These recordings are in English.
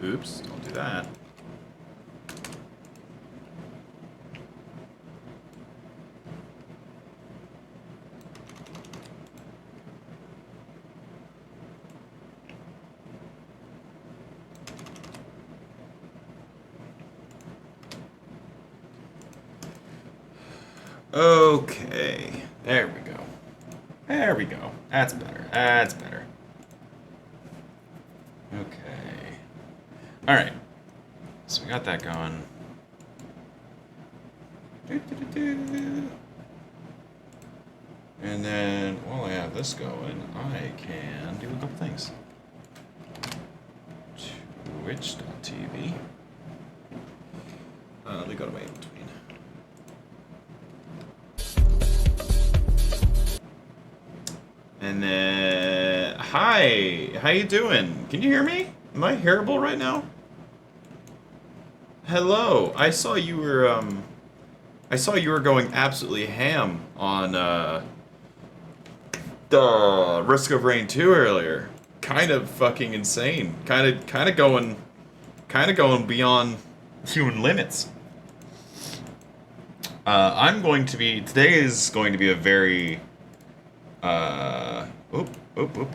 Oops, don't do that. Okay, there we go. There we go. That's better. That's better. Okay. Alright. So we got that going. And then, while I have this going, I can do a couple things. Twitch.tv. They got away in between. And then, hi, how you doing? Can you hear me? Am I hearable right now? Hello, I saw you were going absolutely ham on the Risk of Rain 2 earlier. Kind of fucking insane. Kind of going beyond human limits. Today is going to be a very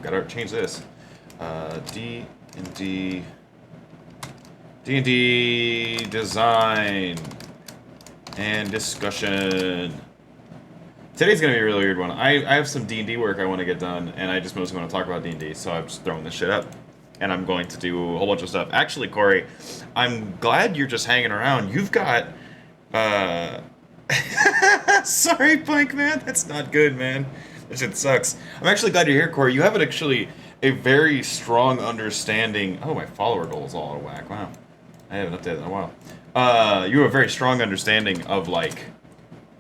gotta change this. D&D design and discussion. Today's gonna be a really weird one. I have some D&D work I want to get done, and I just mostly want to talk about D&D, so I'm just throwing this shit up. And I'm going to do a whole bunch of stuff. Actually, Corey, I'm glad you're just hanging around. You've got, sorry, Blank Man, that's not good, man. That shit sucks. I'm actually glad you're here, Corey. You have actually a very strong understanding. Oh, my follower goal is all out of whack. Wow. I haven't updated in a while. You have a very strong understanding of, like,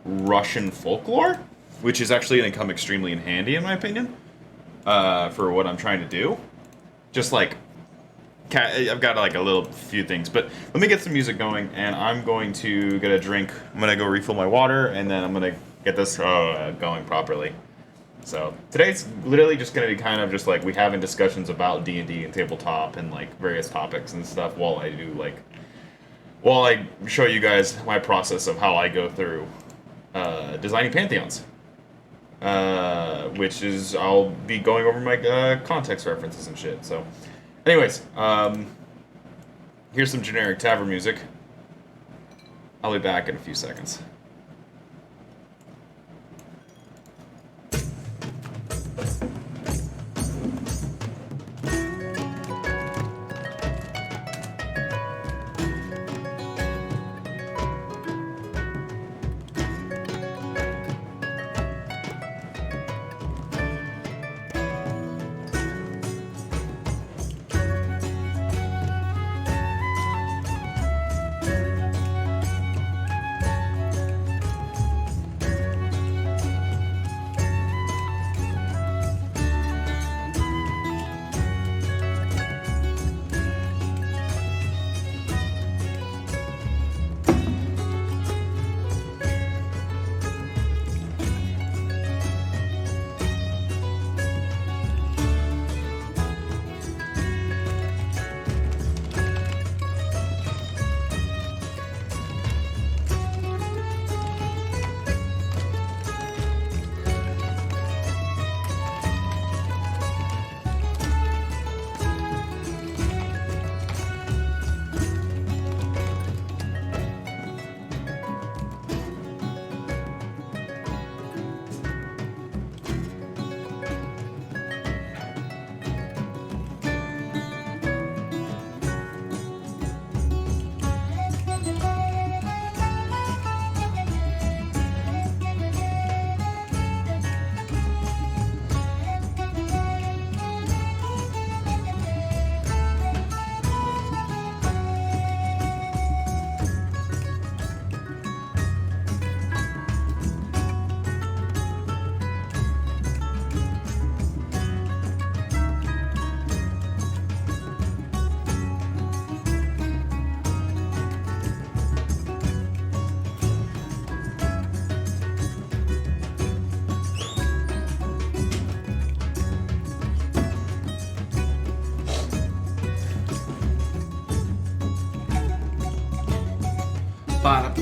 Russian folklore, which is actually going to come extremely in handy, in my opinion, for what I'm trying to do. Just, like, I've got, like, a few things. But let me get some music going, and I'm going to get a drink. I'm going to go refill my water, and then I'm going to get this going properly. So today's literally just going to be kind of just like we having discussions about D&D and tabletop and like various topics and stuff while I show you guys my process of how I go through designing Pantheons. Which is, I'll be going over my context references and shit. So anyways, here's some generic tavern music. I'll be back in a few seconds.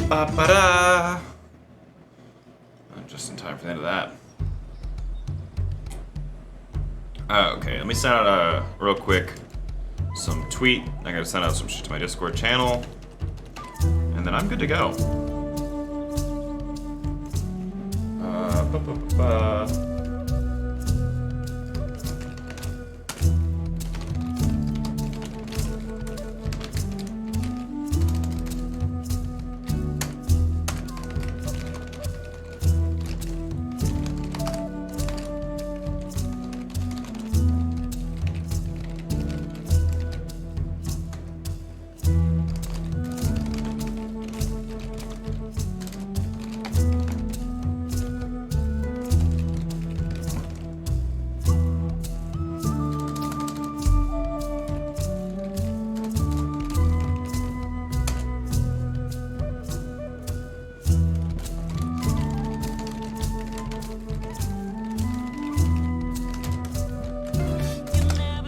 Ba-ba-da. Just in time for the end of that. Okay, let me send out real quick some tweet. I gotta send out some shit to my Discord channel, and then I'm good to go.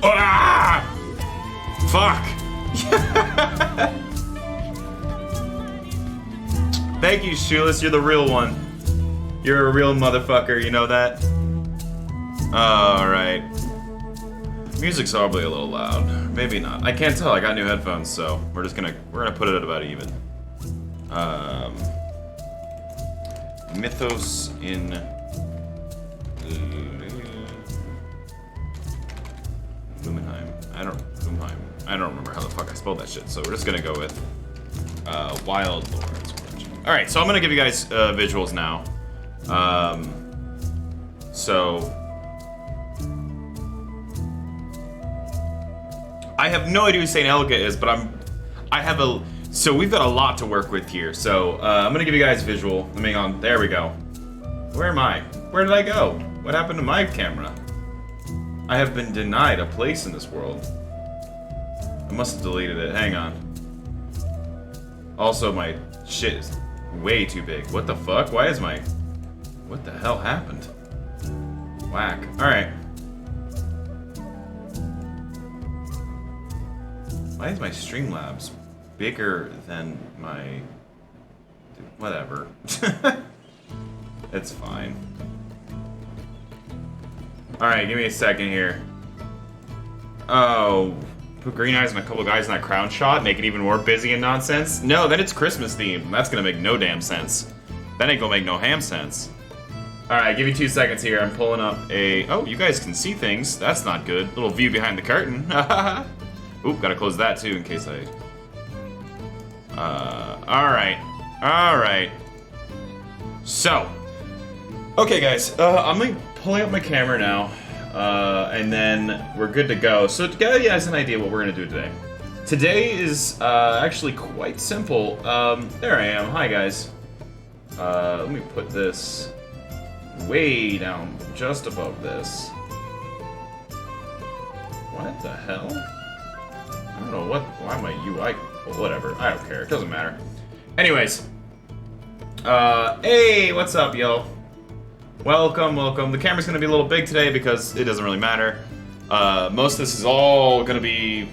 Ah! Fuck! Thank you, Shoeless. You're the real one. You're a real motherfucker. You know that? Alright. Music's probably a little loud. Maybe not. I can't tell. I got new headphones, so we're gonna put it at about even. Mythos in I don't remember how the fuck I spelled that shit, so we're just gonna go with Wild Lords. Alright, so I'm gonna give you guys visuals now. So I have no idea who Saint Elga is, but so we've got a lot to work with here. So I'm gonna give you guys visual. Let me on. There we go. Where am I? Where did I go? What happened to my camera? I have been denied a place in this world. I must have deleted it. Hang on. Also, my shit is way too big. What the fuck? Why is my... What the hell happened? Whack. Alright. Why is my Streamlabs bigger than my... Whatever. It's fine. Alright, give me a second here. Oh... Put green eyes on a couple of guys in that crown shot, make it even more busy and nonsense? No, then it's Christmas themed. That's gonna make no damn sense. That ain't gonna make no ham sense. Alright, give me 2 seconds here. I'm pulling up a... Oh, you guys can see things. That's not good. Little view behind the curtain. Oop, gotta close that too in case I... Alright. Alright. So. Okay, guys. I'm like pulling up my camera now. And then we're good to go. So to give you guys an idea what we're going to do today. Today is actually quite simple. There I am. Hi, guys. Let me put this way down, just above this. What the hell? I don't know why my UI... Well, whatever. I don't care. It doesn't matter. Anyways. Hey, what's up, yo? Welcome, welcome. The camera's gonna be a little big today because it doesn't really matter. Most of this is all gonna be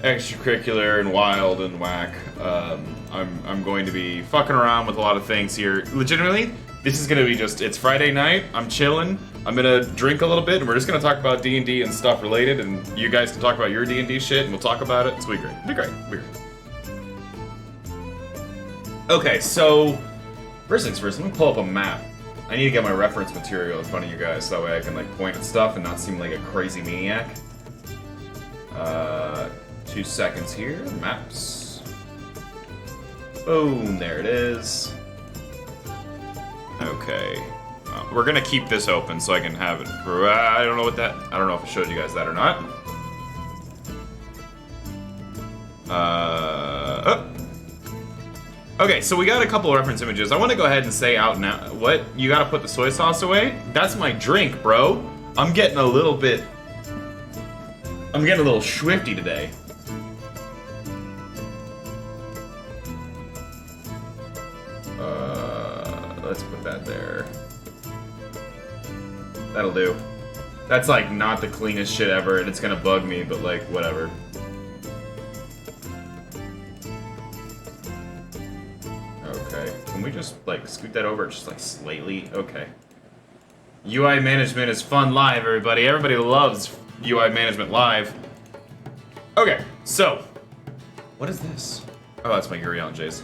extracurricular and wild and whack. I'm going to be fucking around with a lot of things here. Legitimately, this is gonna be it's Friday night, I'm chilling, I'm gonna drink a little bit, and we're just gonna talk about D&D and stuff related, and you guys can talk about your D&D shit, and we'll talk about it. It's gonna be great. It'll be great. It'll be great. Okay, so, first things first, let me pull up a map. I need to get my reference material in front of you guys so that way I can like point at stuff and not seem like a crazy maniac. 2 seconds here. Maps. Boom, there it is. Okay. We're gonna keep this open so I can have it for, I don't know what that, I don't know if I showed you guys that or not. Oh. Okay, so we got a couple of reference images. I want to go ahead and say out now, what? You gotta put the soy sauce away? That's my drink, bro. I'm getting a little swifty today. Let's put that there. That'll do. That's like not the cleanest shit ever, and it's gonna bug me, but like, whatever. Okay. Can we just, like, scoot that over just, like, slightly? Okay. UI management is fun live, everybody. Everybody loves UI management live. Okay, so. What is this? Oh, that's my Urion Jays.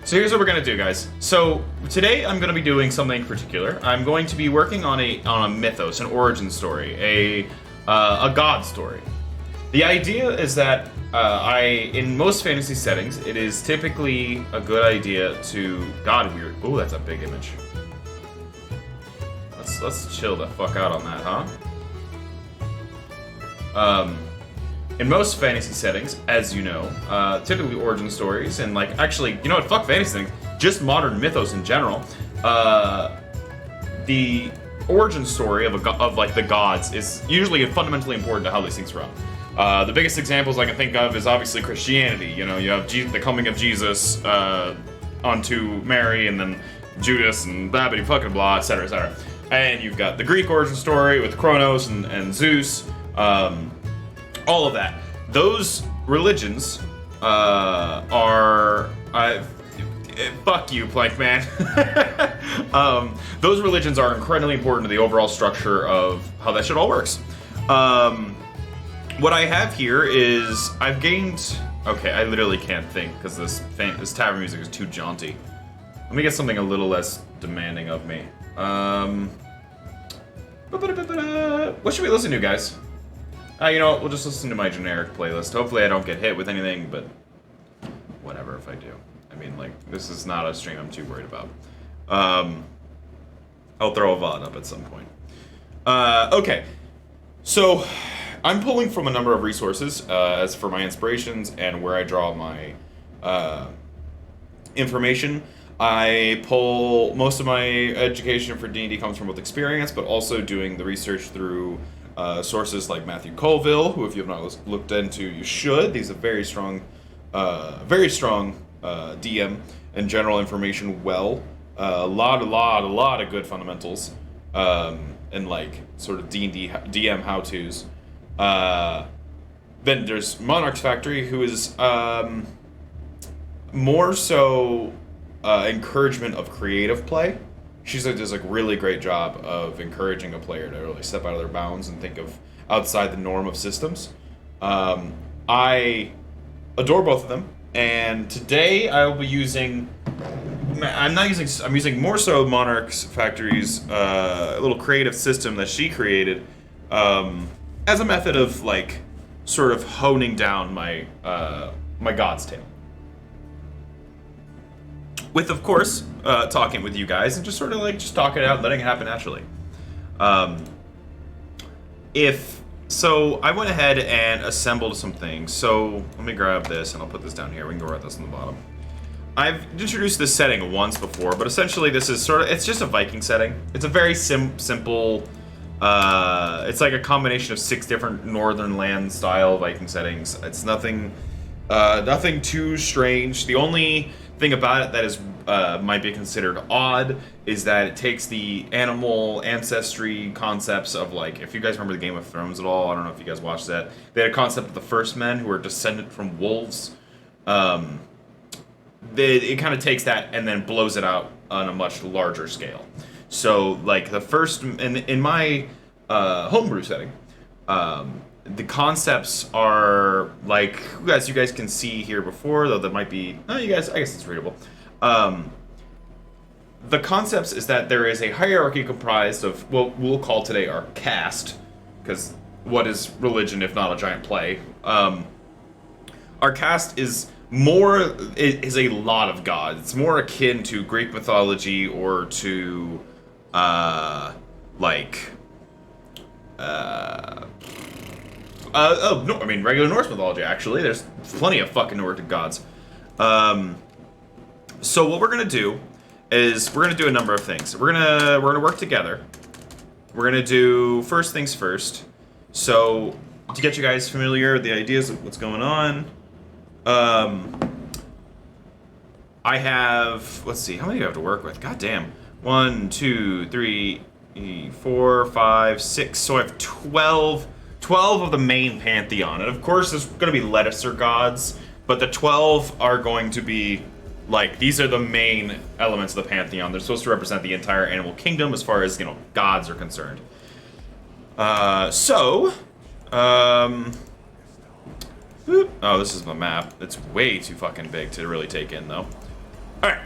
So here's what we're gonna do, guys. So today I'm gonna be doing something particular. I'm going to be working on a mythos, an origin story, a god story. The idea is that in most fantasy settings, it is typically a good idea to weird. Oh, that's a big image. Let's chill the fuck out on that, huh? In most fantasy settings, as you know, typically origin stories and like actually, you know what? Fuck fantasy things. Just modern mythos in general. The origin story of like the gods is usually fundamentally important to how these things run. The biggest examples I can think of is obviously Christianity. You know, you have the coming of Jesus onto Mary, and then Judas and blah blah fucking blah, etc. etc. And you've got the Greek origin story with Kronos and Zeus. All of that. Those religions are... fuck you, Plank Man. Those religions are incredibly important to the overall structure of how that shit all works. What I have here is... I've gained... Okay, I literally can't think because this tavern music is too jaunty. Let me get something a little less demanding of me. What should we listen to, guys? You know what, we'll just listen to my generic playlist. Hopefully I don't get hit with anything, but whatever if I do. I mean, like, this is not a stream I'm too worried about. I'll throw a VOD up at some point. Okay, so I'm pulling from a number of resources as for my inspirations and where I draw my information. I pull most of my education for D&D comes from both experience, but also doing the research through sources like Matthew Colville, who if you have not looked into, you should. He's a very strong DM and general information. A lot of good fundamentals and like sort of D&D DM how-tos. Then there's Monarch's Factory, who is more so encouragement of creative play. She does a really great job of encouraging a player to really step out of their bounds and think of outside the norm of systems. I adore both of them, and today I will be using. I'm using more so Monarch's Factory's little creative system that she created as a method of like sort of honing down my my God's Tale. With, of course, talking with you guys and just sort of like just talking it out, letting it happen naturally. So I went ahead and assembled some things. So let me grab this and I'll put this down here. We can go write this on the bottom. I've introduced this setting once before, but essentially this is it's just a Viking setting. It's a very simple, it's like a combination of 6 different northern land style Viking settings. It's nothing too strange. The only thing about it that is might be considered odd is that it takes the animal ancestry concepts of, like, if you guys remember the Game of Thrones at all, I don't know if you guys watched that. They had a concept of the first men who were descendant from wolves. It kind of takes that and then blows it out on a much larger scale. So, like, the first in my homebrew setting, the concepts are like, you guys can see here before, though that might be, I guess it's readable. The concepts is that there is a hierarchy comprised of what we'll call today our caste, because what is religion if not a giant play? Our caste is a lot of gods. It's more akin to Greek mythology or to regular Norse mythology, actually. There's plenty of fucking Nordic gods. So what we're gonna do is we're gonna do a number of things. We're gonna work together. We're gonna do first things first. So to get you guys familiar with the ideas of what's going on, I have, let's see, how many do I have to work with? God damn. 1, 2, 3, 4, 5, 6. So I have 12 of the main Pantheon. And of course, there's going to be lesser gods, but the 12 are going to be Like, these are the main elements of the Pantheon. They're supposed to represent the entire animal kingdom as far as, gods are concerned. Oh, this is my map. It's way too fucking big to really take in, though. Alright.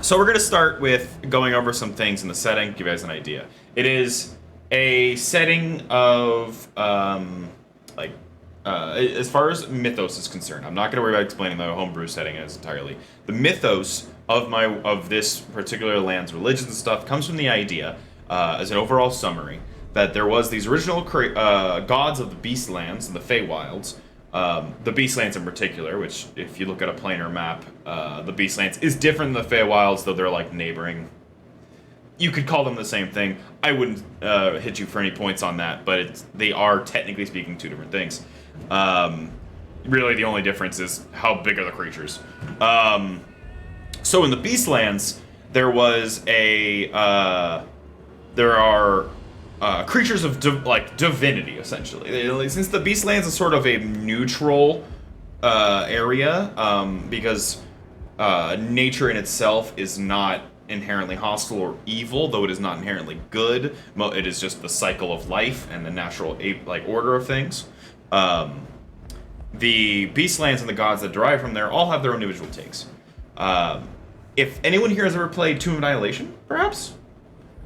So we're going to start with going over some things in the setting, give you guys an idea. It is a setting of, as far as mythos is concerned, I'm not going to worry about explaining the homebrew setting as entirely. The mythos of this particular land's religions and stuff comes from the idea, as an overall summary, that there was these original gods of the Beastlands and the Feywilds. The Beastlands in particular, which, if you look at a planar map, the Beastlands is different than the Feywilds, though they're like neighboring. You could call them the same thing. I wouldn't hit you for any points on that, but they are, technically speaking, two different things. Really, the only difference is how big are the creatures. So in the Beastlands, there are creatures of divinity, essentially. Since the Beastlands is sort of a neutral area, because nature in itself is not inherently hostile or evil, though it is not inherently good. It is just the cycle of life and the natural order of things. The Beastlands and the gods that derive from there all have their own individual takes. If anyone here has ever played Tomb of Annihilation, perhaps?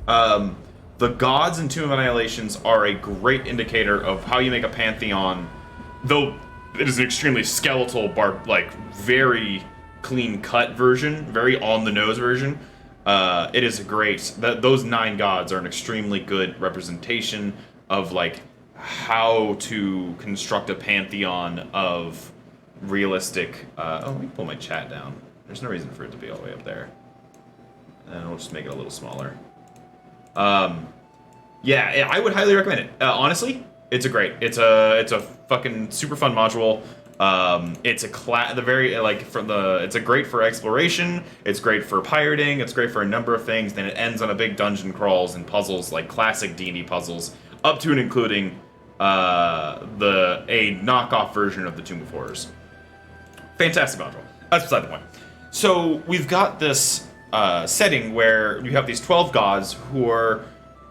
The gods in Tomb of Annihilations are a great indicator of how you make a pantheon, though it is an extremely skeletal, very clean-cut version, very on-the-nose version. It is great. Those 9 gods are an extremely good representation of, how to construct a pantheon of realistic... let me pull my chat down. There's no reason for it to be all the way up there. And we'll just make it a little smaller. Yeah, I would highly recommend it. Honestly, it's a fucking super fun module. It's it's great for exploration. It's great for pirating. It's great for a number of things. Then it ends on a big dungeon crawls and puzzles, like classic D&D puzzles, up to and including a knockoff version of the Tomb of Horrors. Fantastic module. That's beside the point. So we've got this setting where you have these 12 gods who are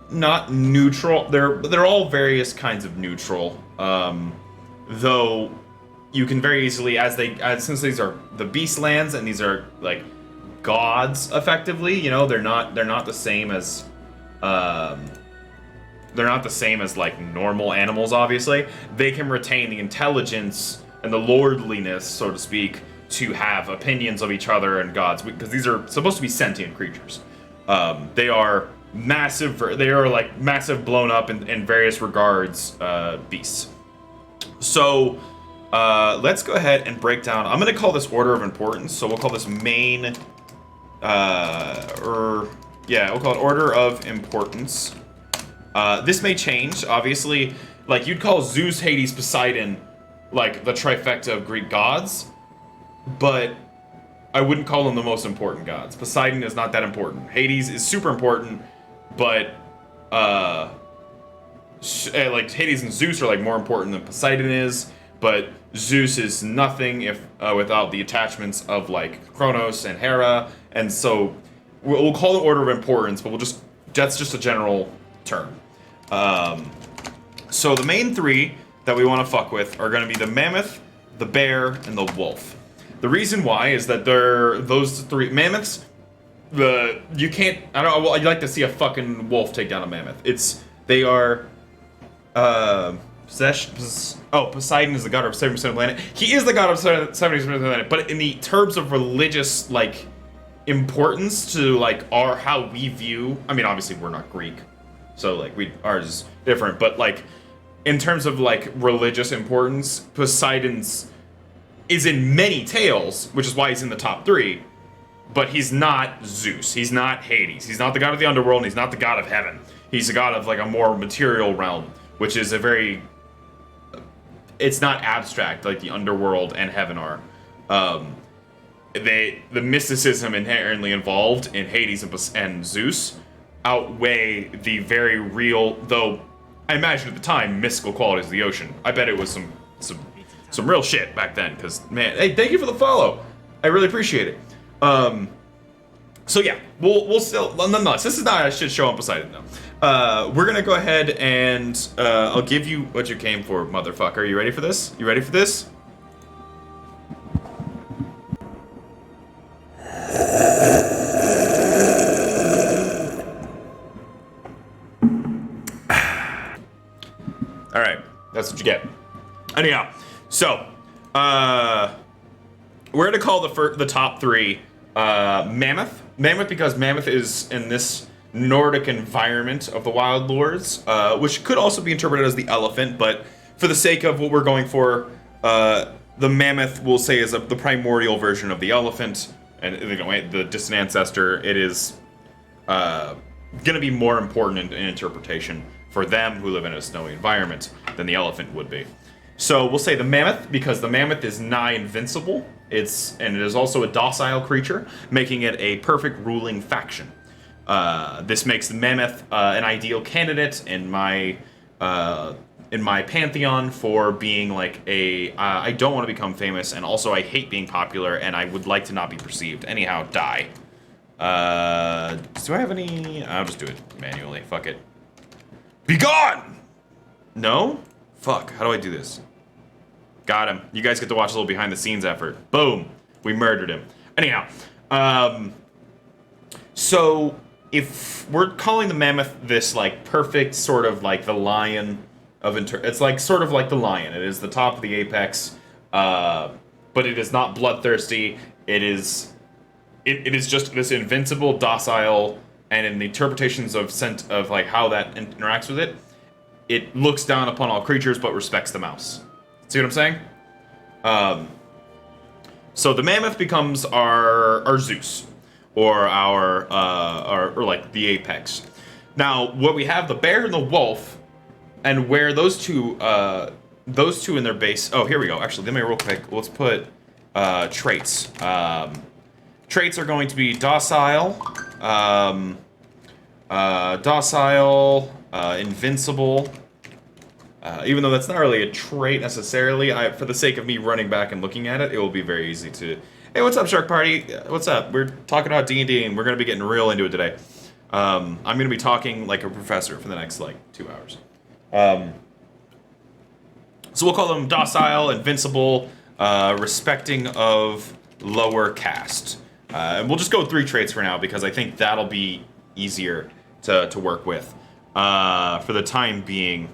not neutral. They're all various kinds of neutral, though you can very easily, since these are the Beastlands and these are gods effectively, they're not the same as normal animals. Obviously, they can retain the intelligence and the lordliness, so to speak, to have opinions of each other and gods, because these are supposed to be sentient creatures. They are massive. They are massive, blown up in various regards beasts. So let's go ahead and break down. I'm going to call this order of importance. So we'll call this main. We'll call it order of importance. This may change, obviously. You'd call Zeus, Hades, Poseidon, the trifecta of Greek gods, but I wouldn't call them the most important gods. Poseidon is not that important. Hades is super important, but Hades and Zeus are more important than Poseidon is. But Zeus is nothing if without the attachments of Kronos and Hera, and so we'll call it order of importance, but that's just a general term. So the main 3 that we want to fuck with are going to be the mammoth, the bear, and the wolf. The reason why is that those 3 mammoths. I'd like to see a fucking wolf take down a mammoth. They are. Poseidon is the god of 70% of the planet. He is the god of 70% of the planet, but in the terms of religious importance to how we view. I mean, obviously we're not Greek, so ours is different. But in terms of religious importance, Poseidon's is in many tales, which is why he's in the top 3. But he's not Zeus. He's not Hades. He's not the god of the underworld, and he's not the god of heaven. He's a god of a more material realm, which is it's not abstract like the underworld and heaven are. The mysticism inherently involved in Hades and Zeus outweigh the very real, though I imagine at the time, mystical qualities of the ocean. I bet it was some real shit back then, because, man, hey, thank you for the follow. I really appreciate it. So yeah, we'll still, nonetheless, this is not a shit show on Poseidon though. We're gonna go ahead and I'll give you what you came for, motherfucker. You ready for this? You ready for this? All right, that's what you get. Anyhow, so we're gonna call the top three Mammoth. Mammoth because Mammoth is in this Nordic environment of the Wild Lords, which could also be interpreted as the elephant, but for the sake of what we're going for, the Mammoth we'll say is the primordial version of the elephant, and the distant ancestor. It is gonna be more important in interpretation for them who live in a snowy environment than the elephant would be. So we'll say the Mammoth because the Mammoth is nigh invincible. It is also a docile creature, making it a perfect ruling faction. This makes the Mammoth an ideal candidate in my Pantheon for being like I don't want to become famous, and also I hate being popular, and I would like to not be perceived. Anyhow, die. Do I have any? I'll just do it manually. Fuck it. Be gone! No? Fuck, how do I do this? Got him. You guys get to watch a little behind the scenes effort. Boom. We murdered him. Anyhow, so if we're calling the Mammoth this like perfect sort of like the lion of it's like sort of like the lion. It is the top of the apex, but it is not bloodthirsty. It is just this invincible, docile, and in the interpretations of like how that interacts with it, it looks down upon all creatures but respects the mouse. See what I'm saying? So the Mammoth becomes our Zeus, or our like the apex. Now, what we have the bear and the wolf, and where those two in their base. Oh, here we go. Actually, let me real quick. Let's put traits. Traits are going to be docile, invincible. Even though that's not really a trait necessarily, for the sake of me running back and looking at it, it will be very easy to... Hey, what's up, Shark Party? What's up? We're talking about D&D, and we're going to be getting real into it today. I'm going to be talking like a professor for the next, 2 hours. So we'll call them docile, invincible, respecting of lower caste. And we'll just go with 3 traits for now, because I think that'll be easier to work with for the time being.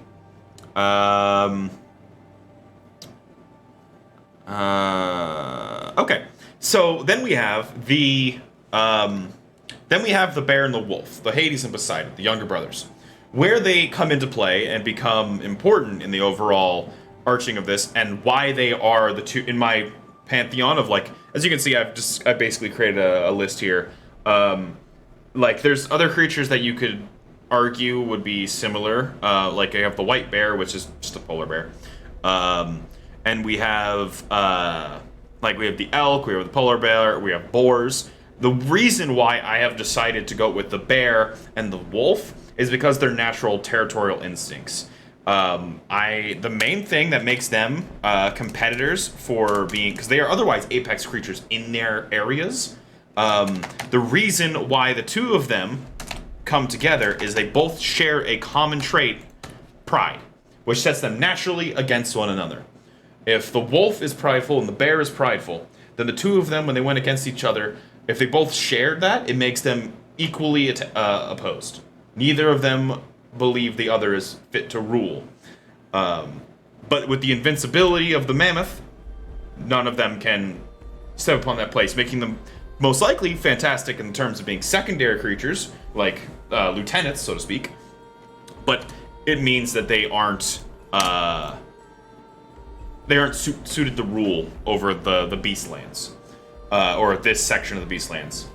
Okay, so then we have the bear and the wolf, the Hades and Poseidon, the younger brothers, where they come into play and become important in the overall arching of this, and why they are the two in my pantheon of as you can see, I've basically created a list here. There's other creatures that you could argue would be similar. I have the white bear, which is just a polar bear. And we have we have the elk, we have the polar bear, we have boars. The reason why I have decided to go with the bear and the wolf is because they're natural territorial instincts. The main thing that makes them competitors for being, because they are otherwise apex creatures in their areas. The reason why the two of them come together is they both share a common trait, pride, which sets them naturally against one another. If the wolf is prideful and the bear is prideful, then the two of them, when they went against each other, if they both shared that, it makes them equally opposed. Neither of them believe the other is fit to rule. But with the invincibility of the mammoth, none of them can step upon that place, making them most likely fantastic in terms of being secondary creatures, like lieutenants, so to speak. But it means that they aren't suited to rule over the Beastlands, or this section of the Beastlands.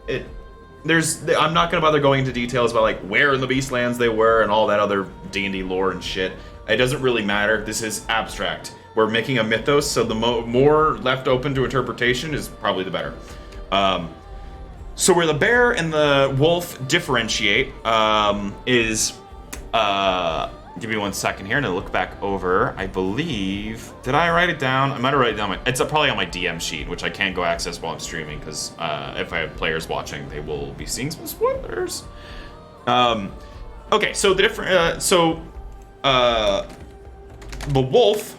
I'm not gonna bother going into details about where in the Beastlands they were and all that other D&D lore and shit. It doesn't really matter. This is abstract. We're making a mythos, so the more left open to interpretation is probably the better. So where the bear and the wolf differentiate is Give me 1 second here, and I look back over. I believe, did I write it down? I might have written it down. It's probably on my DM sheet, which I can't go access while I'm streaming because if I have players watching, they will be seeing some spoilers. Okay, so the different, the wolf,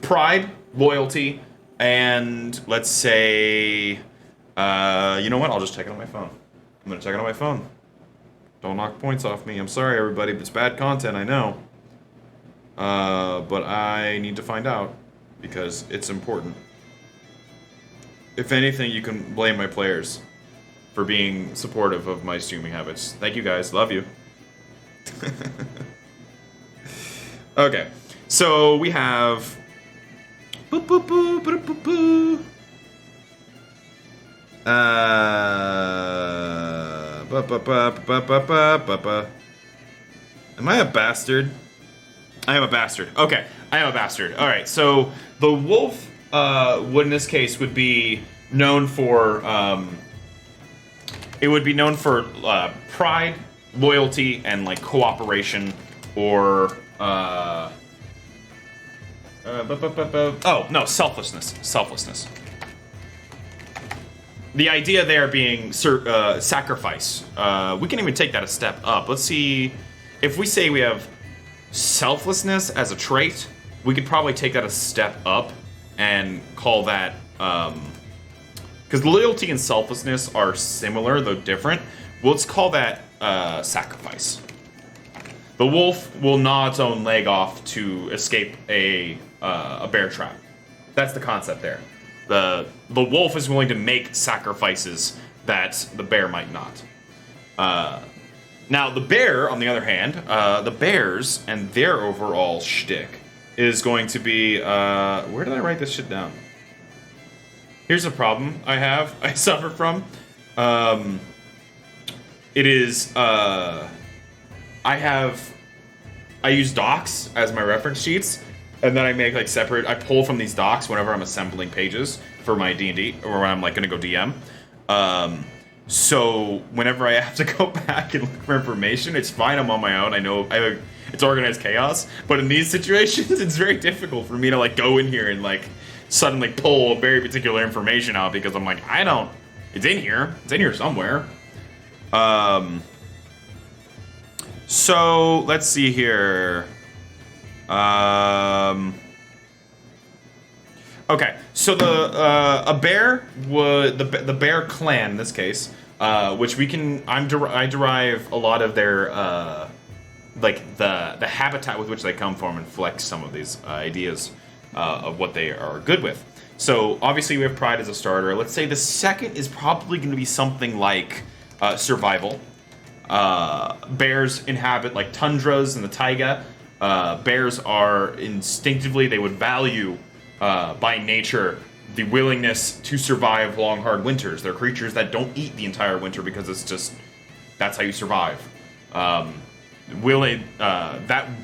pride, loyalty, and let's say, you know what? I'll just check it on my phone. I'm gonna check it on my phone. Don't knock points off me. I'm sorry, everybody, but it's bad content, I know. But I need to find out because it's important. If anything, you can blame my players for being supportive of my streaming habits. Thank you guys. Love you. Okay, so we have. Boop, boop, boop, boop, boop, boop. Am I a bastard? I am a bastard. Okay, I am a bastard. All right, so the wolf would in this case would be known for it would be known for pride, loyalty, and like cooperation, or oh no, selflessness. Selflessness. The idea there being sacrifice. We can even take that a step up. Let's see, if we say we have selflessness as a trait, we could probably take that a step up and call that, because loyalty and selflessness are similar though different. Let's call that sacrifice. The wolf will gnaw its own leg off to escape a bear trap. That's the concept there. The wolf is willing to make sacrifices that the bear might not. Now, the bear, on the other hand, the bears and their overall shtick is going to be... where did I write this shit down? Here's a problem I suffer from. It is... I use docs as my reference sheets, and then I make like separate. I pull from these docs whenever I'm assembling pages for my D&D, or when I'm like gonna go DM. So whenever I have to go back and look for information, it's fine. I'm on my own. I know it's organized chaos, but in these situations, it's very difficult for me to like go in here and like suddenly pull very particular information out because I'm like, it's in here. It's in here somewhere. So let's see here. Okay, so a bear would the bear clan in this case, which I derive a lot of their like the habitat with which they come from and flex some of these ideas of what they are good with. So obviously we have pride as a starter. Let's say the second is probably going to be something like survival. Bears inhabit like tundras and the taiga. Bears are instinctively, they would value by nature the willingness to survive long, hard winters. They're creatures that don't eat the entire winter because it's just, that's how you survive. That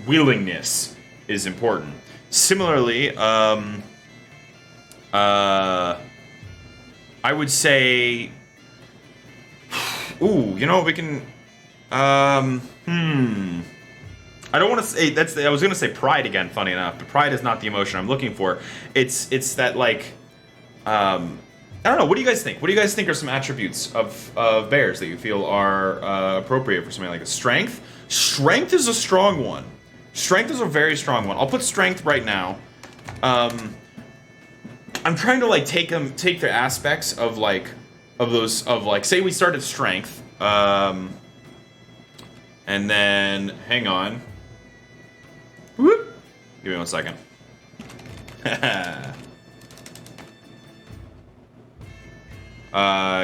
willingness is important. Similarly, I would say, ooh, you know, we can, I don't want to say I was going to say pride again, funny enough, but pride is not the emotion I'm looking for. It's that like, I don't know. What do you guys think? What do you guys think are some attributes of bears that you feel are appropriate for something like this? Strength? Strength is a strong one. Strength is a very strong one. I'll put strength right now. I'm trying to like take the aspects of say we start at strength, and then hang on. Whoop. Give me 1 second.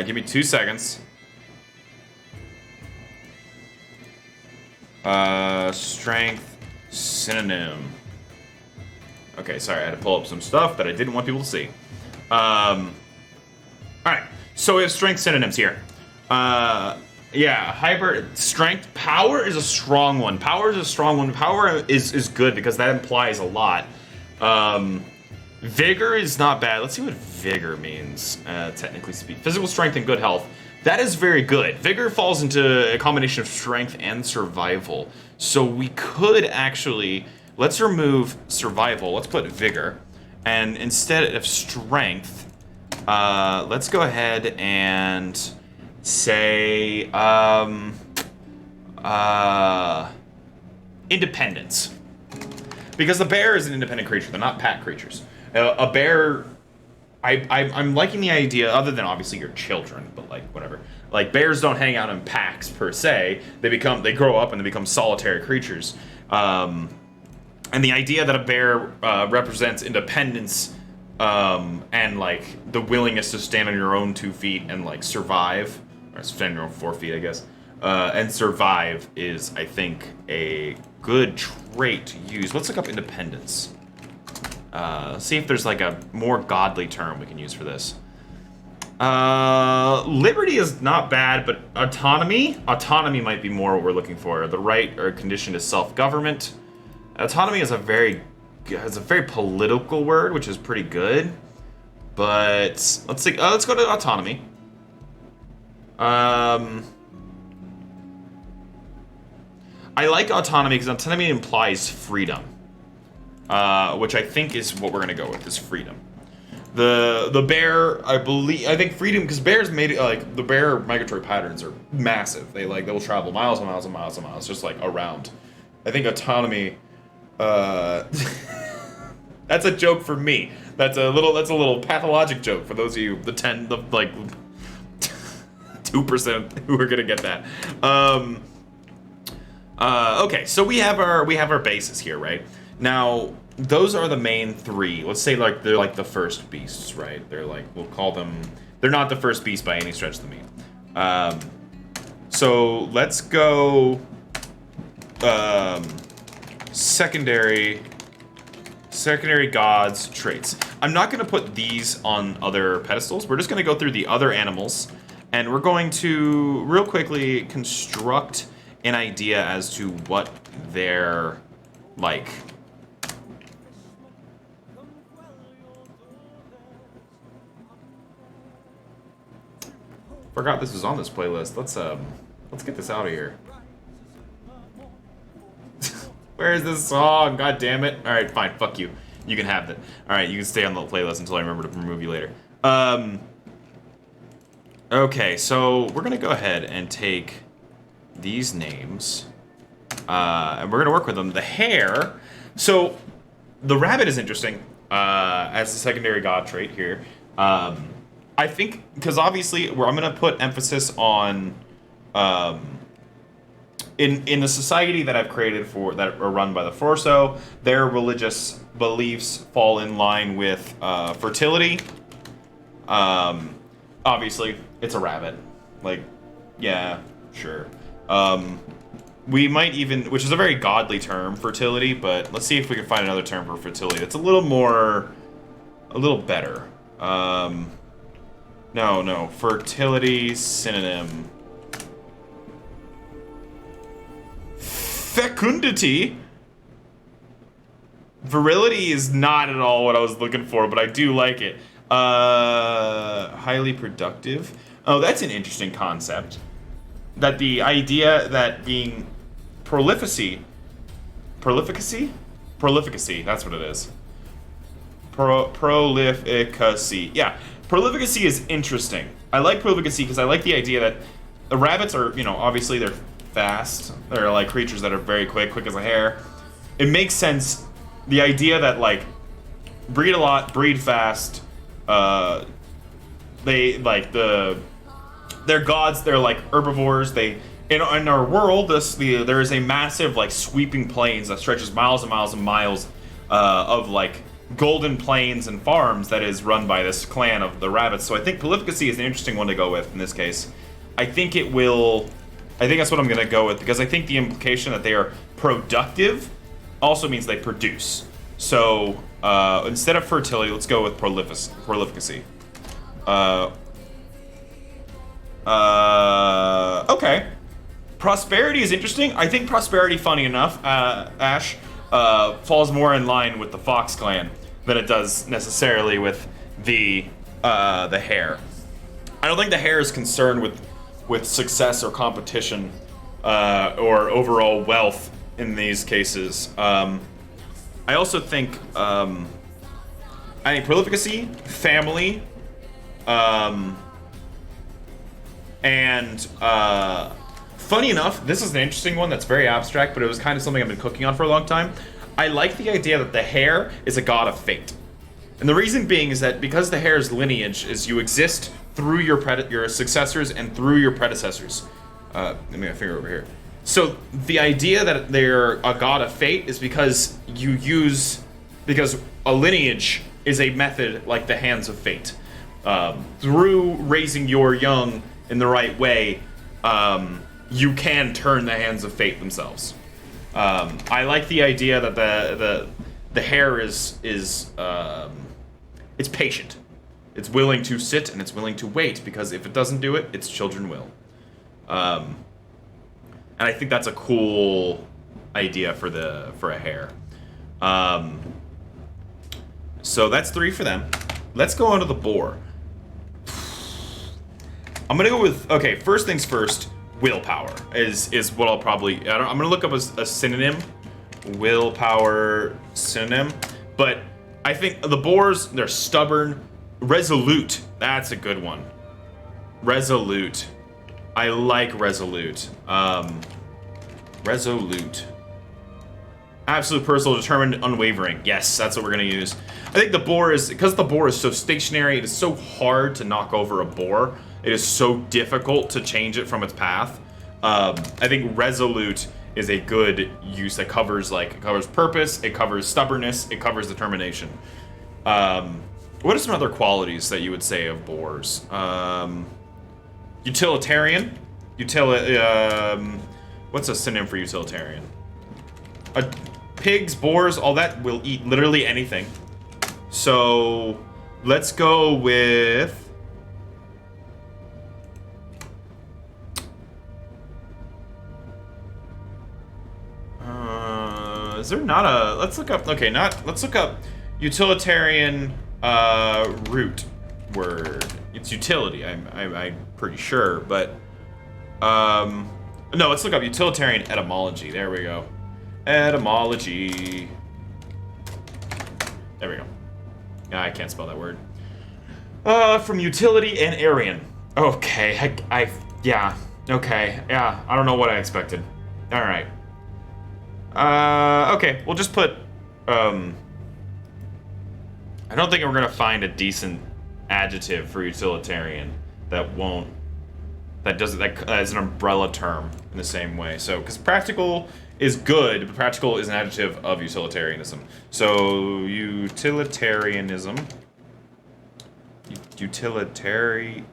Give me 2 seconds. Strength synonym. Okay, sorry, I had to pull up some stuff that I didn't want people to see. Alright, so we have strength synonyms here. Yeah, hybrid strength. Power is a strong one. Power is a strong one. Power is good because that implies a lot. Vigor is not bad. Let's see what vigor means, technically speaking. Physical strength and good health. That is very good. Vigor falls into a combination of strength and survival. So we could actually, let's remove survival. Let's put vigor. And instead of strength, let's go ahead and say independence. Because the bear is an independent creature. They're not pack creatures. A bear... I'm liking the idea, other than obviously your children, but like whatever. Like bears don't hang out in packs per se. They grow up and they become solitary creatures. And the idea that a bear represents independence and like the willingness to stand on your own 2 feet and like survive, or stand on your own 4 feet, I guess, and survive is, I think, a good trait to use. Let's look up independence. See if there's like a more godly term we can use for this. Liberty is not bad, but autonomy might be more what we're looking for. The right or condition to self-government. Autonomy is a very political word, which is pretty good. But let's see. Let's go to autonomy. I like autonomy because autonomy implies freedom. Which I think is what we're gonna go with, is freedom. The bear, I think freedom, because bears made like the bear migratory patterns are massive. They will travel miles and miles and miles and miles, just like around. I think autonomy. That's a joke for me. That's a little pathologic joke for those of you, the 2% who are gonna get that. Okay, so we have our bases here, right? Now, those are the main 3. Let's say like they're like the first beasts, right? They're like, we'll call them, they're not the first beast by any stretch of the mean. So let's go secondary gods traits. I'm not going to put these on other pedestals. We're just going to go through the other animals, and we're going to real quickly construct an idea as to what they're like. Forgot this was on this playlist. Let's get this out of here. Where is this song? God damn it. Alright, fine, fuck you. You can have it. Alright, you can stay on the playlist until I remember to remove you later. Okay, so we're gonna go ahead and take these names. And we're gonna work with them. The hare. So the rabbit is interesting as a secondary god trait here. I think, because obviously, I'm going to put emphasis on, in the society that I've created that are run by the Forso, their religious beliefs fall in line with fertility. Obviously, it's a rabbit. Like, yeah, sure. We might even, which is a very godly term, fertility, but let's see if we can find another term for fertility that's a little better. No, fertility synonym. Fecundity. Virility is not at all what I was looking for, but I do like it. Highly productive. Oh, that's an interesting concept. That the idea that being prolificacy, that's what it is. Prolificacy. Yeah. Prolificacy is interesting. I like prolificacy because I like the idea that the rabbits are, obviously they're fast. They're like creatures that are very quick as a hare. It makes sense. The idea that like breed a lot, breed fast. They like they're gods. They're like herbivores. In our world, there is a massive like sweeping plains that stretches miles and miles and miles of like golden plains and farms that is run by this clan of the rabbits. So I think prolificacy is an interesting one to go with in this case. I think that's what I'm going to go with, because I think the implication that they are productive also means they produce. So instead of fertility, let's go with prolificacy. Okay. Prosperity is interesting. I think prosperity, funny enough, Ash, falls more in line with the Fox clan than it does necessarily with the hare. I don't think the hare is concerned with with success or competition or overall wealth in these cases. I also think prolificacy, family, and funny enough, this is an interesting one that's very abstract, but it was kind of something I've been cooking on for a long time. I like the idea that the hare is a god of fate. And the reason being is that because the hare's lineage is you exist through your successors and through your predecessors. Let me get my finger over here. So the idea that they're a god of fate is because because a lineage is a method like the hands of fate. Through raising your young in the right way, you can turn the hands of fate themselves. I like the idea that the hare is it's patient. It's willing to sit and it's willing to wait, because if it doesn't do it, its children will. And I think that's a cool idea for a hare. So that's 3 for them. Let's go on to the boar. I'm gonna go with, okay, first things first, willpower is what I'll probably, I'm gonna look up a synonym, willpower synonym, but I think the boars, they're stubborn, resolute, that's a good one. Resolute. I like resolute. Resolute. Absolute, personal, determined, unwavering. Yes, that's what we're gonna use. I think because the boar is so stationary, it is so hard to knock over a boar. It is so difficult to change it from its path. I think resolute is a good use that covers purpose, it covers stubbornness, it covers determination. What are some other qualities that you would say of boars? Utilitarian. What's a synonym for utilitarian? Pigs, boars, all that will eat literally anything. So let's go with is there not a, let's look up utilitarian root word. It's utility, I'm pretty sure, but no, let's look up utilitarian etymology. There we go. Etymology. There we go. I can't spell that word. From utility and Aryan. Okay, yeah, okay, yeah, I don't know what I expected. Alright. Okay, we'll just put, I don't think we're gonna find a decent adjective for utilitarian that is an umbrella term in the same way. So, because practical is good, but practical is an adjective of utilitarianism. So, utilitarianism. Utilitarianism?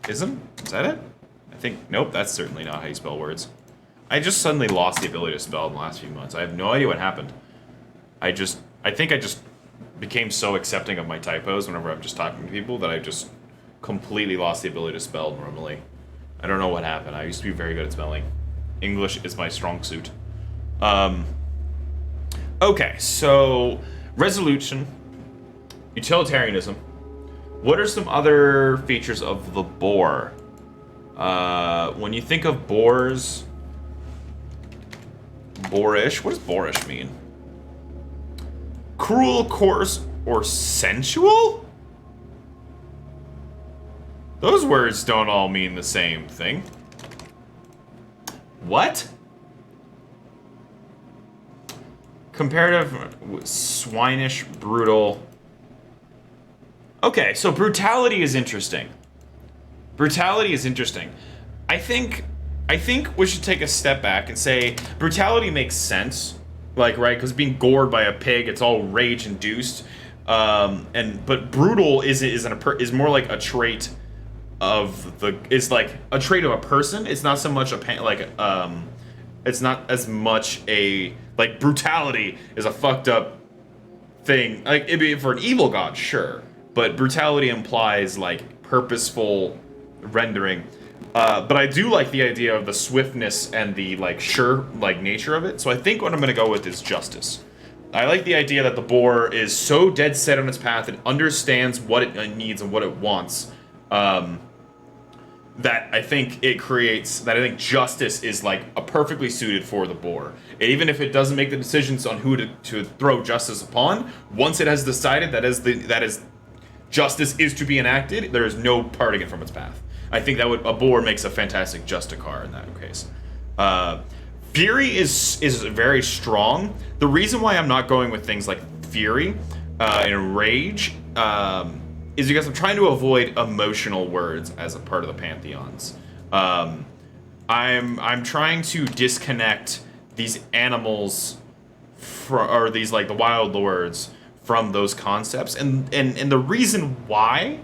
Is that it? I think, nope, that's certainly not how you spell words. I just suddenly lost the ability to spell in the last few months. I have no idea what happened. I think I just became so accepting of my typos whenever I'm just talking to people that I just completely lost the ability to spell normally. I don't know what happened. I used to be very good at spelling. English is my strong suit. Okay, so resolution, utilitarianism. What are some other features of the boar? When you think of boars, boorish. What does boorish mean? Cruel, coarse, or sensual? Those words don't all mean the same thing. What? Comparative, swinish, brutal. Okay, so brutality is interesting. Brutality is interesting. I think we should take a step back and say brutality makes sense, like, right? Because being gored by a pig, it's all rage induced, but brutal is more like a trait of a trait of a person. It's not so much it's not as much like brutality is a fucked up thing. Like, it'd be for an evil god, sure, but brutality implies like purposeful rendering. But I do like the idea of the swiftness and the nature of it. So I think what I'm going to go with is justice. I like the idea that the boar is so dead set on its path and understands what it needs and what it wants. that I think it creates, that I think justice is like a perfectly suited for the boar. And even if it doesn't make the decisions on who to throw justice upon, once it has decided that is justice is to be enacted, there is no parting it from its path. I think that a boar makes a fantastic Justicar in that case. Fury is very strong. The reason why I'm not going with things like Fury and Rage is because I'm trying to avoid emotional words as a part of the Pantheons. I'm trying to disconnect these animals or these like the wild lords from those concepts, and the reason why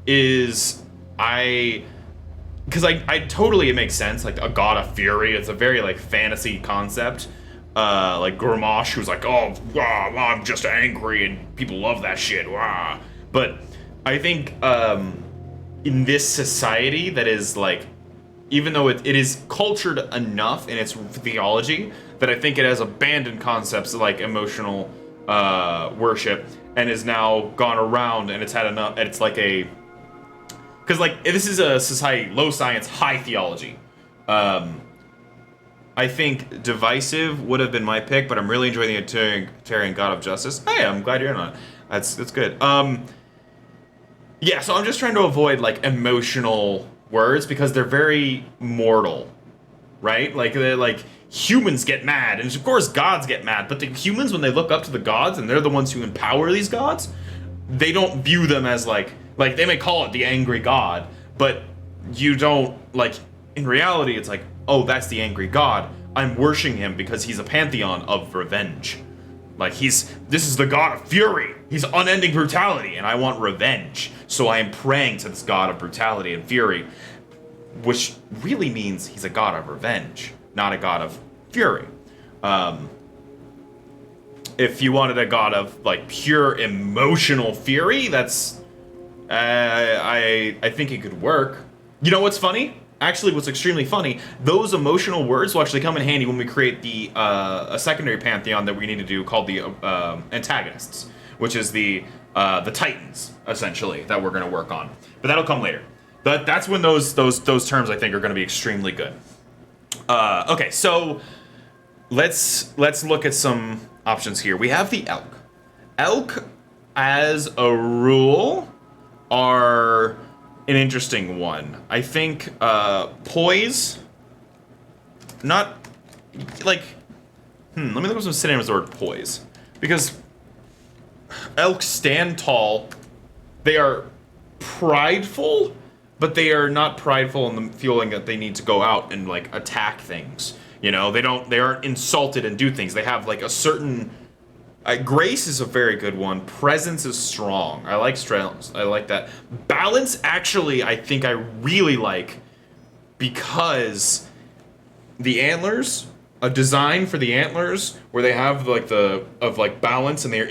is because I totally, it makes sense, like a god of fury. It's a very like fantasy concept. Like Grimoire, who's like, oh, I'm just angry, and people love that shit. But I think in this society that is like, even though it is cultured enough in its theology, that I think it has abandoned concepts like emotional worship, and is now gone around, and it's had enough. It's like because like this is a society, low science, high theology. I think divisive would have been my pick, but I'm really enjoying the Utilitarian God of Justice. Hey, I'm glad you're in on it. That's good. Yeah, so I'm just trying to avoid like emotional words because they're very mortal, right? Like humans get mad, and of course gods get mad, but the humans, when they look up to the gods and they're the ones who empower these gods, they don't view them as like they may call it the angry god, but you don't, like, in reality it's like, oh, that's the angry god. I'm worshiping him because he's a pantheon of revenge. Like, this is the god of fury. He's unending brutality, and I want revenge. So I am praying to this god of brutality and fury, which really means he's a god of revenge, not a god of fury. If you wanted a god of like pure emotional fury, that's I think it could work. You know what's funny? Actually, what's extremely funny, those emotional words will actually come in handy when we create the a secondary pantheon that we need to do called the antagonists, which is the titans, essentially, that we're going to work on. But that'll come later. But that's when those terms, I think, are going to be extremely good. Okay, so let's look at some options here. We have the elk. Elk, as a rule, are an interesting one. I think poise, not like let me look up some synonyms of the word poise, because elk stand tall. They are prideful, but they are not prideful in the feeling that they need to go out and like attack things. You know, they aren't insulted and do things. They have like a certain grace is a very good one. Presence is strong. I like strength. I like that. Balance, actually, I think I really like, because the antlers, a design for the antlers where they have like balance and they have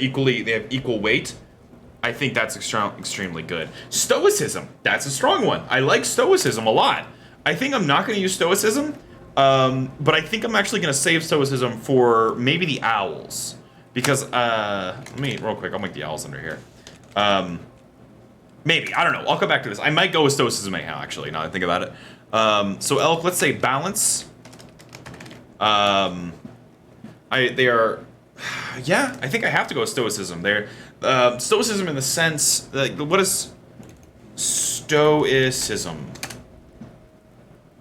equal weight. I think that's extremely good. Stoicism, that's a strong one. I like stoicism a lot. I think I'm not going to use stoicism, but I think I'm actually going to save stoicism for maybe the owls. Because, let me, real quick, I'll make the owls under here. Maybe, I don't know, I'll come back to this. I might go with stoicism anyhow, actually, now that I think about it. So elk, let's say balance. They are, yeah, I think I have to go with stoicism. They're, stoicism in the sense, like, what is stoicism?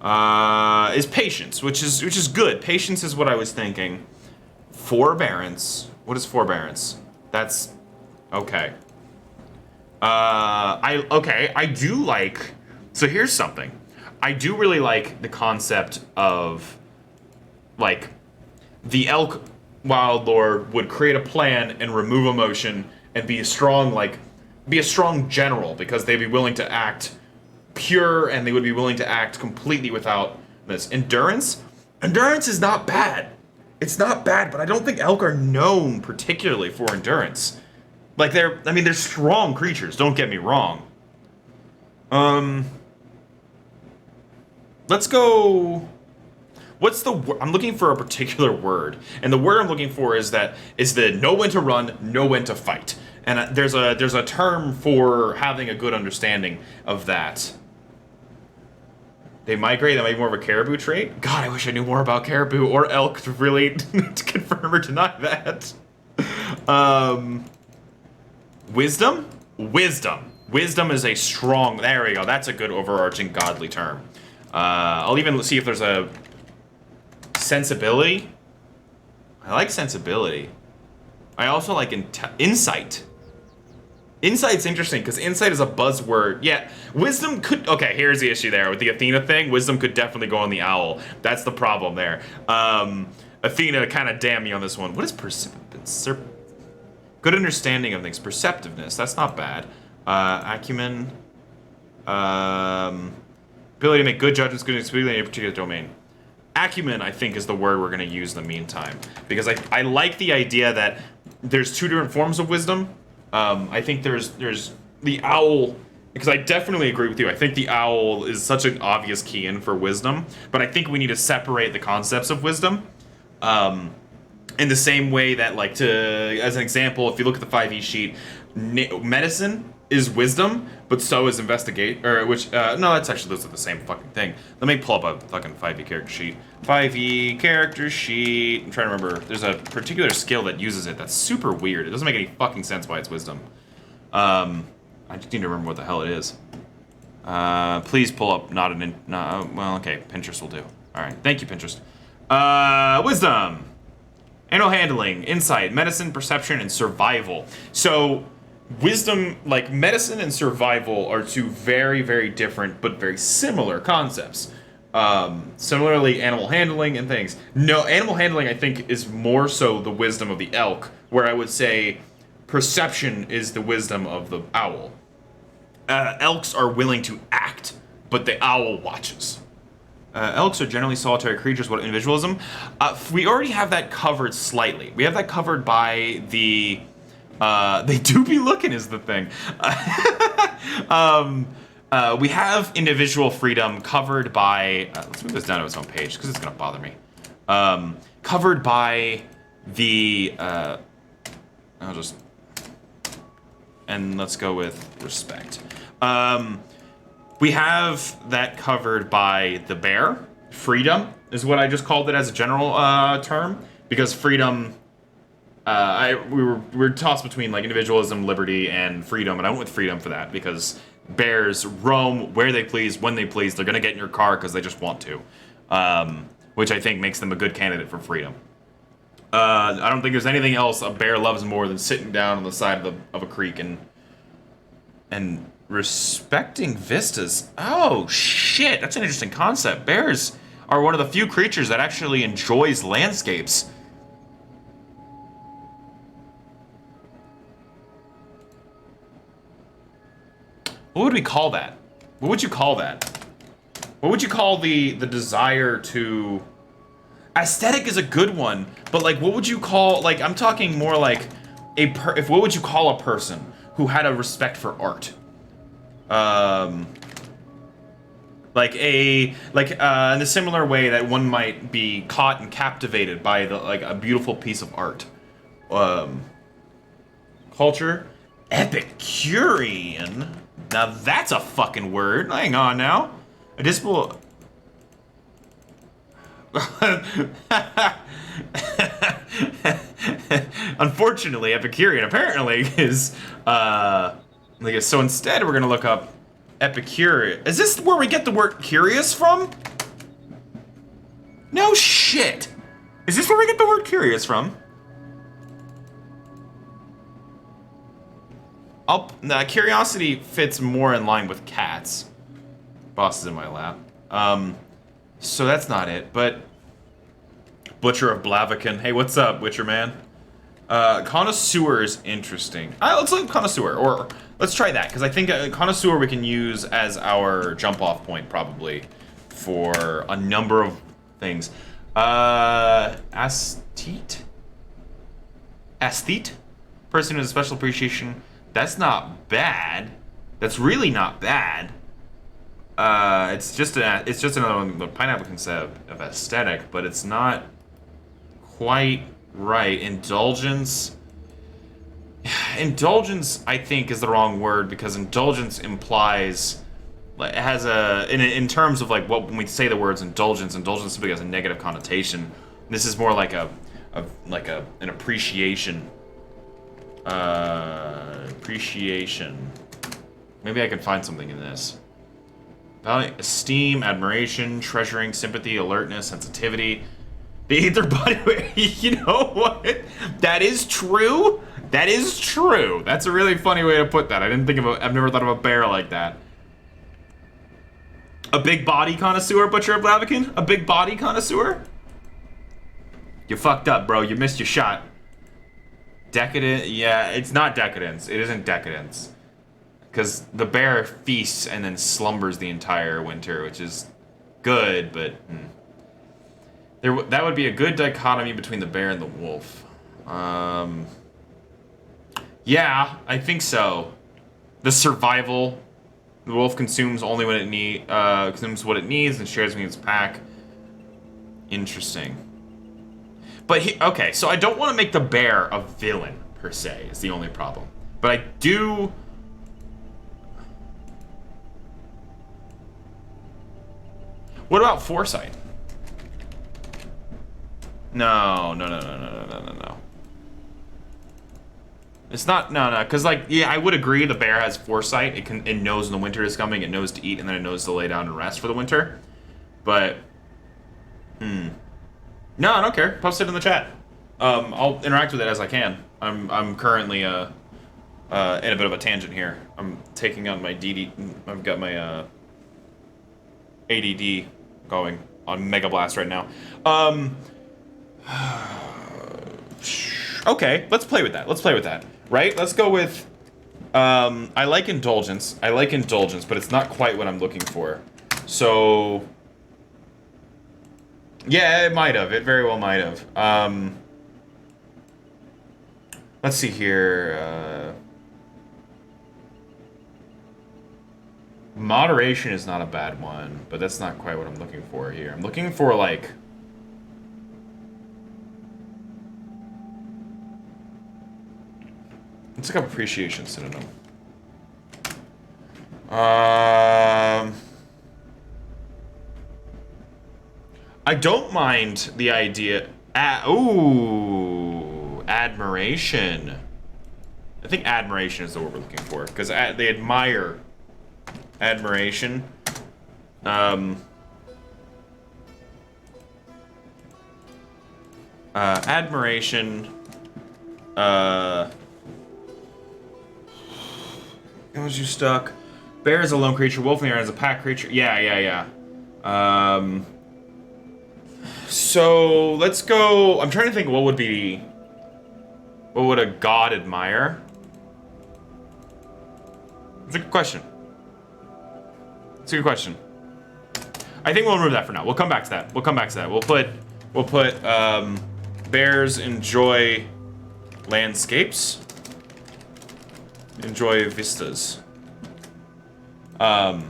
Is patience, which is good. Patience is what I was thinking. Forbearance. What is forbearance? That's okay. I do like. So here's something. I do really like the concept of, like, the elk wild lord would create a plan and remove emotion and be a strong general, because they'd be willing to act pure and they would be willing to act completely without this. Endurance is not bad. It's not bad, but I don't think elk are known particularly for endurance. Like, they're strong creatures, don't get me wrong. Let's go. What's the I'm looking for a particular word, and the word I'm looking for is the know when to run, know when to fight. And there's a term for having a good understanding of that. They migrate, that might be more of a caribou trait. God, I wish I knew more about caribou or elk to really to confirm or deny that. Wisdom? Wisdom. Wisdom is a strong, there we go, that's a good overarching godly term. I'll even see if there's a sensibility. I like sensibility. I also like insight. Insight's interesting, because insight is a buzzword. Yeah, wisdom could... Okay, here's the issue there. With the Athena thing, wisdom could definitely go on the owl. That's the problem there. Athena kind of damn me on this one. What is good understanding of things. Perceptiveness. That's not bad. Acumen. Ability to make good judgments, good experience in a particular domain. Acumen, I think, is the word we're going to use in the meantime. Because I like the idea that there's two different forms of wisdom. I think there's the owl, because I definitely agree with you. I think the owl is such an obvious key in for wisdom, but I think we need to separate the concepts of wisdom. In the same way that, like, as an example, if you look at the 5e sheet, medicine is wisdom, but so is investigate, or which, no, that's actually, those are the same fucking thing. Let me pull up a fucking 5e character sheet. 5e character sheet, I'm trying to remember, there's a particular skill that uses it that's super weird. It doesn't make any fucking sense why it's wisdom. I just need to remember what the hell it is. Please pull up, well, okay, Pinterest will do. Alright, thank you, Pinterest. Wisdom. Animal handling, insight, medicine, perception, and survival. So, wisdom, like medicine and survival, are two very, very different but very similar concepts. Similarly, animal handling and things. No, animal handling, I think, is more so the wisdom of the elk, where I would say perception is the wisdom of the owl. Elks are willing to act, but the owl watches. Elks are generally solitary creatures. What individualism? We already have that covered slightly. We have that covered by the... they do be looking is the thing. We have individual freedom covered by... let's move this down to its own page, because it's going to bother me. Covered by the... I'll just... And let's go with respect. We have that covered by the bear. Freedom is what I just called it as a general term, because freedom... we were tossed between like individualism, liberty, and freedom, and I went with freedom for that because bears roam where they please, when they please. They're gonna get in your car because they just want to, which I think makes them a good candidate for freedom. I don't think there's anything else a bear loves more than sitting down on the side of a creek and respecting vistas. Oh shit, that's an interesting concept. Bears are one of the few creatures that actually enjoys landscapes. What would we call that? What would you call that? What would you call the desire to... Aesthetic is a good one, but like what would you call, like I'm talking more like what would you call a person who had a respect for art? In a similar way that one might be caught and captivated by a beautiful piece of art. Culture, Epicurean. Now that's a fucking word. Hang on now. A disciple. Unfortunately, Epicurean apparently is so instead we're gonna look up Epicurean. Is this where we get the word curious from? No shit. Is this where we get the word curious from? Curiosity fits more in line with cats. Boss is in my lap. So that's not it, but... Butcher of Blaviken. Hey, what's up, Witcher man? Connoisseur is interesting. Let's look at Connoisseur, or let's try that, because I think Connoisseur we can use as our jump-off point, probably, for a number of things. Aesthete? Aesthete? Person who has a special appreciation. That's not bad. That's really not bad. It's just another one. The pineapple concept of aesthetic, but it's not quite right. Indulgence. Indulgence, I think, is the wrong word because indulgence implies it has in terms of like what when we say the words indulgence typically has a negative connotation. This is more like an appreciation. Appreciation. Maybe I can find something in this. Value, esteem, admiration, treasuring, sympathy, alertness, sensitivity. They eat their body weight. You know what? That is true. That is true. That's a really funny way to put that. I've never thought of a bear like that. A big body connoisseur, Butcher of Blaviken? A big body connoisseur? You fucked up, bro. You missed your shot. Decadent? Yeah, it's not decadence. It isn't decadence. Because the bear feasts and then slumbers the entire winter, which is good, but... that would be a good dichotomy between the bear and the wolf. Yeah, I think so. The survival. The wolf consumes only when it consumes what it needs and shares with its pack. Interesting. But okay, so I don't want to make the bear a villain per se. Is the only problem. But I do. What about foresight? No. It's not, no, because, like, yeah, I would agree the bear has foresight. It knows when the winter is coming, it knows to eat, and then it knows to lay down and rest for the winter. But, no, I don't care. Post it in the chat. I'll interact with it as I can. I'm currently, in a bit of a tangent here. I'm taking on my I've got my, ADD going on Mega Blast right now. Okay, let's play with that. Right? Let's go with, I like indulgence, but it's not quite what I'm looking for. So, yeah, it very well might have. Let's see here, moderation is not a bad one, but that's not quite what I'm looking for here. I'm looking for, like... Let's look up appreciation synonym. I don't mind the idea... Ooh, admiration. I think admiration is the word we're looking for, because they admire... Admiration. Admiration. Was you stuck? Bear is a lone creature. Wolf in the air is a pack creature. Yeah. So let's go. I'm trying to think. What would a god admire? It's a good question. I think we'll remove that for now. We'll come back to that. We'll put bears enjoy landscapes. Enjoy vistas. There's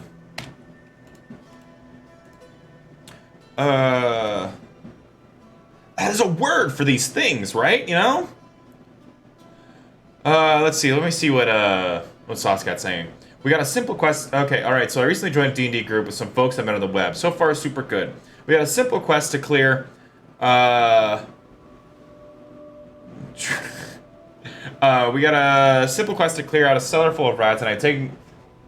a word for these things, right? You know? Let's see. Let me see what Sascat's saying. We got a simple quest. Okay, alright, so I recently joined a D&D group with some folks I met on the web. So far, super good. We got a simple quest to clear, we got a simple quest to clear out a cellar full of rats, and I've taken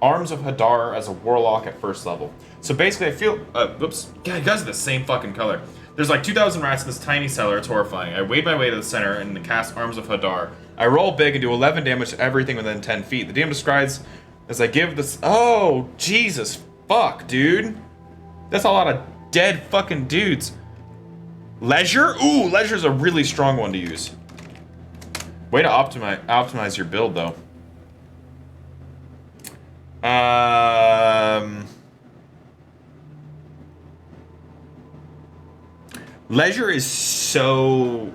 Arms of Hadar as a warlock at first level. So basically, I feel... oops. God, you guys are the same fucking color. There's like 2,000 rats in this tiny cellar. It's horrifying. I wade my way to the center and cast Arms of Hadar. I roll big and do 11 damage to everything within 10 feet. The DM describes as I give this... Oh, Jesus. Fuck, dude. That's a lot of dead fucking dudes. Leisure? Ooh, Leisure's a really strong one to use. Way to optimize your build, though. Leisure is so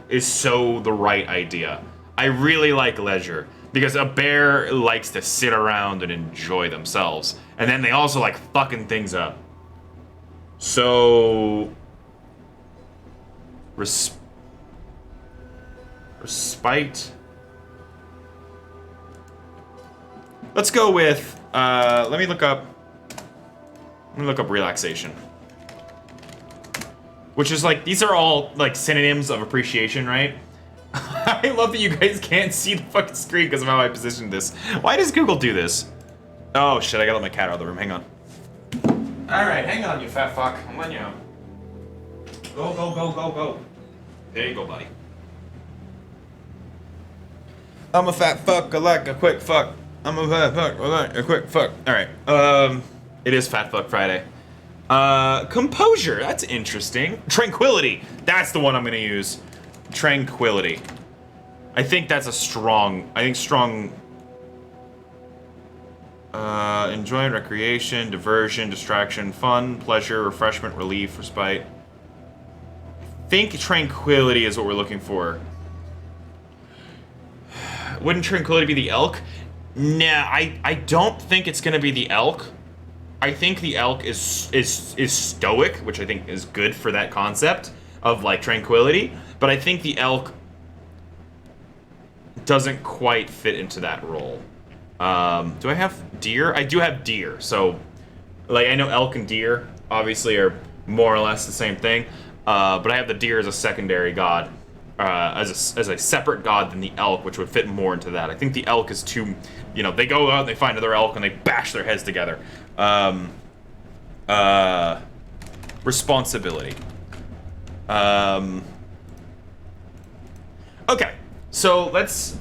the right idea. I really like Leisure because a bear likes to sit around and enjoy themselves, and then they also like fucking things up. So respite. Let's go with, let me look up Let me look up relaxation. Which is like, these are all like synonyms of appreciation, right? I love that you guys can't see the fucking screen because of how I positioned this. Why does Google do this? Oh shit, I gotta let my cat out of the room, hang on. Alright, hang on, you fat fuck. I'm letting you out. Go, go, go, go, go. There you go, buddy. I'm a fat fuck, I like a quick fuck. I'm a fat fuck, I like a quick fuck. Alright, it is Fat Fuck Friday. Composure, that's interesting. Tranquility, that's the one I'm gonna use. Tranquility. I think that's a strong, enjoying recreation, diversion, distraction, fun, pleasure, refreshment, relief, respite. I think tranquility is what we're looking for. Wouldn't tranquility be the elk? Nah, I don't think it's gonna be the elk. I think the elk is stoic, which I think is good for that concept of like tranquility, but I think the elk doesn't quite fit into that role. Do I have deer? I do have deer, so like I know elk and deer obviously are more or less the same thing, but I have the deer as a secondary god, as a separate god than the elk, which would fit more into that. I think the elk is too, you know, they go out and they find another elk and they bash their heads together. Responsibility. Okay, so let's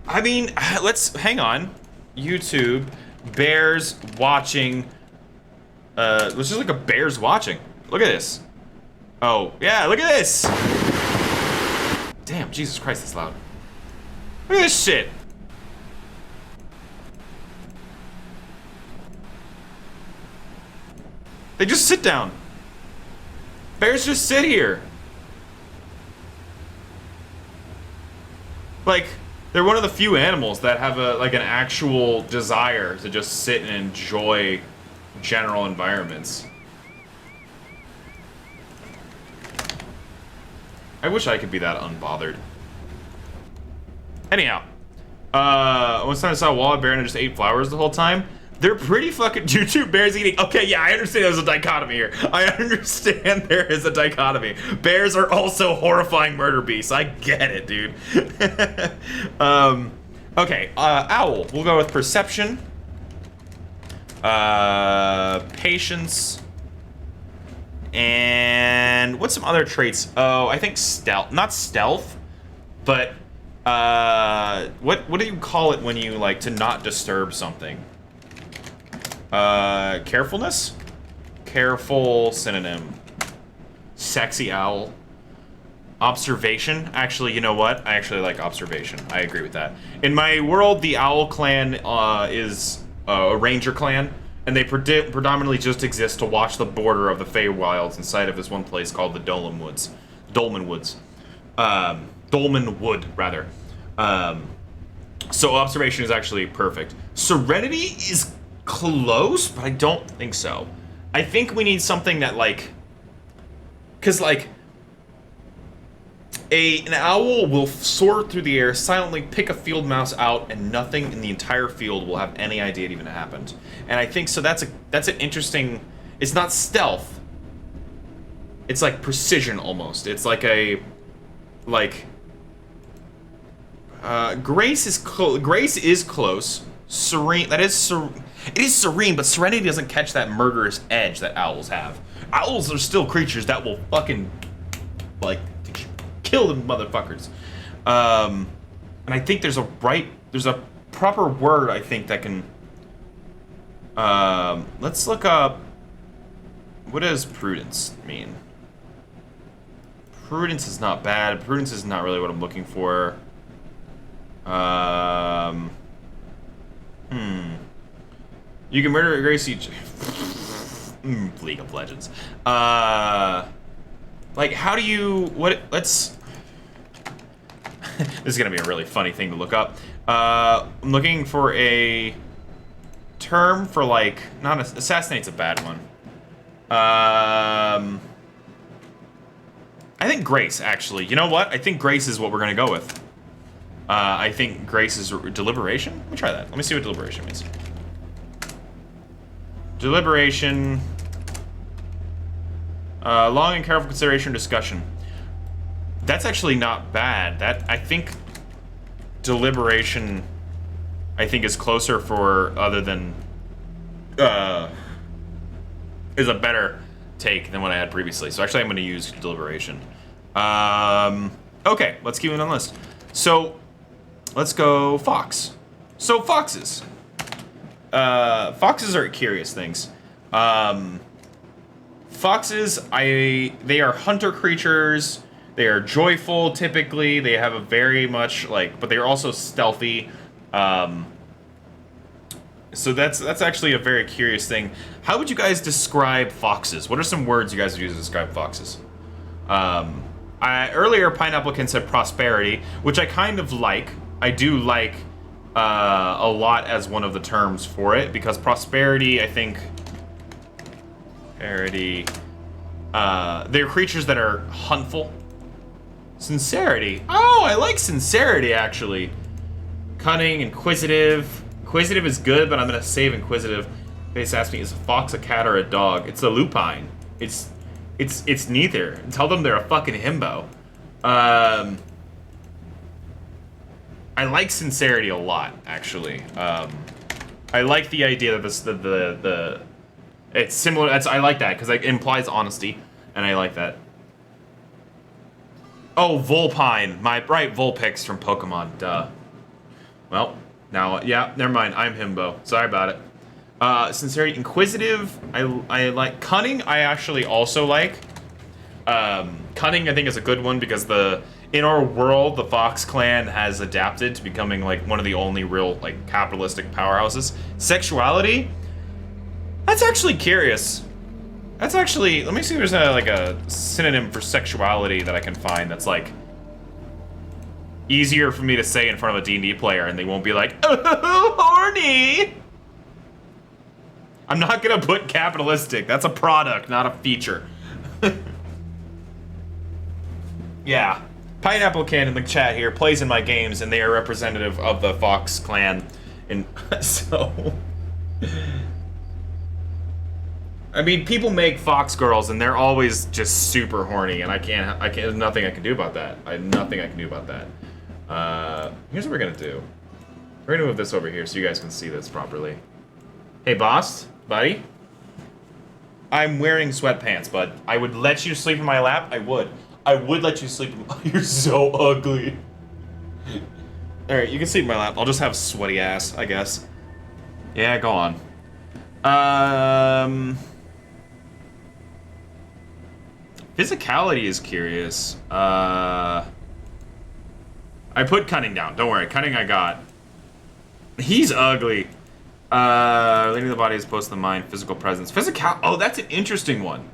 hang on. YouTube, bears watching, let's just look at bears watching. Look at this. Oh, yeah, look at this. Damn, Jesus Christ, that's loud. Look at this shit. They just sit down. Bears just sit here. Like, they're one of the few animals that have an actual desire to just sit and enjoy general environments. I wish I could be that unbothered. Anyhow, one time I saw a wild bear and I just ate flowers the whole time. They're pretty fucking YouTube bears eating. Okay, yeah, I understand there's a dichotomy here. I understand there is a dichotomy. Bears are also horrifying murder beasts. I get it, dude. Okay, owl. We'll go with perception. Patience. And what's some other traits? Oh, I think stealth. Not stealth, but what do you call it when you like to not disturb something? Carefulness? Careful synonym. Sexy owl. Observation. Actually, you know what? I actually like observation. I agree with that. In my world, the owl clan is a ranger clan, and they predominantly just exist to watch the border of the Feywilds inside of this one place called the Dolmen Woods. Dolmen Wood, rather. So observation is actually perfect. Serenity is close, but I don't think so. I think we need something that like, cause like an owl will soar through the air, silently pick a field mouse out, and nothing in the entire field will have any idea it even happened. And I think so. That's an interesting. It's not stealth. It's like precision almost. It's like a grace is close. Serene. It is serene, but serenity doesn't catch that murderous edge that owls have. Owls are still creatures that will fucking like kill them motherfuckers. And I think there's a proper word I think that can. Let's look up. What does prudence mean? Prudence is not bad. Prudence is not really what I'm looking for. You can murder a Gracie. League of Legends. Like, how do you? Let's. This is gonna be a really funny thing to look up. I'm looking for a term for like, not assassinate's a bad one. I think grace, actually. You know what? I think grace is what we're gonna go with. I think grace is deliberation. Let me try that. Let me see what deliberation means. Deliberation. Long and careful consideration discussion. That's actually not bad. That, I think, deliberation, I think, is closer for other than, is a better take than what I had previously. So actually I'm gonna use deliberation. Okay, let's keep it on the list. So, let's go fox. So foxes. Foxes are curious things. Foxes, they are hunter creatures. They are joyful, typically. They have a very much, like, but they're also stealthy. So that's actually a very curious thing. How would you guys describe foxes? What are some words you guys would use to describe foxes? Earlier, Pineapple said prosperity, which I kind of like. I do like a lot as one of the terms for it, because prosperity, I think... Prosperity... they're creatures that are huntful. Sincerity. Oh, I like sincerity, actually. Cunning, inquisitive. Inquisitive is good, but I'm gonna save inquisitive. Face asked me, is a fox a cat or a dog? It's a lupine. It's neither. Tell them they're a fucking himbo. I like sincerity a lot, actually. I like the idea that this it's similar. I like that because it implies honesty, and I like that. Oh, Vulpine. Right, Vulpix from Pokemon. Duh. Well, now, yeah, never mind. I'm himbo. Sorry about it. Sincerity, inquisitive. I like cunning. I actually also like. Cunning, I think, is a good one because in our world, the Fox clan has adapted to becoming like one of the only real like capitalistic powerhouses. Sexuality. That's actually curious. That's actually, let me see if there's a synonym for sexuality that I can find that's like easier for me to say in front of a D&D player and they won't be like, oh, horny. I'm not gonna put capitalistic. That's a product, not a feature. Yeah. Pineapple Can in the chat here plays in my games and they are representative of the Fox clan. And so... I mean, people make fox girls, and they're always just super horny, and there's nothing I can do about that. Nothing I can do about that. Here's what we're gonna do. We're gonna move this over here so you guys can see this properly. Hey, boss, buddy. I'm wearing sweatpants, but I would let you sleep in my lap. I would let you sleep in my... You're so ugly. Alright, you can sleep in my lap. I'll just have sweaty ass, I guess. Yeah, go on. Physicality is curious. I put cunning down. Don't worry, cunning I got. He's ugly. Leading the body as opposed to the mind. Physical presence. Oh, that's an interesting one.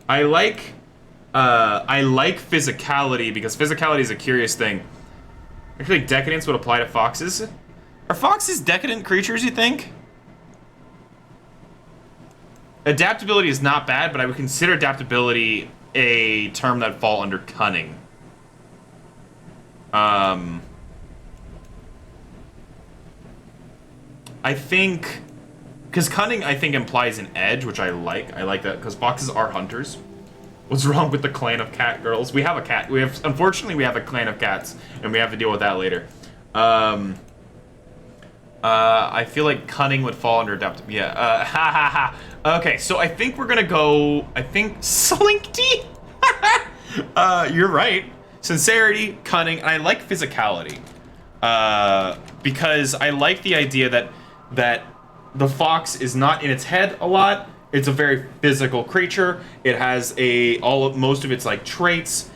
I like physicality because physicality is a curious thing. Actually, decadence would apply to foxes. Are foxes decadent creatures, you think? Adaptability is not bad, but I would consider adaptability a term that fall under cunning. I think... Because cunning, I think, implies an edge, which I like. I like that, because foxes are hunters. What's wrong with the clan of cat girls? We have a cat. Unfortunately, we have a clan of cats, and we have to deal with that later. I feel like cunning would fall under adaptability. Yeah, ha ha ha. Okay, so I think we're gonna go, Slinky? You're right. Sincerity, cunning, and I like physicality. Because I like the idea that the fox is not in its head a lot. It's a very physical creature. It has most of its like traits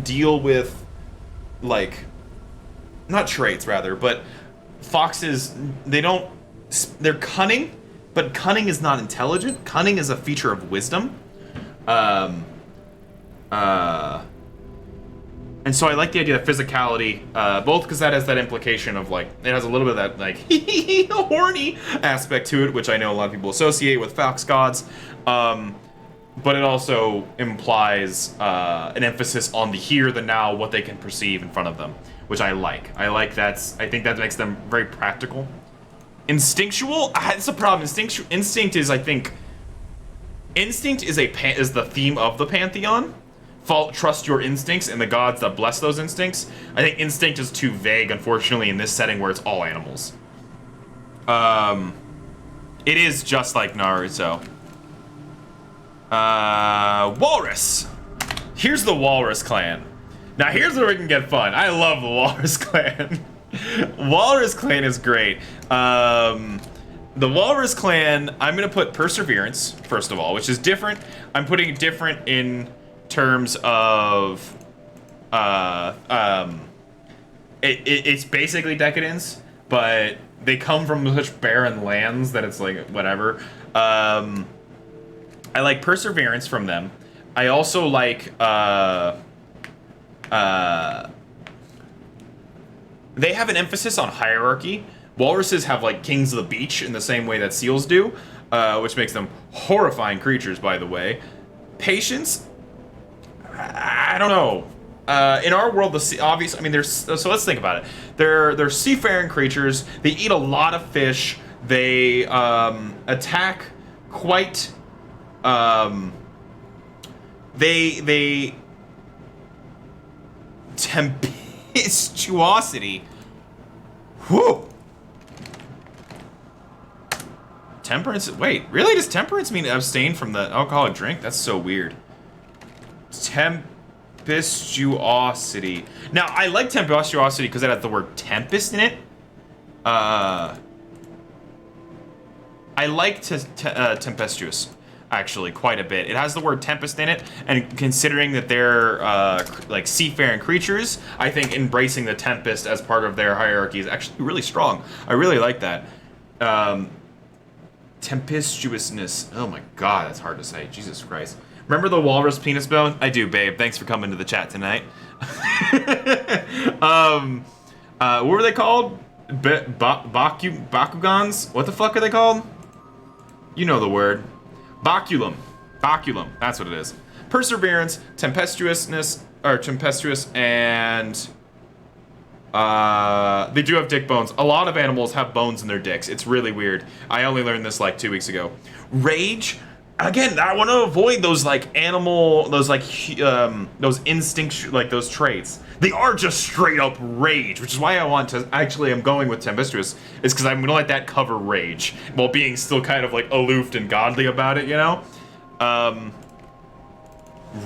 deal with like, not traits rather, but foxes, they're cunning, but cunning is not intelligent. Cunning is a feature of wisdom. And so I like the idea of physicality, both because that has that implication of like, it has a little bit of that like, horny aspect to it, which I know a lot of people associate with fox gods. But it also implies an emphasis on the here, the now, what they can perceive in front of them, which I like. I think that makes them very practical. Instinctual? That's a problem. Instinct is, I think, Instinct is the theme of the Pantheon. Trust your instincts and the gods that bless those instincts. I think instinct is too vague, unfortunately, in this setting where it's all animals. It is just like Naruto. Walrus. Here's the Walrus clan. Now here's where we can get fun. I love the Walrus clan. Walrus clan is great. The Walrus clan, I'm gonna put Perseverance, first of all, which is different. I'm putting it different in terms of it's basically Decadence, but they come from such barren lands that it's like whatever. I like Perseverance from them. I also like they have an emphasis on hierarchy. Walruses have like kings of the beach in the same way that seals do, which makes them horrifying creatures, by the way. Patience, I don't know. In our world, the sea, obviously, I mean, so let's think about it. They're seafaring creatures. They eat a lot of fish. They attack quite. They tempestuosity. Whew. Temperance. Wait, really? Does temperance mean abstain from the alcoholic drink? That's so weird. Tempestuosity. Now, I like tempestuosity because it has the word tempest in it. I like tempestuous, actually, quite a bit. It has the word tempest in it, and considering that they're like seafaring creatures, I think embracing the tempest as part of their hierarchy is actually really strong. I really like that. Tempestuousness. Oh my god, that's hard to say. Jesus Christ. Remember the walrus penis bone? I do, babe. Thanks for coming to the chat tonight. What were they called? Bakugans? What the fuck are they called? You know the word. Baculum. Baculum. That's what it is. Perseverance, tempestuousness, or tempestuous, and they do have dick bones. A lot of animals have bones in their dicks. It's really weird. I only learned this like 2 weeks ago. Rage. Again, I want to avoid those like animal, those like those instincts, like those traits. They are just straight up rage, which is why I want to. Actually, I'm going with tempestuous, is because I'm gonna let that cover rage while being still kind of like aloof and godly about it, you know.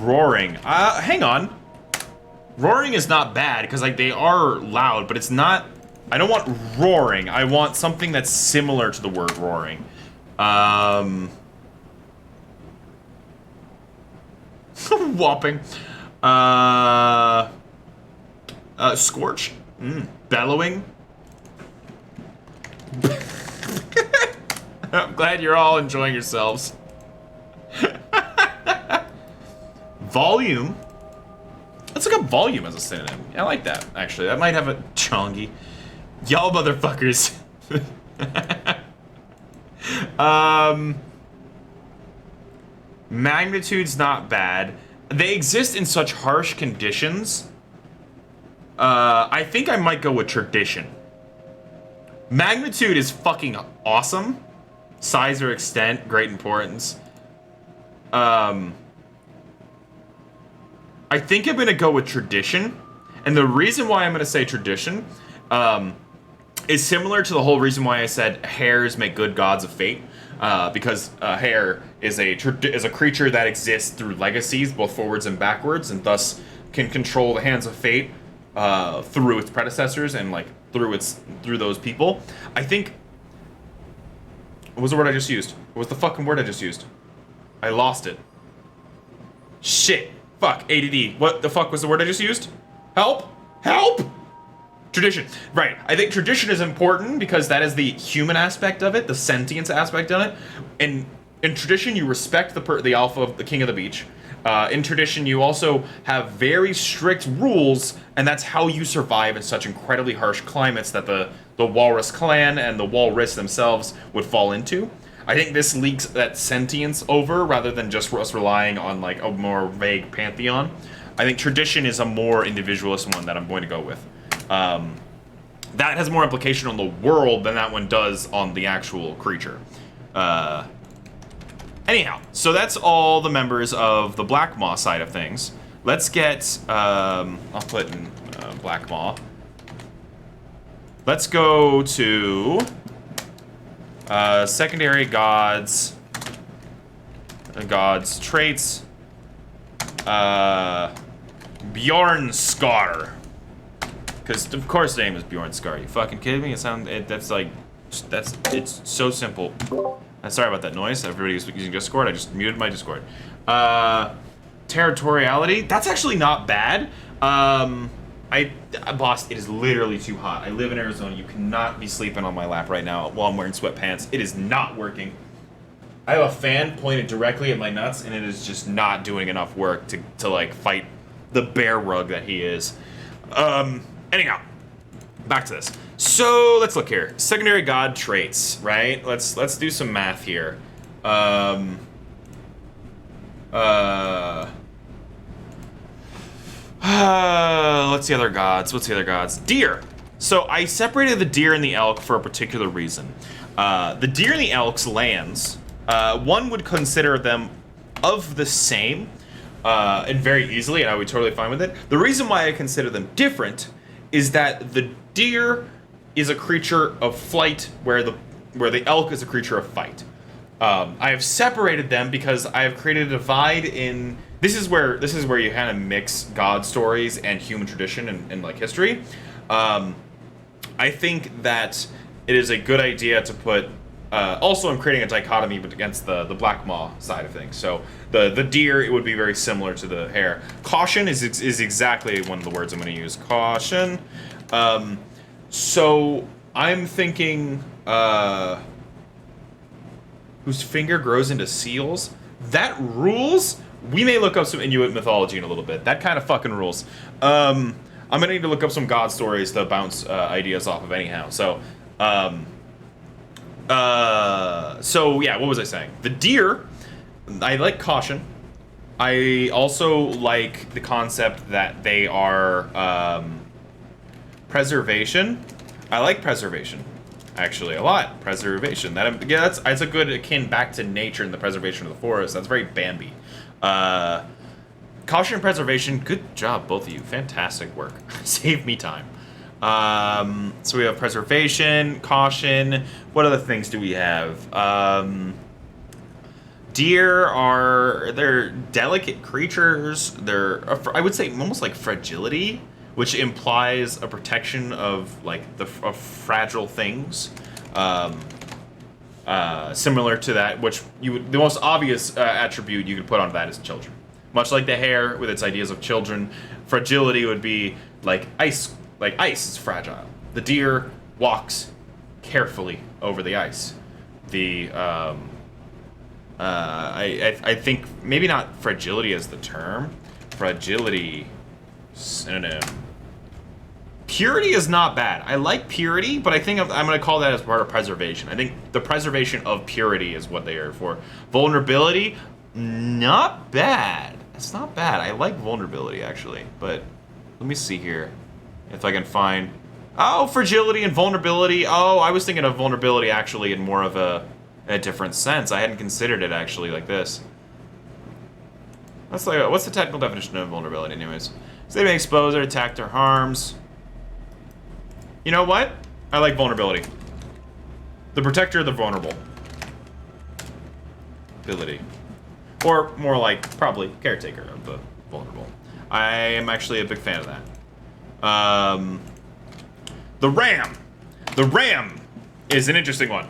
Roaring. Hang on. Roaring is not bad because like they are loud, but it's not. I don't want roaring. I want something that's similar to the word roaring. Whopping. Scorch. Bellowing. I'm glad you're all enjoying yourselves. Volume. Let's look up volume as a synonym. I like that, actually. That might have a chongy. Y'all motherfuckers. Magnitude's not bad. They exist in such harsh conditions. I think I might go with tradition. Magnitude is fucking awesome. Size or extent, great importance. I think I'm gonna go with tradition. And the reason why I'm gonna say tradition is similar to the whole reason why I said hares make good gods of fate. Because a hare is a creature that exists through legacies, both forwards and backwards, and thus can control the hands of fate through its predecessors and like through those people. I think. What was the word I just used? What was the fucking word I just used? I lost it. Shit. Fuck. ADD. What the fuck was the word I just used? Help! Help! Tradition. Right. I think tradition is important because that is the human aspect of it, the sentience aspect of it. And in tradition, you respect the alpha of the king of the beach. In tradition, you also have very strict rules, and that's how you survive in such incredibly harsh climates that the walrus clan and the walrus themselves would fall into. I think this leaks that sentience over rather than just us relying on like a more vague pantheon. I think tradition is a more individualist one that I'm going to go with. That has more implication on the world than that one does on the actual creature. Anyhow, so that's all the members of the Black Maw side of things. Let's get, I'll put in Black Maw. Let's go to secondary gods, traits, Bjornskar. Because of course the name is Bjornskar. You fucking kidding me? It's so simple. Sorry about that noise. Everybody who's using Discord, I just muted my Discord. Territoriality, that's actually not bad. Boss, it is literally too hot. I live in Arizona. You cannot be sleeping on my lap right now while I'm wearing sweatpants. It is not working. I have a fan pointed directly at my nuts, and it is just not doing enough work to like fight the bear rug that he is. Anyhow, back to this. So let's look here. Secondary god traits, right? Let's do some math here. Let's see other gods. What's the other gods? Deer. So I separated the deer and the elk for a particular reason. The deer and the elk's lands, one would consider them of the same, and very easily, and I would totally fine with it. The reason why I consider them different is that the deer is a creature of flight, where the elk is a creature of fight. I have separated them because I have created a divide in. This is where you kind of mix god stories and human tradition and like history. I think that it is a good idea to put. Also, I'm creating a dichotomy against the Black Maw side of things. So the deer, it would be very similar to the hare. Caution is exactly one of the words I'm going to use. Caution. So I'm thinking whose finger grows into seals. That rules. We may look up some Inuit mythology in a little bit. That kind of fucking rules. I'm gonna need to look up some god stories to bounce ideas off of anyhow. So yeah, what was I saying? The deer, I like caution. I also like the concept that they are preservation. I like preservation, actually, a lot. Preservation. That's a good akin back to nature and the preservation of the forest. That's very Bambi. Caution and preservation. Good job, both of you. Fantastic work. Save me time. So we have preservation, caution. What other things do we have? Deer they're delicate creatures. They're, I would say, almost like fragility, which implies a protection of of fragile things. Similar to that, which the most obvious attribute you could put on that is children. Much like the hare with its ideas of children, fragility would be like ice. Like ice is fragile. The deer walks carefully over the ice. I think maybe not fragility as the term. Fragility synonym. Purity is not bad. I like purity, but I think I'm going to call that as part of preservation. I think the preservation of purity is what they are for. Vulnerability, not bad. It's not bad. I like vulnerability, actually. But let me see here if I can find... Oh, fragility and vulnerability. Oh, I was thinking of vulnerability, actually, in more of a different sense. I hadn't considered it, actually, like this. What's the technical definition of vulnerability, anyways? So they may expose or attack their harms. You know what? I like vulnerability. The protector of the vulnerable. Ability. Or more like, probably, caretaker of the vulnerable. I am actually a big fan of that. The ram. The ram is an interesting one.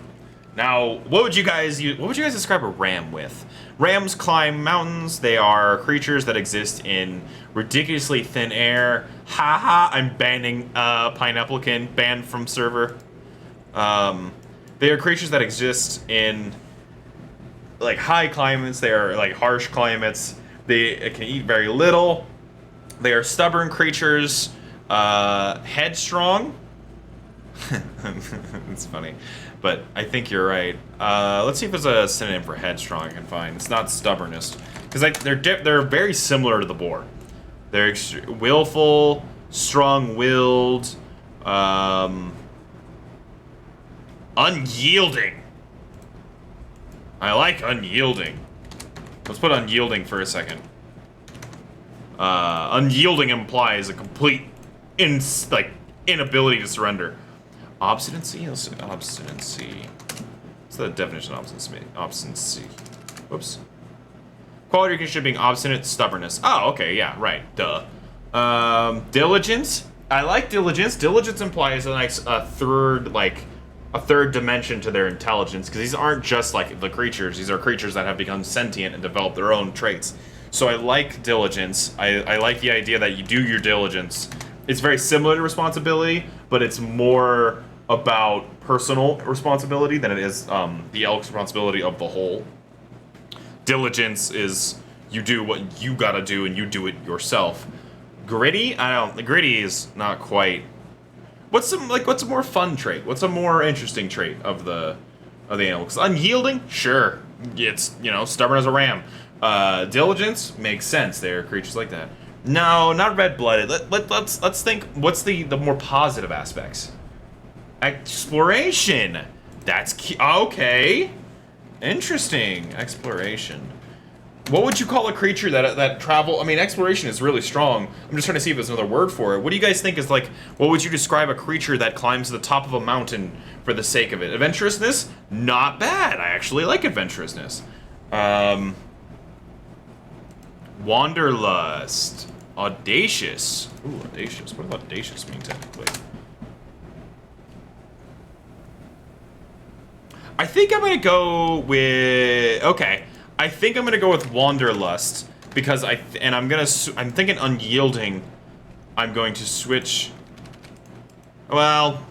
Now, what would you guys describe a ram with? Rams climb mountains. They are creatures that exist in ridiculously thin air. Haha, I'm banning Pineapplekin, banned from server. They are creatures that exist in like high climates. They are like harsh climates. They can eat very little. They are stubborn creatures. Headstrong. It's funny, but I think you're right. Let's see if there's a synonym for headstrong I can find. It's not stubbornness, because they're very similar to the boar. They're willful, strong-willed, unyielding. I like unyielding. Let's put unyielding for a second. Unyielding implies a complete inability to surrender. Obstinacy? Let's say obstinacy. What's the definition of obstinacy? Obstinacy. Whoops. Quality or condition being obstinate, stubbornness. Oh, okay, yeah, right. Duh. Diligence. I like diligence. Diligence implies a third dimension to their intelligence, because these aren't just like the creatures. These are creatures that have become sentient and developed their own traits. So I like diligence. I like the idea that you do your diligence. It's very similar to responsibility, but it's more about personal responsibility than it is the elk's responsibility of the whole. Diligence is you do what you gotta do and you do it yourself. Gritty? Gritty is not quite. What's a more fun trait? What's a more interesting trait of the animal? Because unyielding, sure, it's stubborn as a ram. Diligence makes sense. There are creatures like that. No, not red-blooded. Let's think. What's the more positive aspects? Exploration. That's key. Okay, interesting. Exploration. What would you call a creature that travel? I mean, exploration is really strong. I'm just trying to see if there's another word for it. What do you guys think is like? What would you describe a creature that climbs to the top of a mountain for the sake of it? Adventurousness? Not bad. I actually like adventurousness. Wanderlust. Audacious. Ooh, audacious. What does audacious mean technically? I think I'm gonna go with. Okay. I think I'm gonna go with Wanderlust because I'm thinking unyielding. I'm going to switch. Well,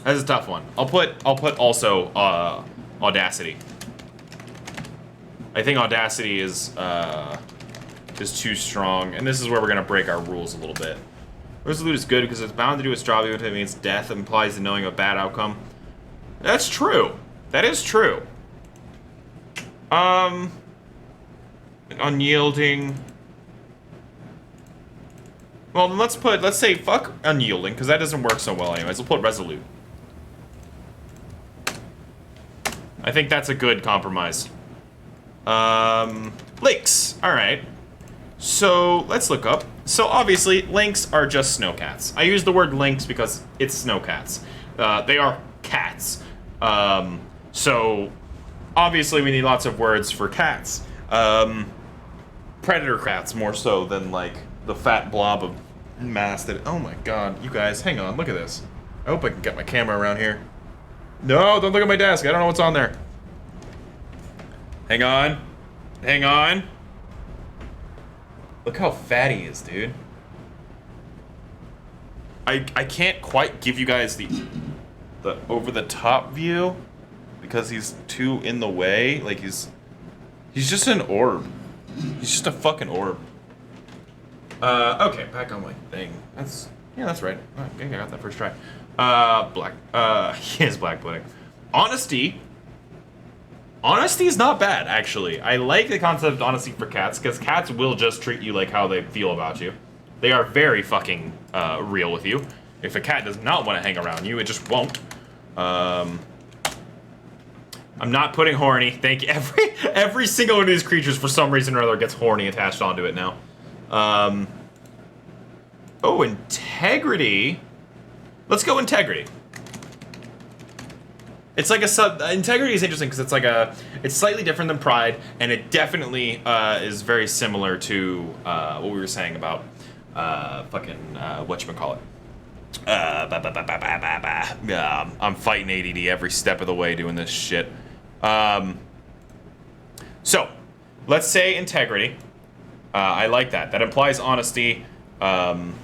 that's a tough one. I'll put also Audacity. I think Audacity is too strong, and this is where we're gonna break our rules a little bit. Resolute is good because it's bound to do its job even if it means death implies the knowing of a bad outcome. That's true. That is true. Unyielding. Well, then let's say fuck unyielding, because that doesn't work so well anyways. We'll put resolute. I think that's a good compromise. Lynx. Alright. So, let's look up. So, obviously, lynx are just snowcats. I use the word lynx because it's snowcats. They are cats. So, obviously, we need lots of words for cats. Predator cats, more so than, like, the fat blob of mass that... Oh my god, you guys, hang on, look at this. I hope I can get my camera around here. No, don't look at my desk, I don't know what's on there. Hang on. Hang on. Look how fat he is, dude. I can't quite give you guys the over-the-top view because he's too in the way. Like, he's just an orb. He's just a fucking orb. Okay, back on my thing. That's right. Okay, I got that first try. He is black pudding. Honesty. Honesty is not bad, actually. I like the concept of honesty for cats, because cats will just treat you like how they feel about you. They are very fucking real with you. If a cat does not want to hang around you, it just won't. I'm not putting horny. Thank you. Every single one of these creatures, for some reason or other, gets horny attached onto it now. Oh, integrity. Let's go integrity. It's like integrity is interesting because it's slightly different than pride, and it definitely is very similar to what we were saying about whatchamacallit. I'm fighting ADD every step of the way doing this shit. So, let's say integrity. I like that. That implies honesty, and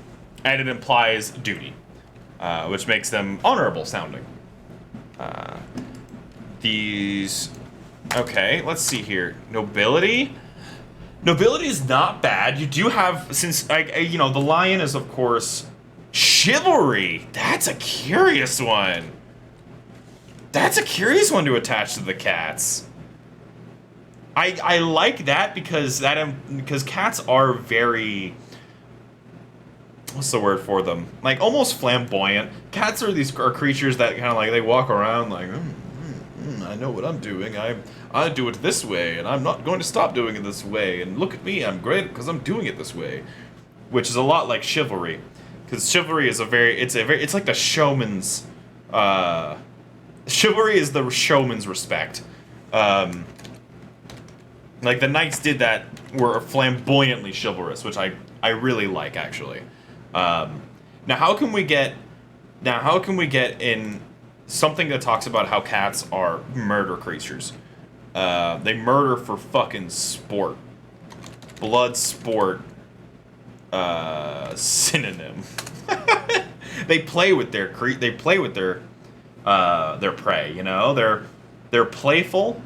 it implies duty, which makes them honorable sounding. Okay, let's see here. Nobility? Nobility is not bad. You do have, since, the lion is, of course, chivalry. That's a curious one. That's a curious one to attach to the cats. I like that because cats are very... What's the word for them? Like, almost flamboyant. Cats are creatures that kind of like, they walk around like, I know what I'm doing. I do it this way, and I'm not going to stop doing it this way. And look at me, I'm great because I'm doing it this way, which is a lot like chivalry, because chivalry is it's like the showman's. Chivalry is the showman's respect. Like the knights did that, were flamboyantly chivalrous, which I really like actually. Now how can we get in something that talks about how cats are murder creatures? They murder for fucking sport. Blood sport. Synonym. They play with their prey. You know, they're playful.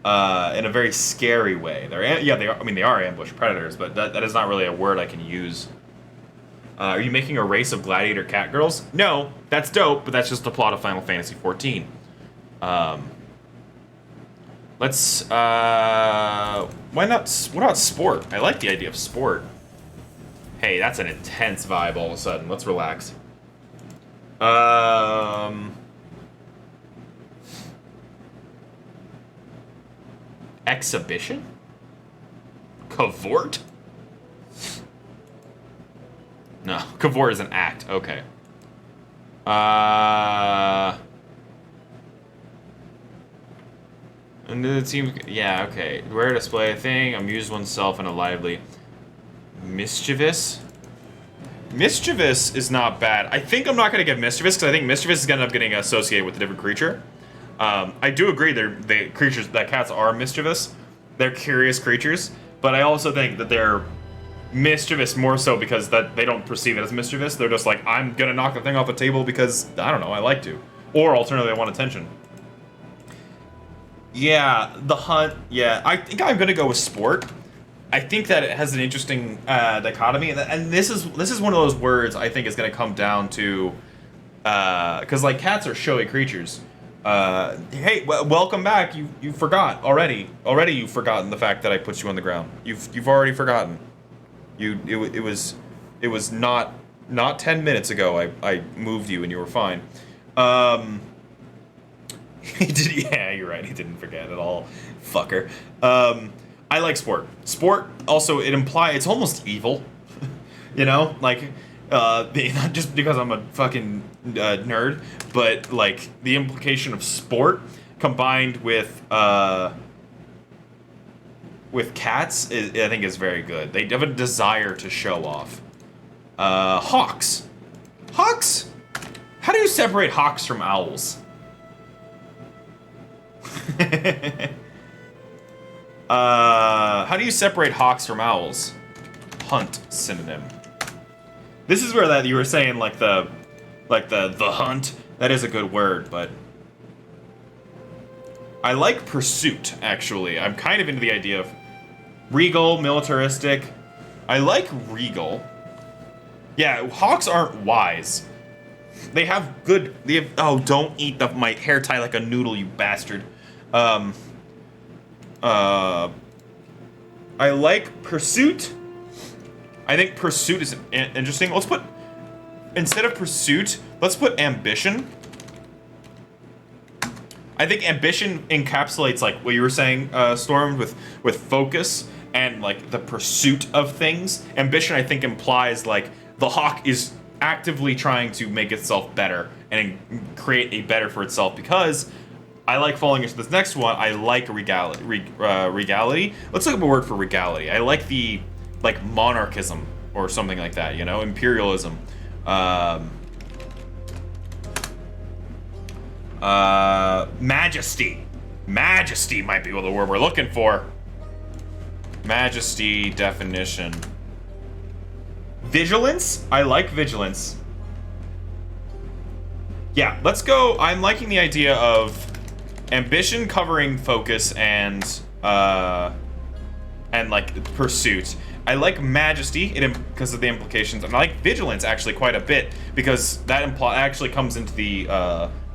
In a very scary way. They are ambush predators, but that is not really a word I can use. Are you making a race of gladiator cat girls? No, that's dope, but that's just the plot of Final Fantasy XIV. Let's, why not, what about sport? I like the idea of sport. Hey, that's an intense vibe all of a sudden. Let's relax. Exhibition? Cavort? No, cavort is an act. Okay. And it seems, yeah, okay. Where display a thing, amuse oneself in a lively. Mischievous? Mischievous is not bad. I think I'm not going to get mischievous, because I think mischievous is going to end up getting associated with a different creature. I do agree that cats are mischievous. They're curious creatures, but I also think that they're mischievous more so because that they don't perceive it as mischievous. They're just like, I'm gonna knock the thing off the table because, I don't know, I like to. Or alternatively, I want attention. Yeah, the hunt, yeah. I think I'm gonna go with sport. I think that it has an interesting dichotomy, and this is one of those words I think is gonna come down to, because like cats are showy creatures. Hey, welcome back. You forgot already. Already you've forgotten the fact that I put you on the ground. You've already forgotten. It was not 10 minutes ago I moved you and you were fine. He did, yeah, you're right. He didn't forget at all, fucker. I like sport. Sport also, it's almost evil. You know, like not just because I'm a fucking nerd, but like the implication of sport combined with cats, I think is very good. They have a desire to show off. Hawks. Hawks? How do you separate hawks from owls? How do you separate hawks from owls? Hunt synonym. This is where you were saying like the hunt. That is a good word, but I like pursuit, actually. I'm kind of into the idea of regal, militaristic. I like regal. Yeah, hawks aren't wise. They have oh, don't eat my hair tie like a noodle, you bastard. I like pursuit. I think pursuit is interesting. Let's put, instead of pursuit, let's put ambition. I think ambition encapsulates like what you were saying, Storm, with focus and like the pursuit of things. Ambition, I think, implies like the hawk is actively trying to make itself better and create a better for itself, because I like falling into this next one. I like regality. Regality. Let's look up a word for regality. I like the monarchism or something like that. You know, imperialism. Majesty. Majesty might be the word we're looking for. Majesty definition. Vigilance? I like vigilance. Yeah, let's go. I'm liking the idea of ambition covering focus and like pursuit. I like majesty because of the implications, and I like vigilance actually quite a bit because that actually comes into the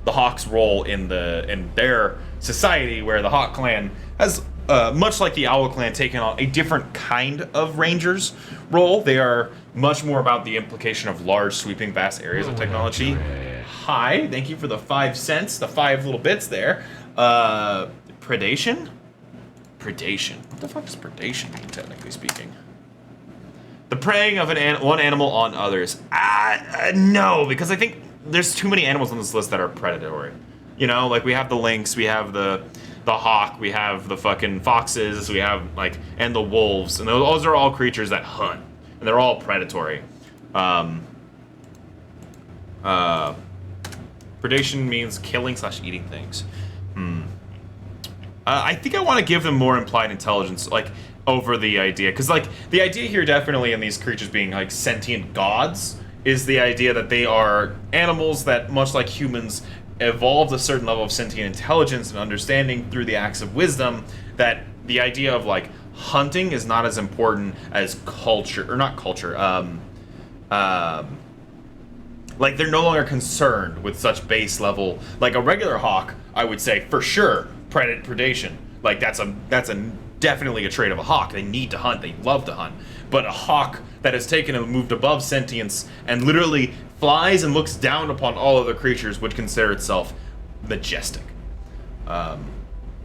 Hawk's role in their society, where the Hawk clan has much like the Owl clan taken on a different kind of ranger's role. They are much more about the implication of large, sweeping, vast areas of technology. Hi, thank you for the 5 cents, the 5 little bits there. Predation? Predation. What the fuck does predation mean, technically speaking? The preying of one animal on others. No, because I think there's too many animals on this list that are predatory. You know, like we have the lynx, we have the hawk, we have the fucking foxes, we have like, and the wolves, and those are all creatures that hunt, and they're all predatory. Predation means killing / eating things. I think I want to give them more implied intelligence, like, over the idea. Because, like, the idea here definitely in these creatures being, like, sentient gods is the idea that they are animals that, much like humans, evolved a certain level of sentient intelligence and understanding through the acts of wisdom, that the idea of, like, hunting is not as important as culture, or not culture, like, they're no longer concerned with such base level. Like, a regular hawk, I would say, for sure, predation. Like, that's definitely a trait of a hawk. They need to hunt. They love to hunt. But a hawk that has taken and moved above sentience and literally flies and looks down upon all other creatures would consider itself majestic. I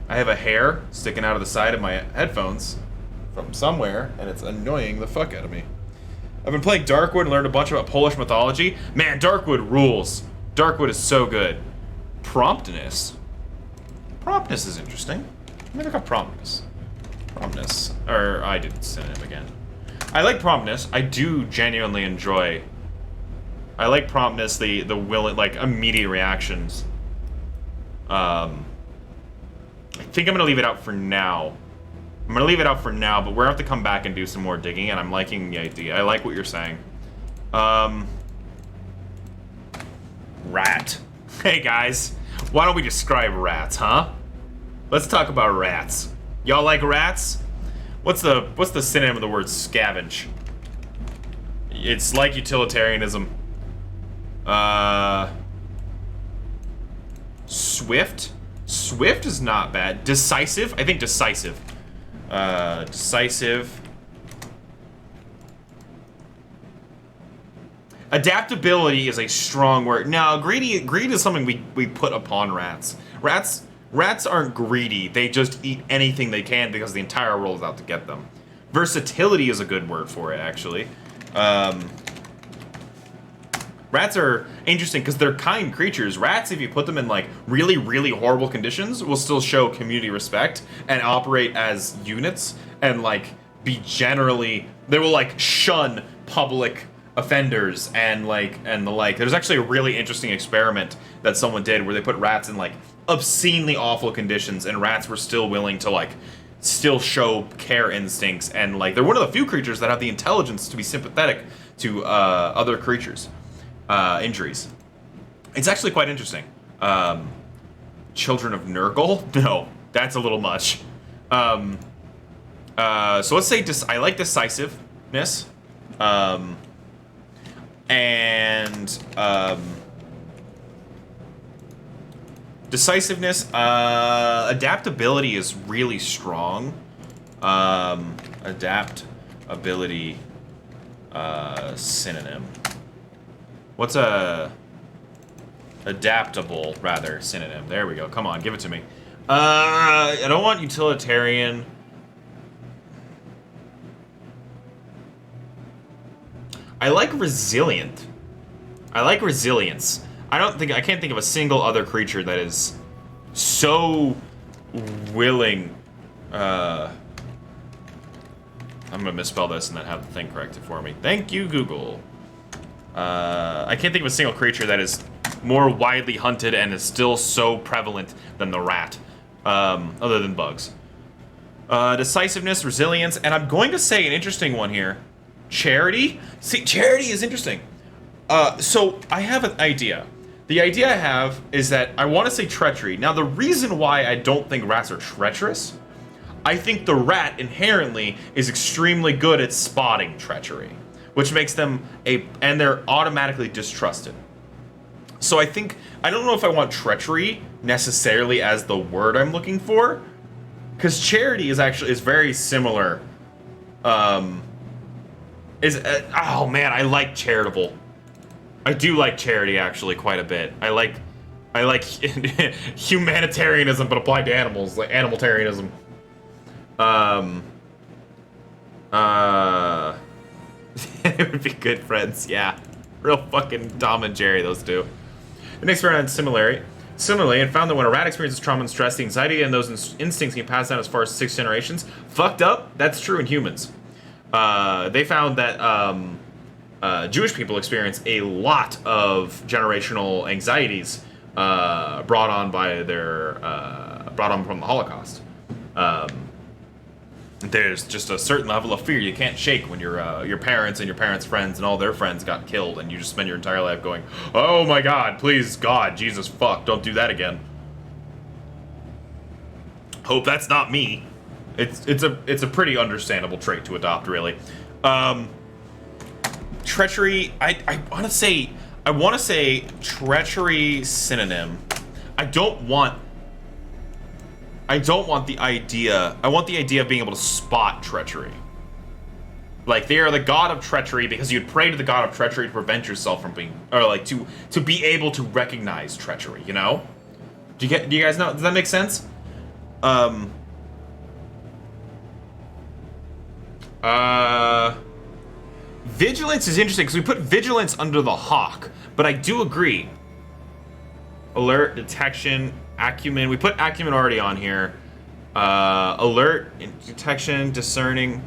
have a hair sticking out of the side of my headphones from somewhere, and it's annoying the fuck out of me. I've been playing Darkwood and learned a bunch about Polish mythology. Man, Darkwood rules. Darkwood is so good. Promptness. Promptness is interesting. Let me look up promptness. Promptness. Or, I did synonym again. I like promptness. I do genuinely enjoy... I like promptness, the will, like, immediate reactions. I think I'm gonna leave it out for now. I'm gonna leave it out for now, but we're gonna have to come back and do some more digging, and I'm liking the idea. I like what you're saying. Rat. Hey guys, why don't we describe rats, huh? Let's talk about rats. Y'all like rats? What's the synonym of the word scavenge? It's like utilitarianism. Swift? Swift is not bad. Decisive? I think decisive. Decisive. Adaptability is a strong word. Now, greedy is something we put upon rats. Rats aren't greedy. They just eat anything they can because the entire world is out to get them. Versatility is a good word for it, actually. Rats are interesting because they're kind creatures. Rats, if you put them in, like, really, really horrible conditions, will still show community respect and operate as units and, like, be generally... They will, like, shun public offenders and the like. There's actually a really interesting experiment that someone did where they put rats in, like, obscenely awful conditions, and rats were still willing to, like, still show care instincts, and, like, they're one of the few creatures that have the intelligence to be sympathetic to other creatures. Injuries. It's actually quite interesting. Children of Nurgle? No, that's a little much. So let's say I like decisiveness. Decisiveness. Adaptability is really strong. Adaptability. Synonym. What's a adaptable, rather, synonym? There we go. Come on, give it to me. I don't want utilitarian. I like resilient. I like resilience. I can't think of a single other creature that is so willing. I'm gonna misspell this and then have the thing corrected for me. Thank you, Google. I can't think of a single creature that is more widely hunted and is still so prevalent than the rat, other than bugs. Decisiveness, resilience, and I'm going to say an interesting one here. Charity? See, charity is interesting. So I have an idea. The idea I have is that I want to say treachery. Now, the reason why I don't think rats are treacherous, I think the rat inherently is extremely good at spotting treachery, which makes them and they're automatically distrusted. So I don't know if I want treachery necessarily as the word I'm looking for, because charity is very similar. Oh man, I like charitable. I do like charity actually quite a bit. I like humanitarianism, but applied to animals, like animaltarianism. It would be good friends, yeah. Real fucking Tom and Jerry, those two. The next experiment similarly, and found that when a rat experiences trauma and stress, the anxiety and those instincts can pass down as far as 6 generations. Fucked up? That's true in humans. They found that Jewish people experience a lot of generational anxieties brought on from the Holocaust. There's just a certain level of fear you can't shake when your parents and your parents' friends and all their friends got killed, and you just spend your entire life going, "Oh my God, please God, Jesus, fuck, don't do that again." Hope that's not me. It's a pretty understandable trait to adopt, really. Treachery. I want to say treachery synonym. I don't want the idea. I want the idea of being able to spot treachery. Like, they are the god of treachery because you'd pray to the god of treachery to prevent yourself from being, or like to be able to recognize treachery. You know? Do you guys know? Does that make sense? Vigilance is interesting because we put vigilance under the hawk, but I do agree. Alert, detection, acumen. We put acumen already on here. Alert, detection, discerning.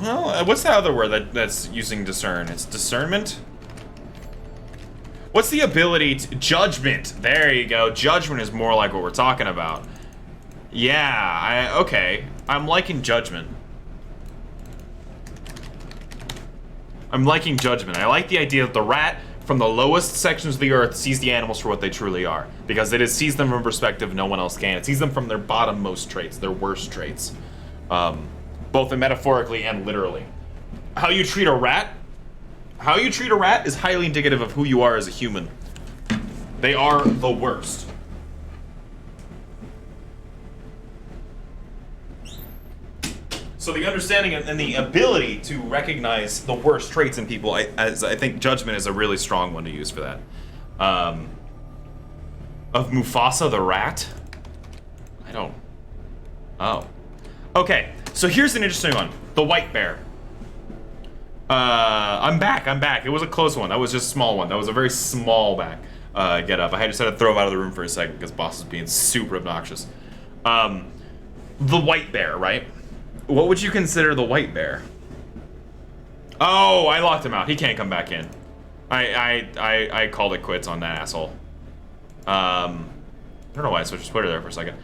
Well, what's the other word that's using discern? It's discernment? What's the ability to... Judgment. There you go. Judgment is more like what we're talking about. Yeah, okay. I'm liking judgment. I'm liking judgment. I like the idea that the rat, from the lowest sections of the earth, sees the animals for what they truly are. Because it sees them from a perspective no one else can. It sees them from their bottommost traits, their worst traits. Both metaphorically and literally. How you treat a rat is highly indicative of who you are as a human. They are the worst. So the understanding and the ability to recognize the worst traits in people, I think judgment is a really strong one to use for that. Of Mufasa the rat? Oh. Okay, so here's an interesting one. The white bear. I'm back. It was a close one. That was just a small one. That was a very small back get up. I just had to throw him out of the room for a second because boss was being super obnoxious. The white bear, right? What would you consider the white bear? Oh, I locked him out. He can't come back in. I called it quits on that asshole. I don't know why I switched Twitter there for a second.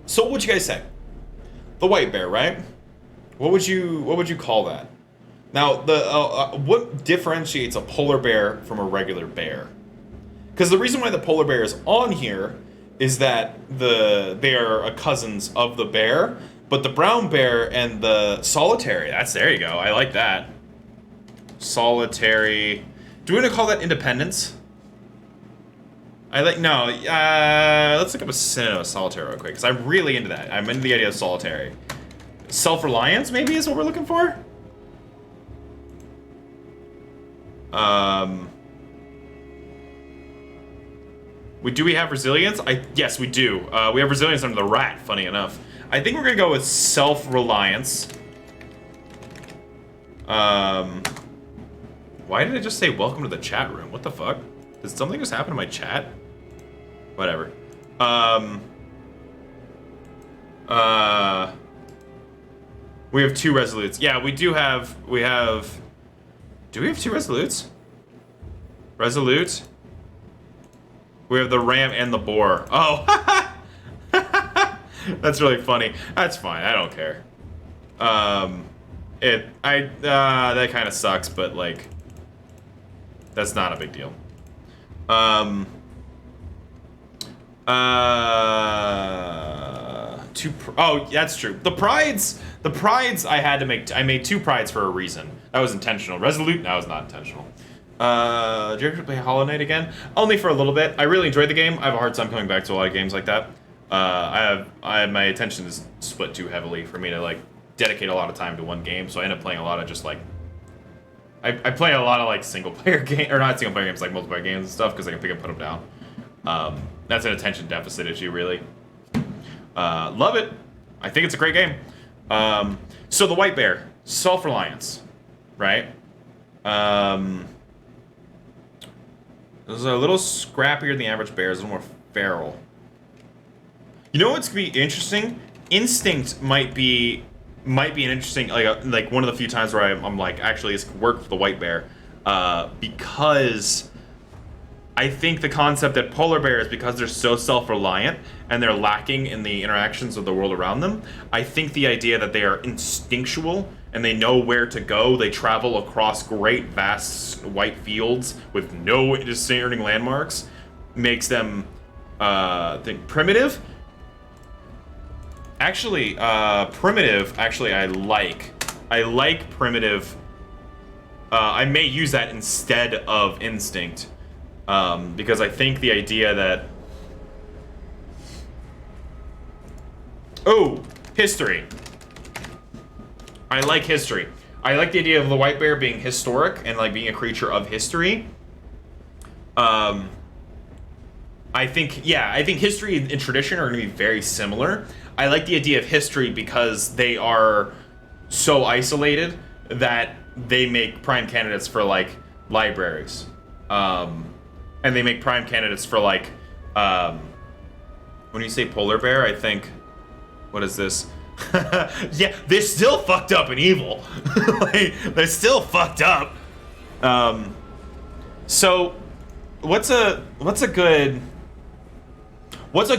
So what would you guys say? The white bear, right? What would you call that? Now, what differentiates a polar bear from a regular bear? Because the reason why the polar bear is on here is that they are cousins of the bear. But the brown bear and the solitary, there you go. I like that. Solitary. Do we want to call that independence? Let's look up a synonym of solitary real quick, because I'm really into that. I'm into the idea of solitary. Self-reliance, maybe, is what we're looking for? Do we have resilience? Yes, we do. We have resilience under the rat, funny enough. I think we're gonna go with self-reliance. Why did I just say welcome to the chat room? What the fuck? Did something just happen to my chat? Whatever. We have 2 resolutes. Yeah, do we have 2 resolutes? Resolute. We have the ram and the boar. Oh, that's really funny. That's fine. I don't care. That kind of sucks, but like, that's not a big deal. Oh, that's true. The prides I had to make. I made 2 prides for a reason. That was intentional. Resolute, that was not intentional. Do you ever play Hollow Knight again? Only for a little bit. I really enjoyed the game. I have a hard time coming back to a lot of games like that. I have my attention is split too heavily for me to like dedicate a lot of time to one game, so I end up playing a lot of just like I play a lot of like single player game or not single player games, like multiplayer games and stuff because I can pick and put them down. That's an attention deficit issue, really. Love it. I think it's a great game. So the White Bear, self-reliance, right? This is a little scrappier than the average bear. It's a little more feral. You know what's gonna be interesting? Instinct might be an interesting like one of the few times where I'm like actually it's worked for the White Bear, because I think the concept that polar bears, because they're so self-reliant and they're lacking in the interactions of the world around them, I think the idea that they are instinctual and they know where to go, they travel across great vast white fields with no discerning landmarks, makes them think primitive. Actually, primitive, actually I like primitive. I may use that instead of instinct. Because I think the idea that... Oh, history. I like history. I like the idea of the white bear being historic and like being a creature of history. I think history and tradition are going to be very similar. I like the idea of history because they are so isolated that they make prime candidates for like libraries. And they make prime candidates for like, when you say polar bear, I think, what is this? Yeah, they're still fucked up and evil. Like, they're still fucked up. So, what's a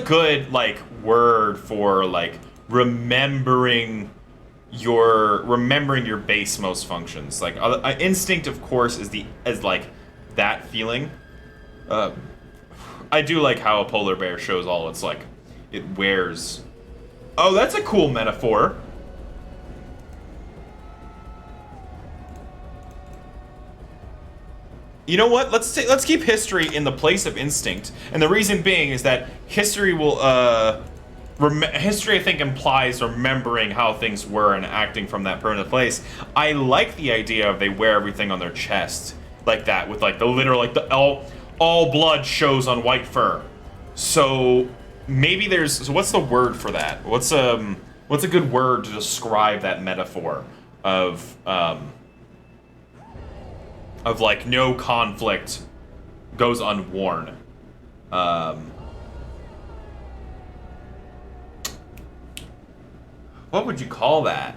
good like word for like remembering your base most functions? Like instinct, of course, is like that feeling. I do like how a polar bear shows all its like it wears. Oh, that's a cool metaphor. You know what? Let's keep history in the place of instinct, and the reason being is that history will history I think implies remembering how things were and acting from that permanent place. I like the idea of they wear everything on their chest like that with like the literal like the all blood shows on white fur. So maybe so what's the word for that? What's a good word to describe that metaphor of like no conflict goes unworn? What would you call that?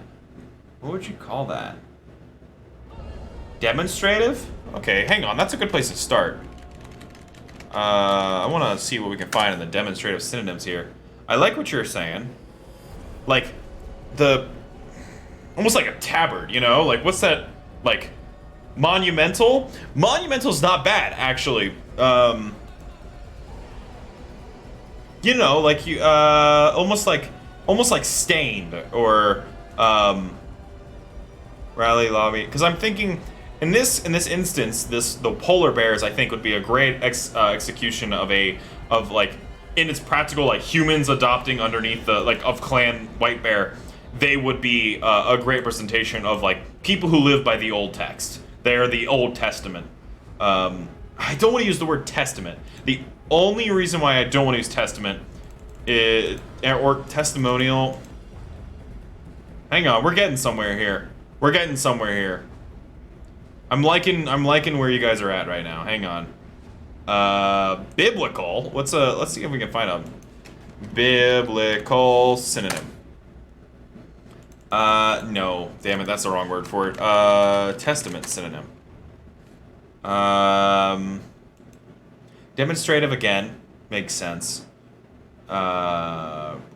What would you call that? Demonstrative? Okay, hang on. That's a good place to start. I want to see what we can find in the demonstrative synonyms here. I like what you're saying. Like, almost like a tabard, you know? Like, what's that? Like, monumental? Monumental's not bad, actually. You know, like, almost like stained, or, rally lobby. Because I'm thinking... In this instance, the polar bears I think would be a great execution of like in its practical like humans adopting underneath the like of clan white bear. They would be a great representation of like people who live by the old text. They're the Old Testament. I don't want to use the word testament. The only reason why I don't want to use testament or testimonial. Hang on, we're getting somewhere here. I'm liking where you guys are at right now. Hang on. Biblical. Let's see if we can find a biblical synonym. No. Damn it, that's the wrong word for it. Testament synonym. Demonstrative again. Makes sense.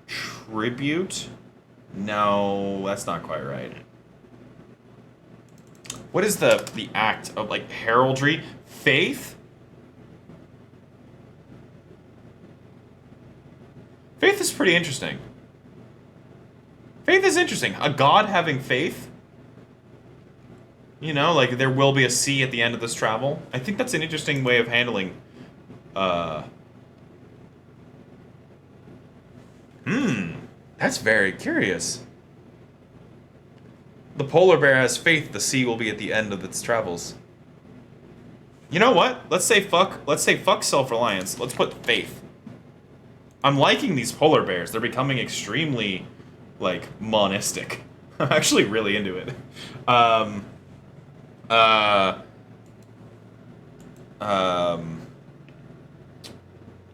Tribute? No, that's not quite right. What is the act of like heraldry? Faith? Faith is pretty interesting. Faith is interesting. A god having faith? You know, like there will be a sea at the end of this travel. I think that's an interesting way of handling that's very curious. The polar bear has faith the sea will be at the end of its travels. You know what? Let's say fuck self-reliance. Let's put faith. I'm liking these polar bears. They're becoming extremely, like, monistic. I'm actually really into it.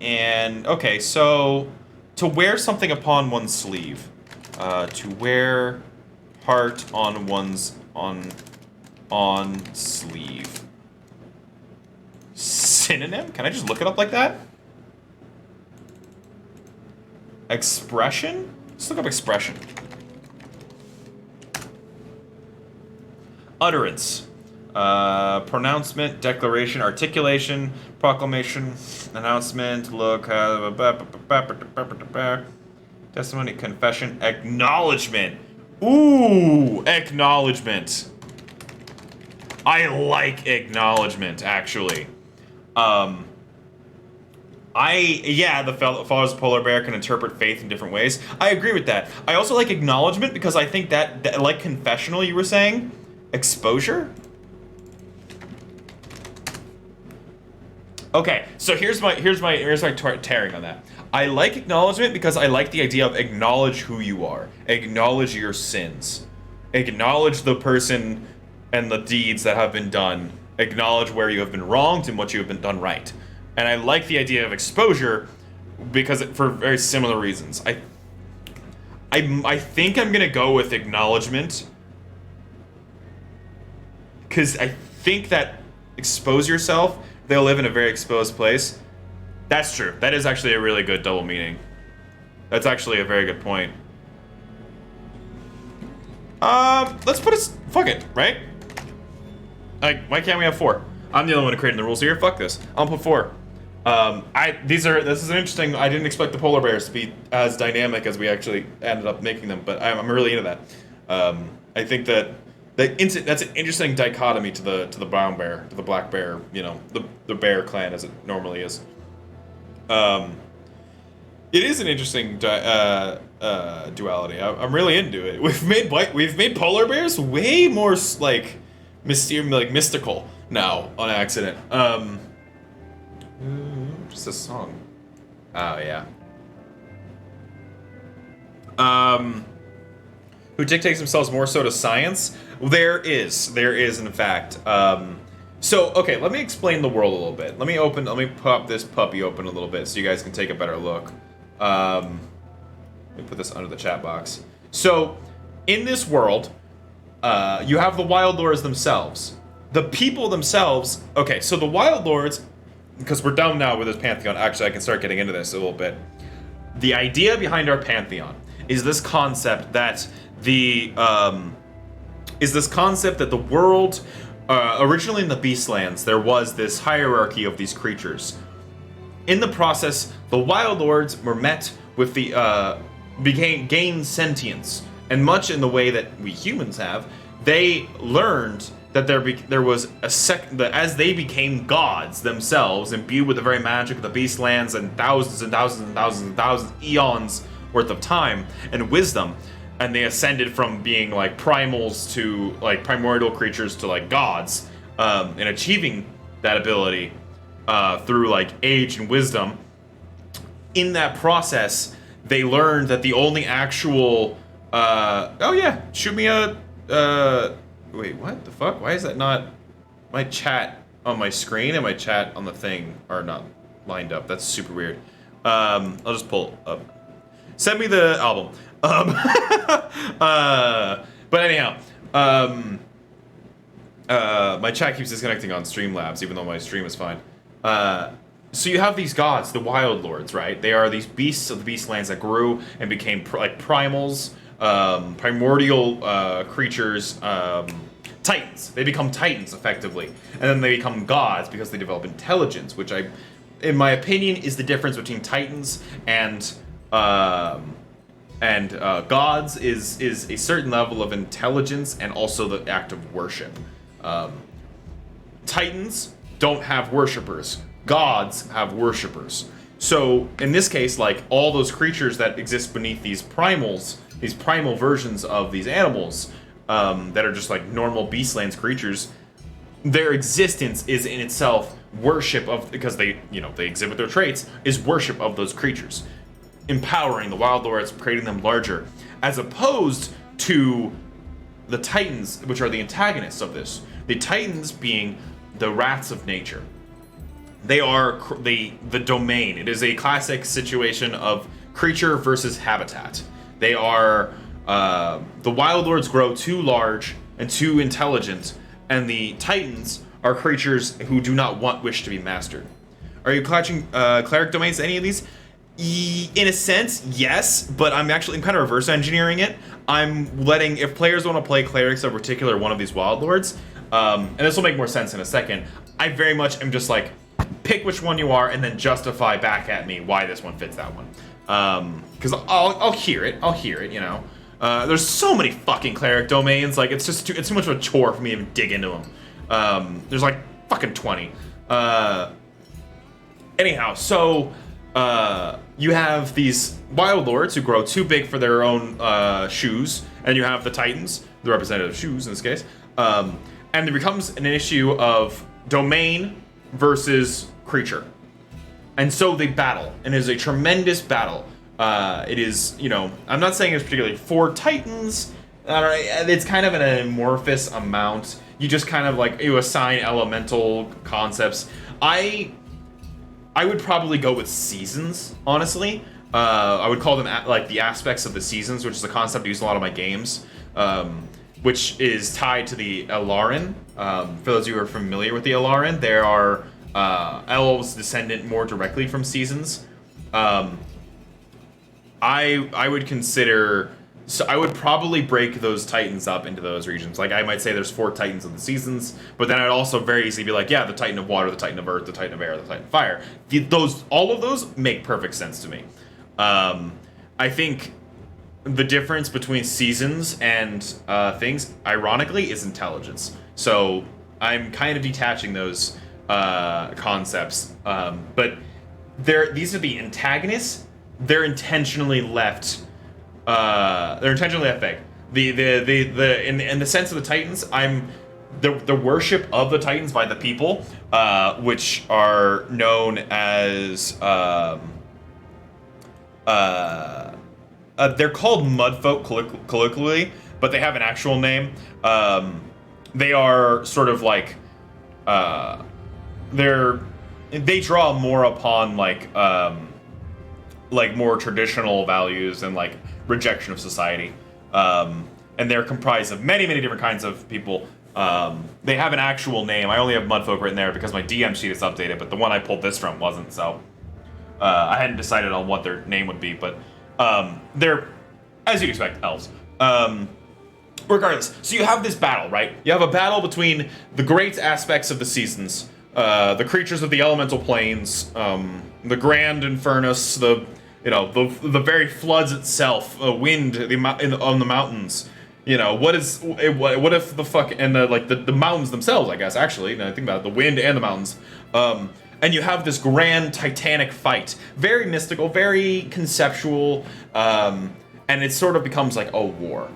And, okay, so, to wear something upon one's sleeve. To wear heart on one's, on sleeve. Synonym? Can I just look it up like that? Expression? Let's look up expression. Utterance. Pronouncement, declaration, articulation, proclamation, announcement, look, testimony, confession, acknowledgement. Ooh, acknowledgement. I like acknowledgement, actually. The followers of polar bear can interpret faith in different ways. I agree with that. I also like acknowledgement because I think that like confessional, you were saying, exposure. Okay, so here's my tearing on that. I like acknowledgement because I like the idea of acknowledge who you are, acknowledge your sins, acknowledge the person and the deeds that have been done, acknowledge where you have been wronged and what you have been done right. And I like the idea of exposure because for very similar reasons. I think I'm gonna go with acknowledgement because I think that expose yourself. They'll live in a very exposed place. That's true. That is actually a really good double meaning. That's actually a very good point. Let's put fuck it, right? Like, why can't we have 4? I'm the only one who created the rules here. Fuck this. I'll put 4. This is an interesting. I didn't expect the polar bears to be as dynamic as we actually ended up making them, but I'm really into that. I think that that's an interesting dichotomy to the brown bear, to the black bear. You know, the bear clan as it normally is. It is an interesting duality. I'm really into it. We've made polar bears way more like mystical now on accident. Just a song. Oh yeah. Who dictates themselves more so to science? There is in fact. So okay, let me explain the world a little bit. Let me pop this puppy open a little bit so you guys can take a better look. Let me put this under the chat box. So, in this world, you have the Wild Lords themselves. The people themselves. Okay, so the Wild Lords, because we're done now with this Pantheon. Actually, I can start getting into this a little bit. The idea behind our Pantheon is this concept that the world, originally in the Beastlands, there was this hierarchy of these creatures. In the process, the Wild Lords were met with gained sentience, and much in the way that we humans have, they learned that there was that as they became gods themselves, imbued with the very magic of the Beastlands and thousands and thousands and thousands and thousands eons worth of time and wisdom, and they ascended from being like primals to like primordial creatures to like gods, and achieving that ability through like age and wisdom. In that process, they learned that the only actual shoot me a wait, what the fuck? Why is that not my chat on my screen and my chat on the thing are not lined up? That's super weird. I'll just pull up. Send me the album. But anyhow, my chat keeps disconnecting on Streamlabs, even though my stream is fine. So you have these gods, the Wild Lords, right? They are these beasts of the Beastlands that grew and became like primals, primordial creatures, titans. They become titans, effectively. And then they become gods because they develop intelligence, which in my opinion, is the difference between titans and gods is a certain level of intelligence and also the act of worship. Titans don't have worshippers. Gods have worshippers. So in this case, like all those creatures that exist beneath these primals, these primal versions of these animals, that are just like normal Beastlands creatures, their existence is in itself worship of, because they exhibit their traits, is worship of those creatures, empowering the Wild Lords, creating them larger, as opposed to the Titans, which are the antagonists of this. The Titans being the wraths of nature. They are the domain. It is a classic situation of creature versus habitat. They are the Wild Lords grow too large and too intelligent, and the Titans are creatures who do not wish to be mastered. Are you clutching cleric domains to any of these? In a sense, yes, but I'm kind of reverse engineering it. I'm letting, if players want to play clerics of a particular one of these Wild Lords, and this will make more sense in a second, I very much am just like, pick which one you are and then justify back at me why this one fits that one. Because I'll hear it, you know. There's so many fucking cleric domains, like it's too much of a chore for me to even dig into them. There's like fucking 20. Anyhow, so you have these Wild Lords who grow too big for their own shoes, and you have the Titans, the representative shoes in this case, and there becomes an issue of domain versus creature. And so they battle, and it is a tremendous battle. It is, I'm not saying it's particularly for Titans. It's kind of an amorphous amount. You just kind of like, you assign elemental concepts. I would probably go with seasons, honestly. I would call them like the aspects of the seasons, which is a concept used in a lot of my games, which is tied to the Elarin. For those of you who are familiar with the Elarin, there are elves descendant more directly from seasons. I would consider, so I would probably break those Titans up into those regions. Like I might say there's 4 Titans of the seasons, but then I'd also very easily be like, yeah, the Titan of Water, the Titan of Earth, the Titan of Air, the Titan of Fire. All of those make perfect sense to me. I think the difference between seasons and things, ironically, is intelligence. So I'm kind of detaching those concepts. But these are the antagonists. They're intentionally left. They're intentionally left vague. In the sense of the Titans, I'm the worship of the Titans by the people, which are known as they're called Mudfolk colloquially, but they have an actual name. They are sort of like they draw more upon like more traditional values and like rejection of society, and they're comprised of many different kinds of people. They have an actual name. I only have Mudfolk written there because my DM sheet is updated, but the one I pulled this from wasn't, so I hadn't decided on what their name would be, but they're, as you'd expect, elves. Regardless, so you have this battle, right? You have a battle between the great aspects of the seasons, the creatures of the elemental planes, the grand infernus, the very floods itself, wind on the mountains. What if the fuck, and the mountains themselves, I guess, actually, now I think about it, the wind and the mountains. And you have this grand titanic fight, very mystical, very conceptual, and it sort of becomes like a war.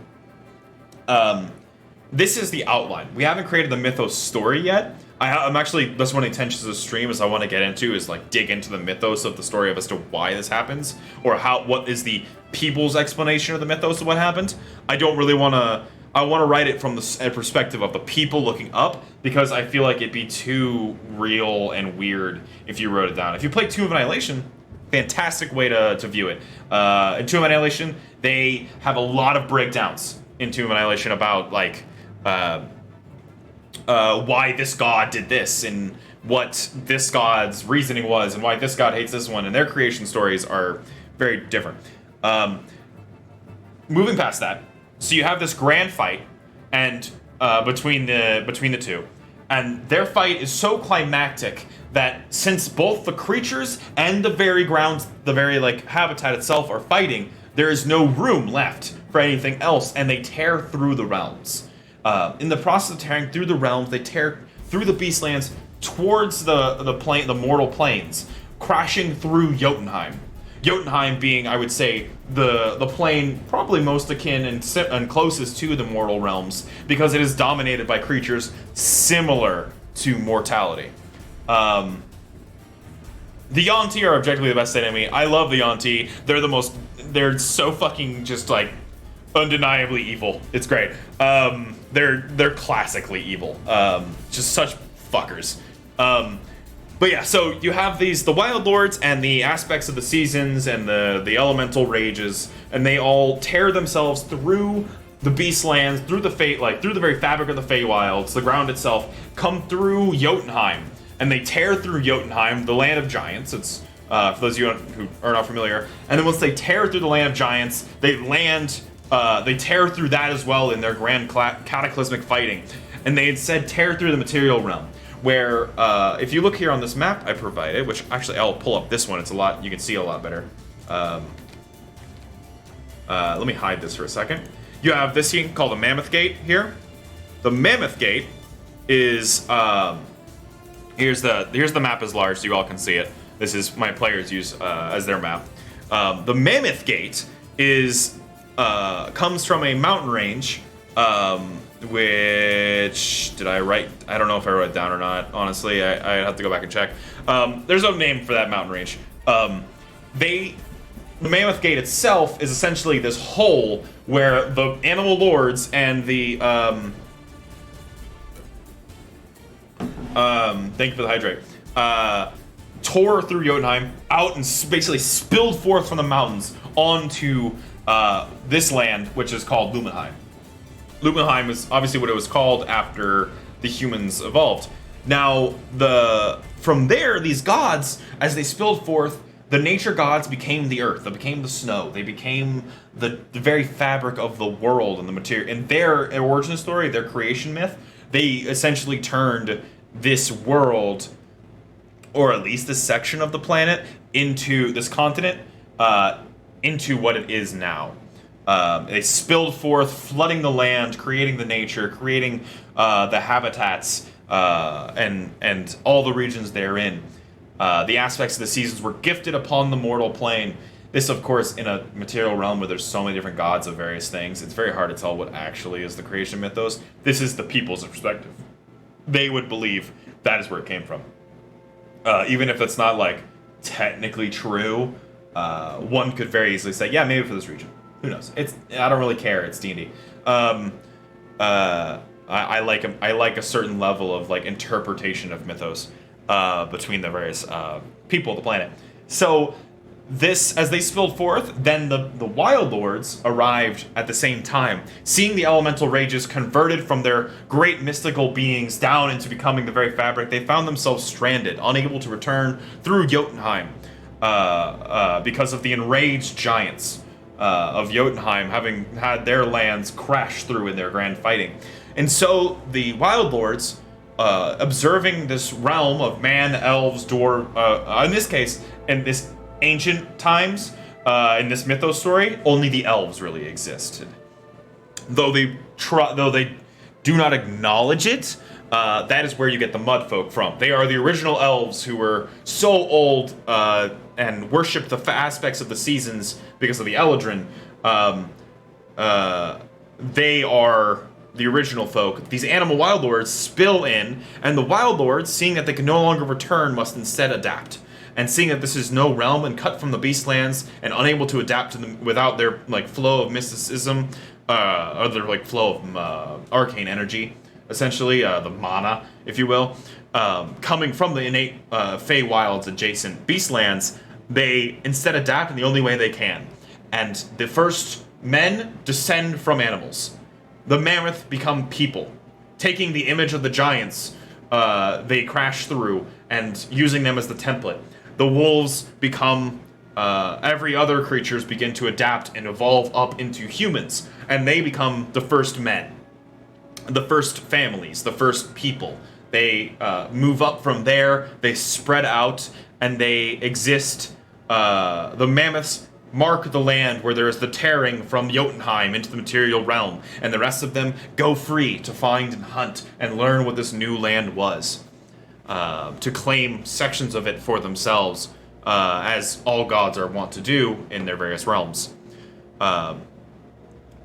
This is the outline. We haven't created the mythos story yet. I'm actually, that's one of the intentions of the stream is I want to get into is like dig into the mythos of the story as to why this happens, or what is the people's explanation of the mythos of what happened. I don't really want to, I want to write it from the perspective of the people looking up, because I feel like it'd be too real and weird if you wrote it down. If you play Tomb of Annihilation, fantastic way to view it. In Tomb of Annihilation, they have a lot of breakdowns in Tomb of Annihilation about like why this god did this, and what this god's reasoning was, and why this god hates this one, and their creation stories are very different. Moving past that, so you have this grand fight, and between the two, and their fight is so climactic that since both the creatures and the very grounds, the very like habitat itself are fighting, there is no room left for anything else, and they tear through the realms. In the process of tearing through the realms, they tear through the Beastlands towards the mortal planes, crashing through Jotunheim. Jotunheim being, I would say, the plane probably most akin and closest to the mortal realms, because it is dominated by creatures similar to mortality. The Yuan-Ti are objectively the best enemy. I love the Yuan-Ti. They're so fucking just like undeniably evil. It's great. They're classically evil. Just such fuckers. But yeah, so you have the Wild Lords and the aspects of the seasons and the elemental rages, and they all tear themselves through the Beastlands, through the through the very fabric of the Feywilds, the ground itself, come through Jotunheim, and they tear through Jotunheim, the land of giants. It's for those of you who are not familiar. And then once they tear through the land of giants, they tear through that as well in their grand cataclysmic fighting, and they instead tear through the material realm. Where, if you look here on this map I provided, which actually I'll pull up this one, you can see a lot better. Let me hide this for a second. You have this thing called the Mammoth Gate here. The Mammoth Gate is, here's the map as large so you all can see it. This is my players use as their map. The Mammoth Gate comes from a mountain range, which did I write? I don't know if I wrote it down or not. Honestly, I have to go back and check. There's no name for that mountain range. The Mammoth Gate itself is essentially this hole where the animal lords and the thank you for the hydrate. Tore through Jotunheim out and basically spilled forth from the mountains onto this land, which is called Lumenheim. Lumenheim is obviously what it was called after the humans evolved. Now, from there, these gods, as they spilled forth, the nature gods became the earth. They became the snow. They became the very fabric of the world and the material. In their origin story, their creation myth, they essentially turned this world, or at least this section of the planet, into this continent, into what it is now. They spilled forth, flooding the land, creating the nature, creating the habitats, and all the regions therein. The aspects of the seasons were gifted upon the mortal plane. This, of course, in a material realm where there's so many different gods of various things, it's very hard to tell what actually is the creation mythos. This is the people's perspective. They would believe that is where it came from. Even if it's not, like, technically true, one could very easily say, yeah, maybe for this region. Who knows? I don't really care. It's D&D. I like a certain level of like interpretation of mythos between the various people of the planet. So as they spilled forth, then the Wild Lords arrived at the same time, seeing the elemental rages converted from their great mystical beings down into becoming the very fabric. They found themselves stranded, unable to return through Jotunheim because of the enraged giants of Jotunheim having had their lands crashed through in their grand fighting. And so the Wild Lords, observing this realm of man, elves, dwarf, in this case, in this ancient times, in this mythos story, only the elves really existed. Though they do not acknowledge it, that is where you get the mud folk from. They are the original elves who were so old and worshipped the aspects of the seasons because of the Eladrin. They are the original folk. These animal Wild Lords spill in, and the Wild Lords, seeing that they can no longer return, must instead adapt. And seeing that this is no realm and cut from the Beastlands and unable to adapt to them without their like flow of mysticism, or their like flow of arcane energy, essentially the mana, if you will, coming from the innate Feywilds adjacent Beastlands, they instead adapt in the only way they can. And the first men descend from animals. The mammoth become people. Taking the image of the giants, they crash through and using them as the template. The wolves become, every other creatures begin to adapt and evolve up into humans. And they become the first men. The first families, the first people. They move up from there, they spread out, and they exist. The mammoths mark the land where there is the tearing from Jotunheim into the material realm, and the rest of them go free to find and hunt and learn what this new land was, to claim sections of it for themselves, as all gods are wont to do in their various realms.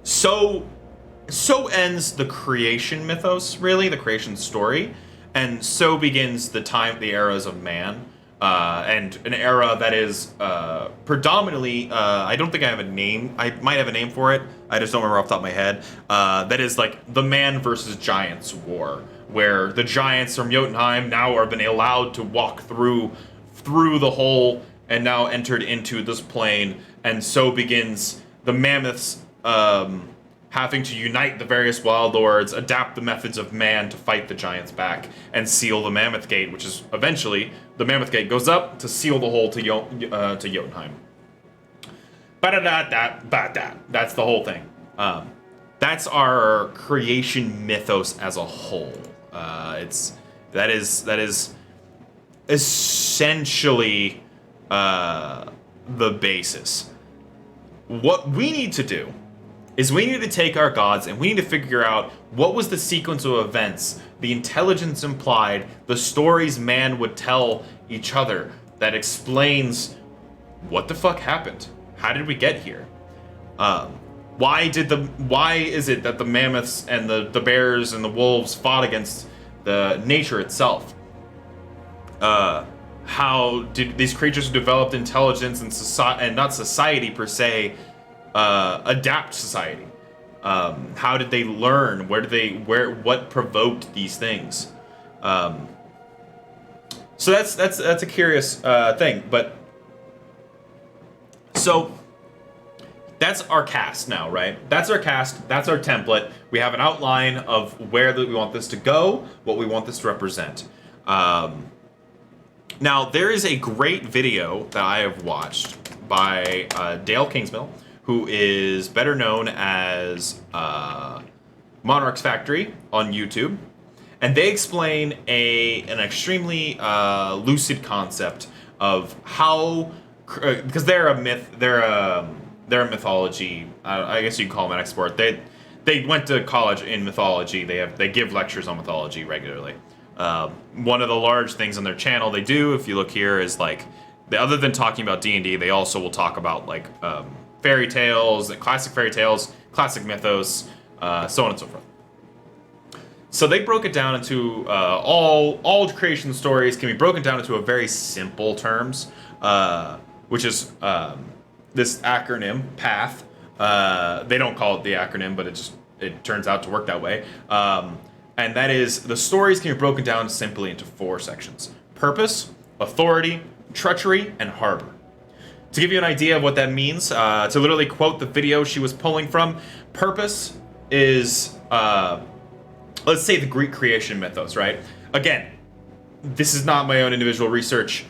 So ends the creation mythos, really, the creation story, and so begins the eras of man, and an era that is predominantly, I don't think I have a name, I might have a name for it, I just don't remember off the top of my head, that is like the man versus giants war, where the giants from Jotunheim now are been allowed to walk through the hole and now entered into this plane, and so begins the mammoths having to unite the various wild lords, adapt the methods of man to fight the giants back, and seal the Mammoth Gate, which is eventually the Mammoth Gate goes up to seal the hole to Jotunheim. That's the whole thing. That's our creation mythos as a whole. That is essentially the basis. What we need to do is we need to take our gods and we need to figure out what was the sequence of events, the intelligence implied, the stories man would tell each other that explains what the fuck happened. How did we get here? Why is it that the mammoths and the bears and the wolves fought against the nature itself? How did these creatures who developed intelligence and not society per se, adapt society? How did they learn? What provoked these things? So that's a curious thing. But so that's our cast now, right? That's our cast. That's our template. We have an outline of where we want this to go, what we want this to represent. Now, there is a great video that I have watched by Dale Kingsmill, who is better known as Monarch's Factory on YouTube. And they explain an extremely lucid concept of how, because they're a mythology, I guess you could call them an expert. They went to college in mythology. They give lectures on mythology regularly. One of the large things on their channel they do, if you look here, is like, other than talking about D&D, they also will talk about like fairy tales, classic mythos, so on and so forth. So they broke it down into all creation stories can be broken down into a very simple terms, which is this acronym PATH. They don't call it the acronym, but it turns out to work that way. And that is, the stories can be broken down simply into 4 sections: purpose, authority, treachery, and harbor. To give you an idea of what that means, to literally quote the video she was pulling from, purpose is, let's say the Greek creation mythos, right? Again, this is not my own individual research.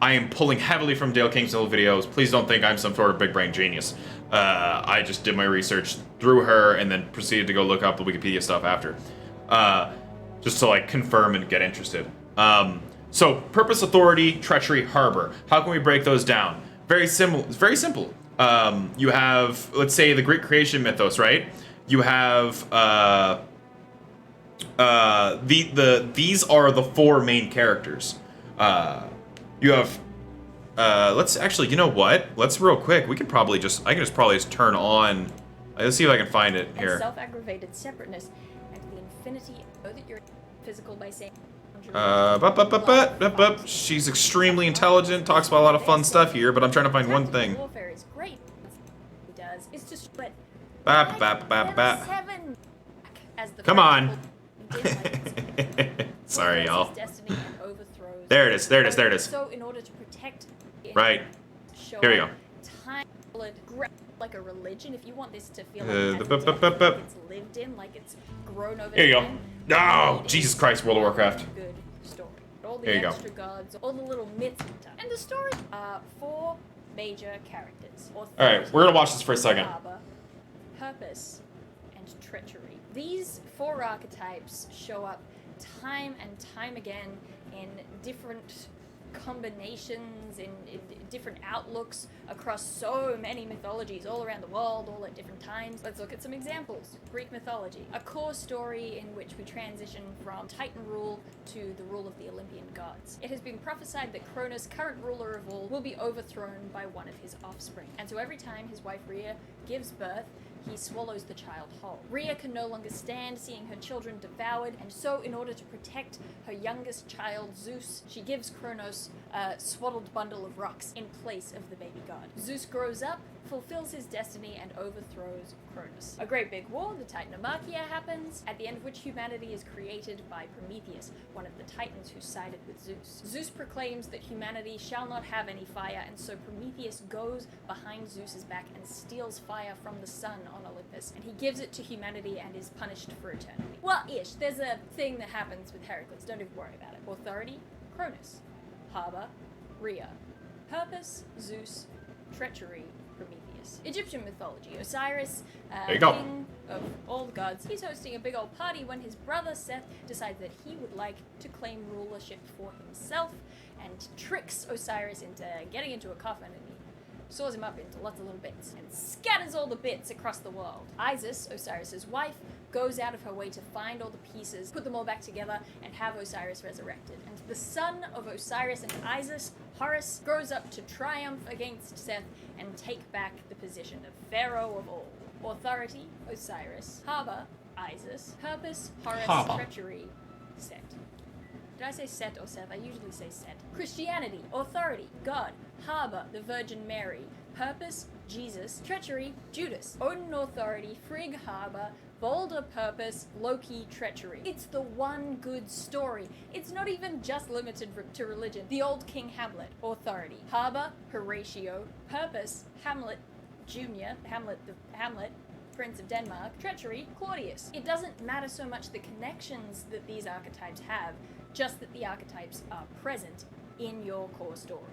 I am pulling heavily from Dale Kingsmill videos. Please don't think I'm some sort of big brain genius. I just did my research through her and then proceeded to go look up the Wikipedia stuff after. Just to like confirm and get interested. So purpose, authority, treachery, harbor. How can we break those down? Very simple. It's very simple. You have, let's say, the Greek creation mythos, right? You have these are the 4 main characters. You have let's actually, you know what? Let's real quick. I can probably just turn on. Let's see if I can find it here. Self-aggravated separateness and the infinity. Know that you're physical by saying. She's extremely intelligent, talks about a lot of fun stuff here, but I'm trying to find one thing. Warfare is great. It does. It's just but Come on. Sorry, y'all. There it is. So in order to protect right. Here we go. Time like a religion, if you want this to feel like it's lived in, like it's grown over Here you time. go. Oh, Jesus Christ, World of Warcraft. Good story. All the Here you extra gods, all the little myths and the story are 4 major characters. Alright, we're gonna watch this for a second. Harbor, purpose, and treachery. These 4 archetypes show up time and time again in different combinations in different outlooks across so many mythologies all around the world, all at different times. Let's look at some examples. Greek mythology, a core story in which we transition from Titan rule to the rule of the Olympian gods. It has been prophesied that Cronus, current ruler of all, will be overthrown by one of his offspring. And so every time his wife Rhea gives birth, he swallows the child whole. Rhea can no longer stand seeing her children devoured, and so in order to protect her youngest child, Zeus, she gives Kronos a swaddled bundle of rocks in place of the baby god. Zeus grows up, fulfills his destiny, and overthrows Cronus. A great big war, the Titanomachia, happens, at the end of which humanity is created by Prometheus, one of the Titans who sided with Zeus. Zeus proclaims that humanity shall not have any fire, and so Prometheus goes behind Zeus's back and steals fire from the sun on Olympus, and he gives it to humanity and is punished for eternity. Well, ish. There's a thing that happens with Heracles. Don't even worry about it. Authority, Cronus. Harbor, Rhea. Purpose, Zeus. Treachery, Prometheus. Egyptian mythology. Osiris, king of all the gods. He's hosting a big old party when his brother Seth decides that he would like to claim rulership for himself and tricks Osiris into getting into a coffin, and he saws him up into lots of little bits and scatters all the bits across the world. Isis, Osiris's wife, goes out of her way to find all the pieces, put them all back together, and have Osiris resurrected. And the son of Osiris and Isis, Horus, grows up to triumph against Seth and take back the position of Pharaoh of all. Authority, Osiris. Harbor, Isis. Purpose, Horus. Harbor. Treachery, Set. Did I say Set or Seth? I usually say Set. Christianity, authority, God. Harbor, the Virgin Mary. Purpose, Jesus. Treachery, Judas. Odin, authority. Frigg, harbor. Balder, purpose. Loki, treachery. It's the one good story. It's not even just limited to religion. The old King Hamlet, authority. Harbor, Horatio. Purpose, Hamlet Jr. Hamlet, Prince of Denmark. Treachery, Claudius. It doesn't matter so much the connections that these archetypes have, just that the archetypes are present in your core story.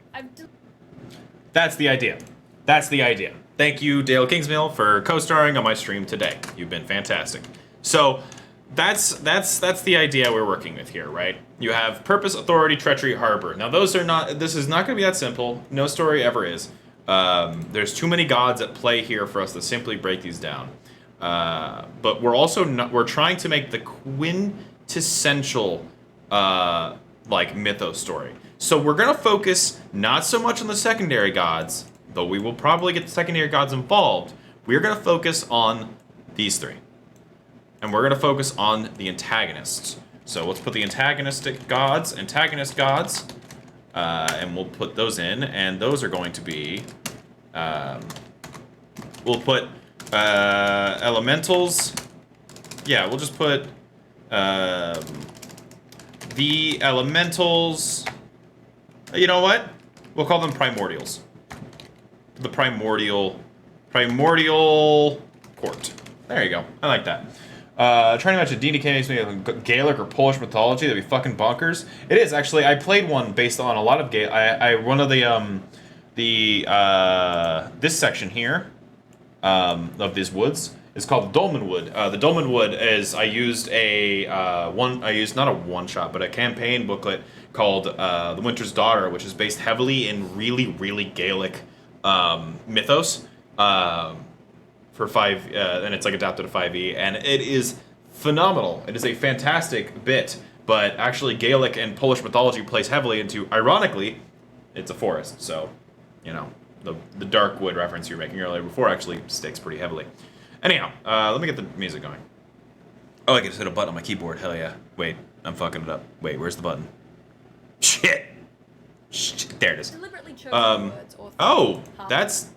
That's the idea. That's the idea. Thank you, Dale Kingsmill, for co-starring on my stream today. You've been fantastic. So that's the idea we're working with here, right? You have purpose, authority, treachery, harbor. Now those are not. This is not going to be that simple. No story ever is. There's too many gods at play here for us to simply break these down. But we're also not. We're trying to make the quintessential like mythos story. So we're gonna focus not so much on the secondary gods, though we will probably get the secondary gods involved. We're gonna focus on these three. And we're gonna focus on the antagonists. So let's put the antagonist gods, and we'll put those in, and those are going to be, we'll put elementals. Yeah, we'll just put the elementals. You know what? We'll call them primordials. The primordial court. There you go. I like that. Trying to match a D&D campaign with Gaelic or Polish mythology. That'd be fucking bonkers. It is actually. I played one based on a lot of one of this section here of these woods is called the Dolmen Wood. The Dolmen Wood is I used not a one shot but a campaign booklet called The Winter's Daughter, which is based heavily in really Gaelic mythos. For 5, and it's like adapted to 5e, and it is phenomenal. It is a fantastic bit, but actually Gaelic and Polish mythology plays heavily into, ironically, it's a forest, so, you know, the dark wood reference you were making earlier before actually sticks pretty heavily. Anyhow, let me get the music going. Oh, I can just hit a button on my keyboard, hell yeah. Wait, I'm fucking it up. Wait, where's the button? Shit, there it is. Deliberately chosen words or Oh, that's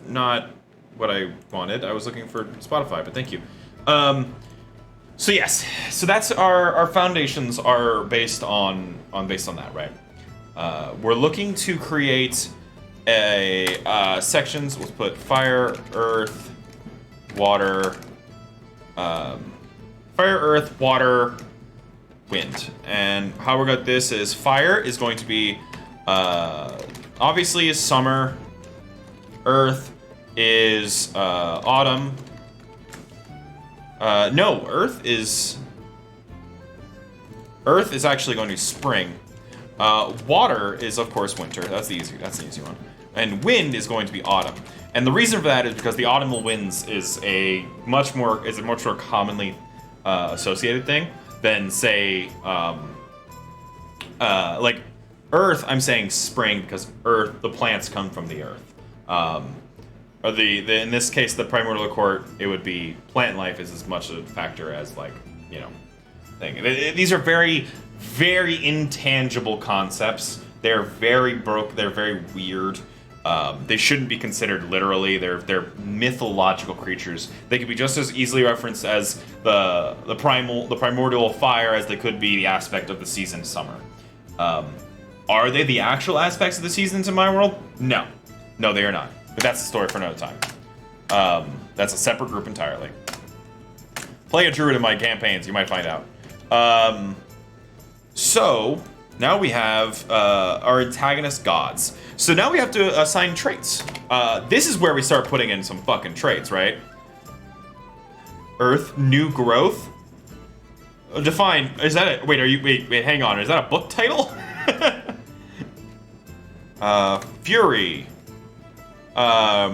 not what I wanted. I was looking for Spotify, but thank you. So yes, so that's our foundations are based on that, right? We're looking to create a sections. Let's put fire, earth, water, wind. And how we're got this is fire is going to be obviously is summer. Earth is autumn. No, Earth is actually going to be spring. Water is, of course, winter. That's the easy one. And wind is going to be autumn. And the reason for that is because the autumnal winds is a much more commonly associated thing than, say, like Earth. I'm saying spring because Earth, the plants come from the Earth. Or in this case, the primordial court, it would be plant life is as much a factor as, like, you know, thing. These are very, very intangible concepts. They're very They're very weird. They shouldn't be considered literally. They're mythological creatures. They could be just as easily referenced as the primordial fire as they could be the aspect of the season summer. Are they the actual aspects of the seasons in my world? No, they are not. But that's a story for another time. That's a separate group entirely. Play a druid in my campaigns, you might find out. So now we have our antagonist gods. So now we have to assign traits. This is where we start putting in some fucking traits, right? Earth, new growth. Define. Is that it? Wait, hang on. Is that a book title? Fury.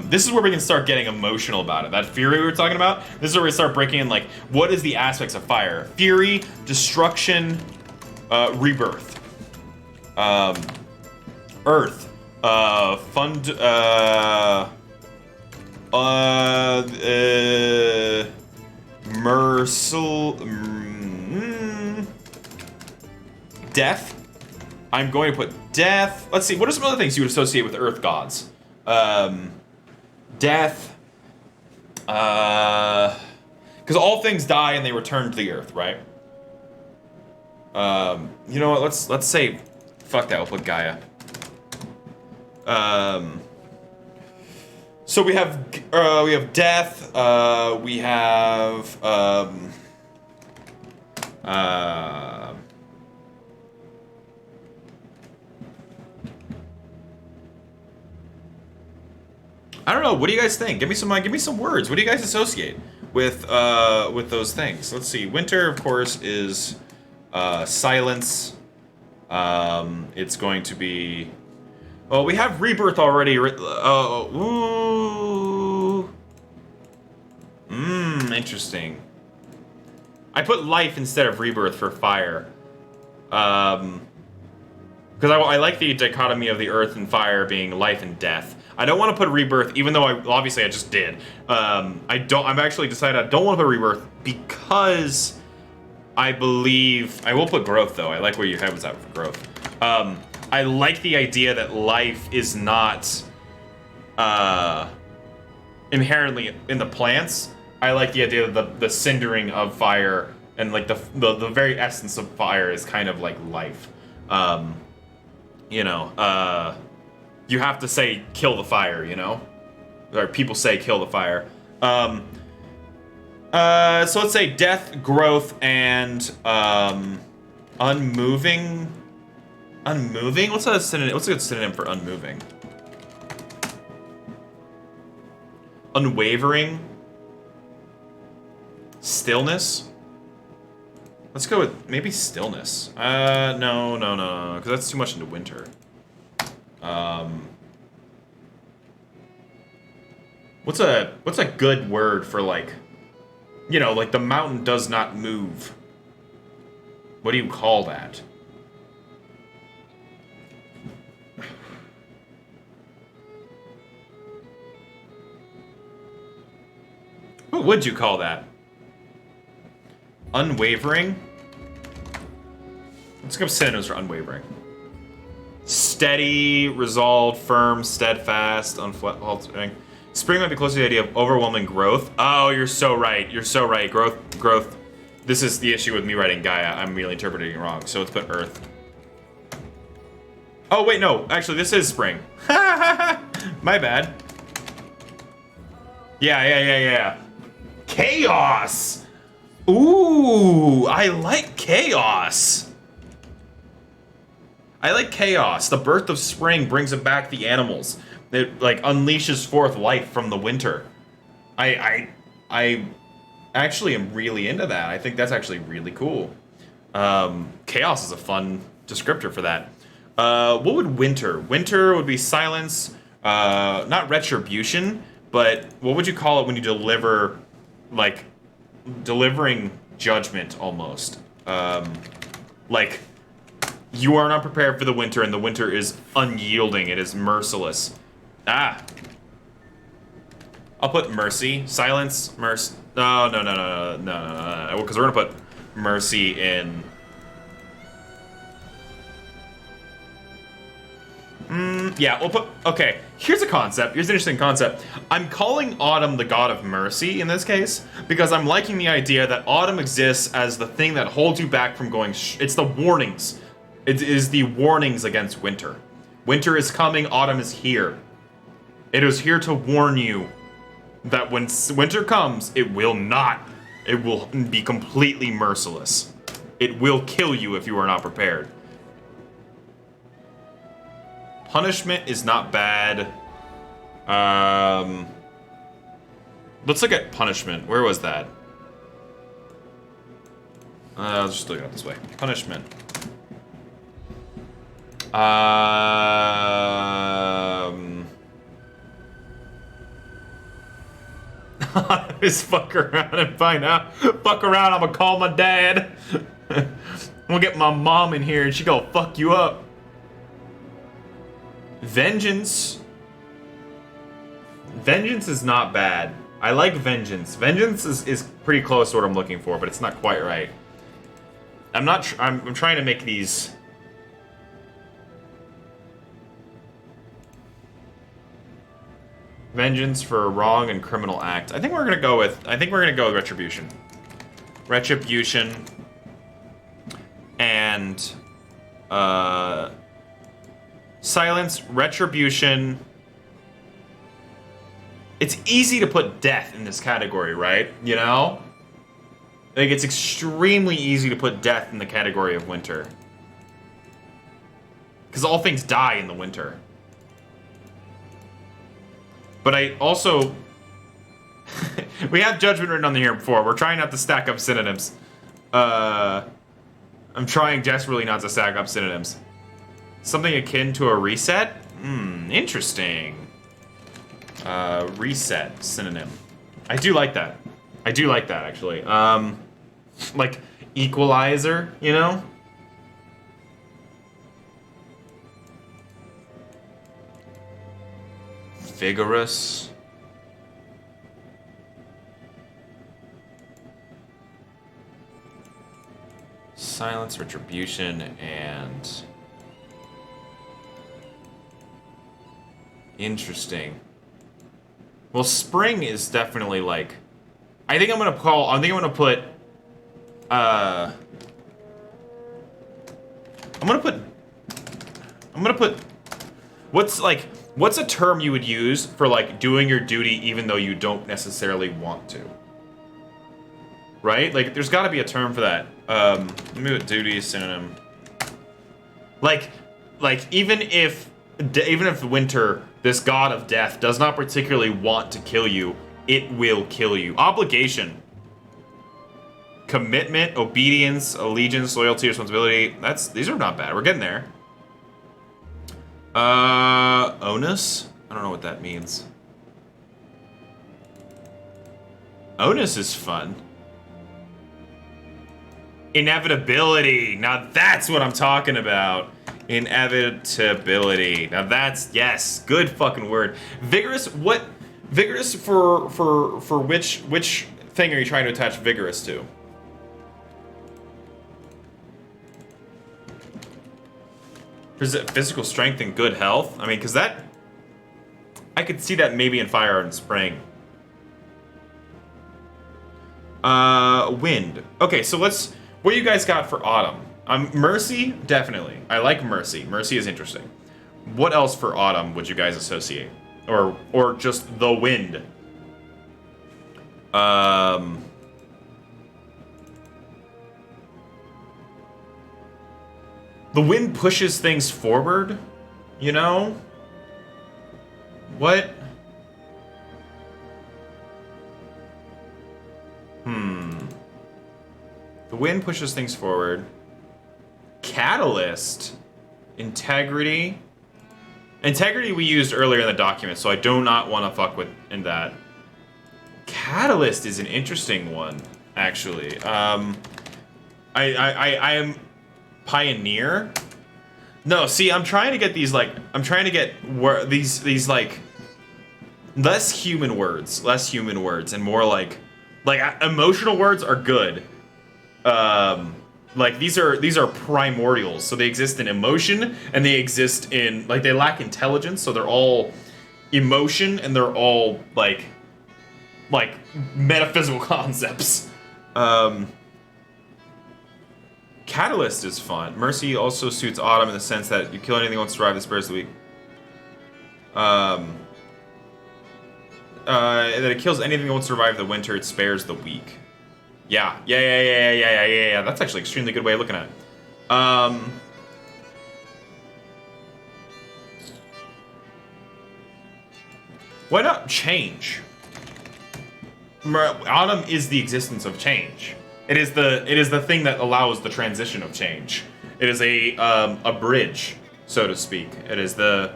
This is where we can start getting emotional about it. That fury we were talking about, this is where we start breaking in, like, what is the aspects of fire? Fury, destruction, rebirth. Earth, death. I'm going to put death. Let's see, what are some other things you would associate with earth gods? Death. Because all things die and they return to the earth, right? You know what? Let's say, fuck that. We'll put Gaia. So we have death. We have I don't know. What do you guys think? Give me some words. What do you guys associate with those things? Let's see. Winter, of course, is silence. It's going to be. Well, we have rebirth already. Interesting. I put life instead of rebirth for fire. Because I like the dichotomy of the earth and fire being life and death. I don't want to put rebirth, even though I just did. I've actually decided I don't want to put rebirth because I believe I will put growth though. I like where your head was at for growth. I like the idea that life is not inherently in the plants. I like the idea of the cindering of fire and like the very essence of fire is kind of like life. You have to say kill the fire, you know? Or people say kill the fire. So let's say death, growth, and unmoving. Unmoving? What's a good synonym for unmoving? Unwavering. Stillness. Let's go with maybe stillness. No, because that's too much into winter. What's a good word for, like, you know, like the mountain does not move? What do you call that? What would you call that? Unwavering? Let's go synonyms for unwavering. Steady, resolved, firm, steadfast, unfaltering. Spring might be closer to the idea of overwhelming growth. Oh, you're so right. You're so right. Growth. This is the issue with me writing Gaia. I'm really interpreting it wrong. So let's put Earth. Oh, wait, no. Actually, this is spring. My bad. Yeah. Chaos! Ooh, I like chaos. I like chaos. The birth of spring brings back the animals. It, like, unleashes forth life from the winter. I actually am really into that. I think that's actually really cool. Chaos is a fun descriptor for that. What would winter? Winter would be silence, not retribution, but what would you call it when you deliver, like, delivering judgment almost? Like, you are not prepared for the winter, and the winter is unyielding. It is merciless. Ah. I'll put mercy, silence, mercy. No, because we're gonna put mercy in. Yeah, we'll put. Okay, here's a concept. Here's an interesting concept. I'm calling Autumn the god of mercy in this case because I'm liking the idea that Autumn exists as the thing that holds you back from going. It's the warnings. It is the warnings against winter. Winter is coming. Autumn is here. It is here to warn you that when winter comes, it will not. It will be completely merciless. It will kill you if you are not prepared. Punishment is not bad. Let's look at punishment. Where was that? I'll just look it up this way. Punishment. Just fuck around and find out. Fuck around, I'm gonna call my dad. I'm gonna get my mom in here and she gonna fuck you up. Vengeance. Vengeance is not bad. I like vengeance. Vengeance is pretty close to what I'm looking for, but it's not quite right. I'm trying to make these. Vengeance for a wrong and criminal act. I think we're gonna go with retribution. Retribution. And silence, retribution. It's easy to put death in this category, right? You know? Like, it's extremely easy to put death in the category of winter. Because all things die in the winter. But I also... we have judgment written on the here before. We're trying not to stack up synonyms. I'm trying desperately not to stack up synonyms. Something akin to a reset? Interesting. Reset synonym. I do like that. I do like that, actually. Like, equalizer, you know? Vigorous. Silence, retribution, and... interesting. Well, spring is definitely like... I think I'm gonna put... What's a term you would use for, like, doing your duty even though you don't necessarily want to? Right? Like, there's gotta be a term for that. Let me put duty synonym. Like, even if winter, this god of death, does not particularly want to kill you, it will kill you. Obligation. Commitment, obedience, allegiance, loyalty, responsibility. These are not bad. We're getting there. Onus? I don't know what that means. Onus is fun. Inevitability. Now that's what I'm talking about. Inevitability. Now that's, yes, good fucking word. Vigorous, what? Vigorous for which thing are you trying to attach vigorous to? Physical strength and good health? I mean, because that... I could see that maybe in fire and spring. Wind. Okay, so let's... What do you guys got for autumn? Mercy? Definitely. I like mercy. Mercy is interesting. What else for autumn would you guys associate? Or just the wind? The wind pushes things forward, you know? What? The wind pushes things forward. Catalyst? Integrity. Integrity we used earlier in the document, so I do not want to fuck with in that. Catalyst is an interesting one, actually. I am Pioneer. No, see, I'm trying to get these like these like less human words, and more like emotional words are good. Like these are primordials, so they exist in emotion and they exist in like they lack intelligence, so they're all emotion and they're all like metaphysical concepts. Catalyst is fun. Mercy also suits Autumn in the sense that you kill anything that won't survive the spares the weak. That it kills anything that won't survive the winter, it spares the weak. Yeah. That's actually an extremely good way of looking at it. Why not change? Autumn is the existence of change. It is the thing that allows the transition of change. It is a bridge, so to speak. It is the.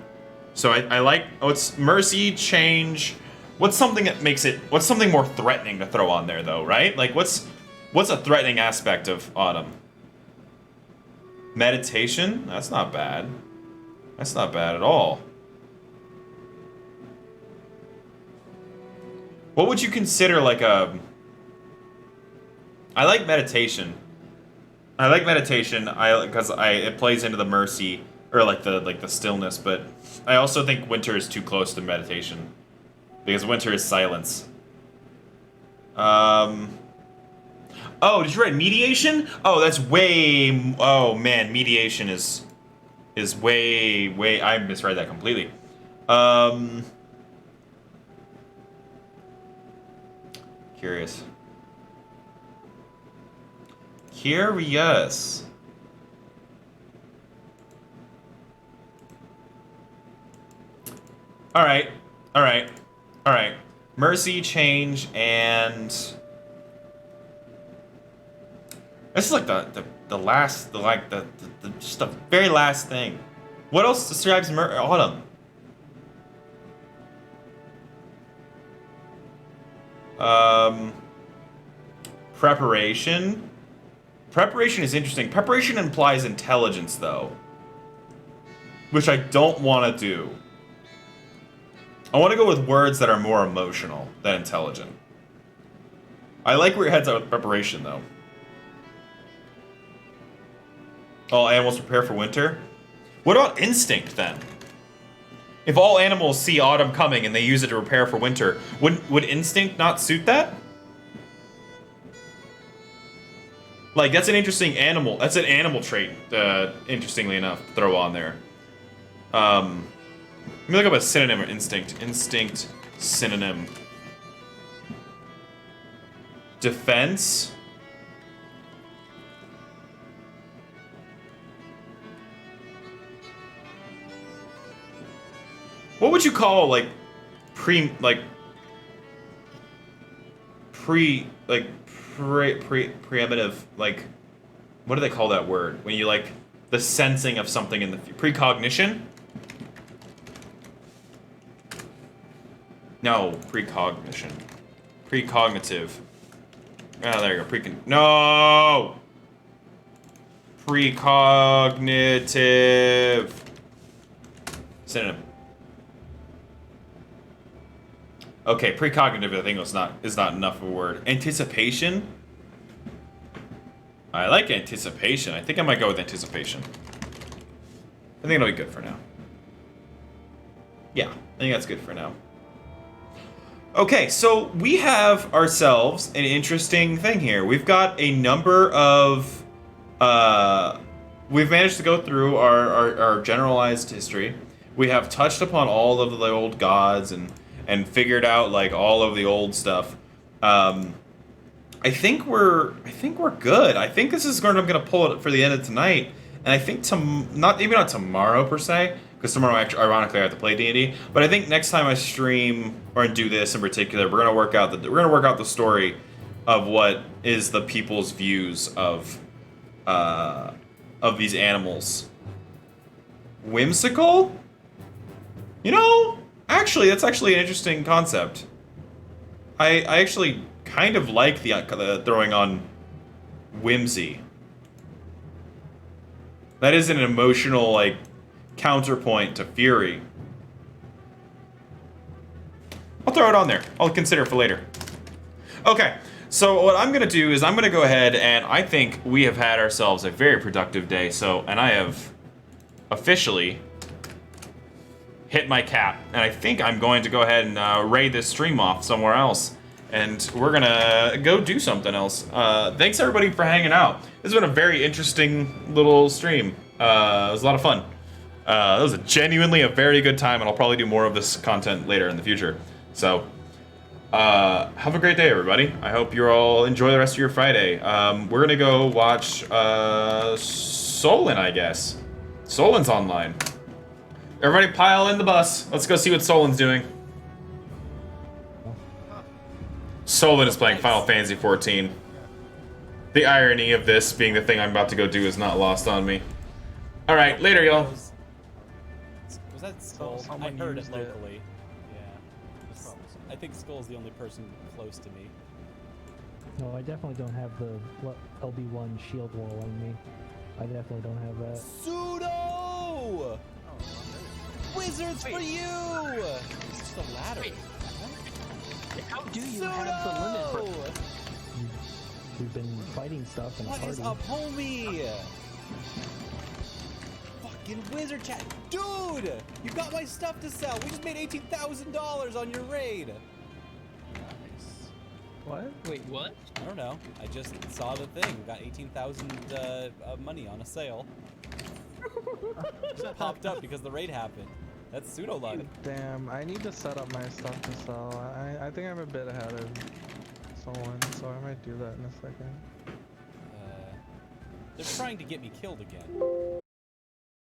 So I like. Oh, it's mercy, change. What's something that makes it? What's something more threatening to throw on there, though? Right? Like what's a threatening aspect of autumn? Meditation. That's not bad. That's not bad at all. What would you consider like a? I like meditation. Because it plays into the mercy or like the stillness, but I also think winter is too close to meditation because winter is silence. Oh, did you write mediation? Oh, that's way. Oh man, mediation is way. I misread that completely. Curious. Curious. All right. Mercy, change, and this is like the last, just the very last thing. What else describes autumn? Preparation. Preparation is interesting. Preparation implies intelligence, though, which I don't want to do. I want to go with words that are more emotional than intelligent. I like where your head's at with preparation, though. All animals prepare for winter. What about instinct, then? If all animals see autumn coming and they use it to prepare for winter, would instinct not suit that? Like, that's an interesting animal. That's an animal trait, interestingly enough, to throw on there. Let me look up a synonym of instinct. Instinct synonym. Defense. What would you call, like, preemptive, like, what do they call that word? When you, like, the sensing of something in the precognition? No, precognition. Precognitive. Oh, there you go. No! Precognitive. Synonym. Okay, precognitive I think is not enough of a word. Anticipation? I like anticipation. I think I might go with anticipation. I think it'll be good for now. Yeah, I think that's good for now. Okay, so we have ourselves an interesting thing here. We've got a number of... we've managed to go through our generalized history. We have touched upon all of the old gods and figured out like all of the old stuff. I think we're good. I think this is I'm gonna pull it for the end of tonight, and I think maybe not tomorrow per se, because tomorrow ironically I have to play D&D. But I think next time I stream or do this in particular, we're gonna work out the story of what is the people's views of these animals. Whimsical? You know, actually, that's actually an interesting concept. I actually kind of like the throwing on whimsy. That is an emotional, like, counterpoint to fury. I'll throw it on there. I'll consider it for later. Okay, so what I'm gonna do is I'm gonna go ahead and I think we have had ourselves a very productive day. And I have officially hit my cap, and I think I'm going to go ahead and raid this stream off somewhere else, and we're gonna go do something else. Thanks everybody for hanging out. This has been a very interesting little stream. It was a lot of fun. It was genuinely a very good time, and I'll probably do more of this content later in the future. So, have a great day, everybody. I hope you all enjoy the rest of your Friday. We're gonna go watch Solon, I guess. Solon's online. Everybody pile in the bus. Let's go see what Solon's doing. Solon is playing Final Fantasy XIV. The irony of this being the thing I'm about to go do is not lost on me. Alright, later, y'all. Was that Skull? I heard it locally. Yeah. I think Skull's the only person close to me. No, I definitely don't have the LB1 shield wall on me. I definitely don't have that. Pseudo! Wizards for you! It's just a ladder. Wait. How do you Pseudo! have the limit for We've been fighting stuff in a What party. is up, homie? Fucking wizard chat. Dude! You got my stuff to sell. We just made $18,000 on your raid. nice. What? Wait, what? I don't know. I just saw the thing. Got 18,000 money on a sale. Just popped up because the raid happened. That's pseudo luck. Damn, I need to set up my stuff to sell. I think I'm a bit ahead of someone, so I might do that in a second. They're trying to get me killed again.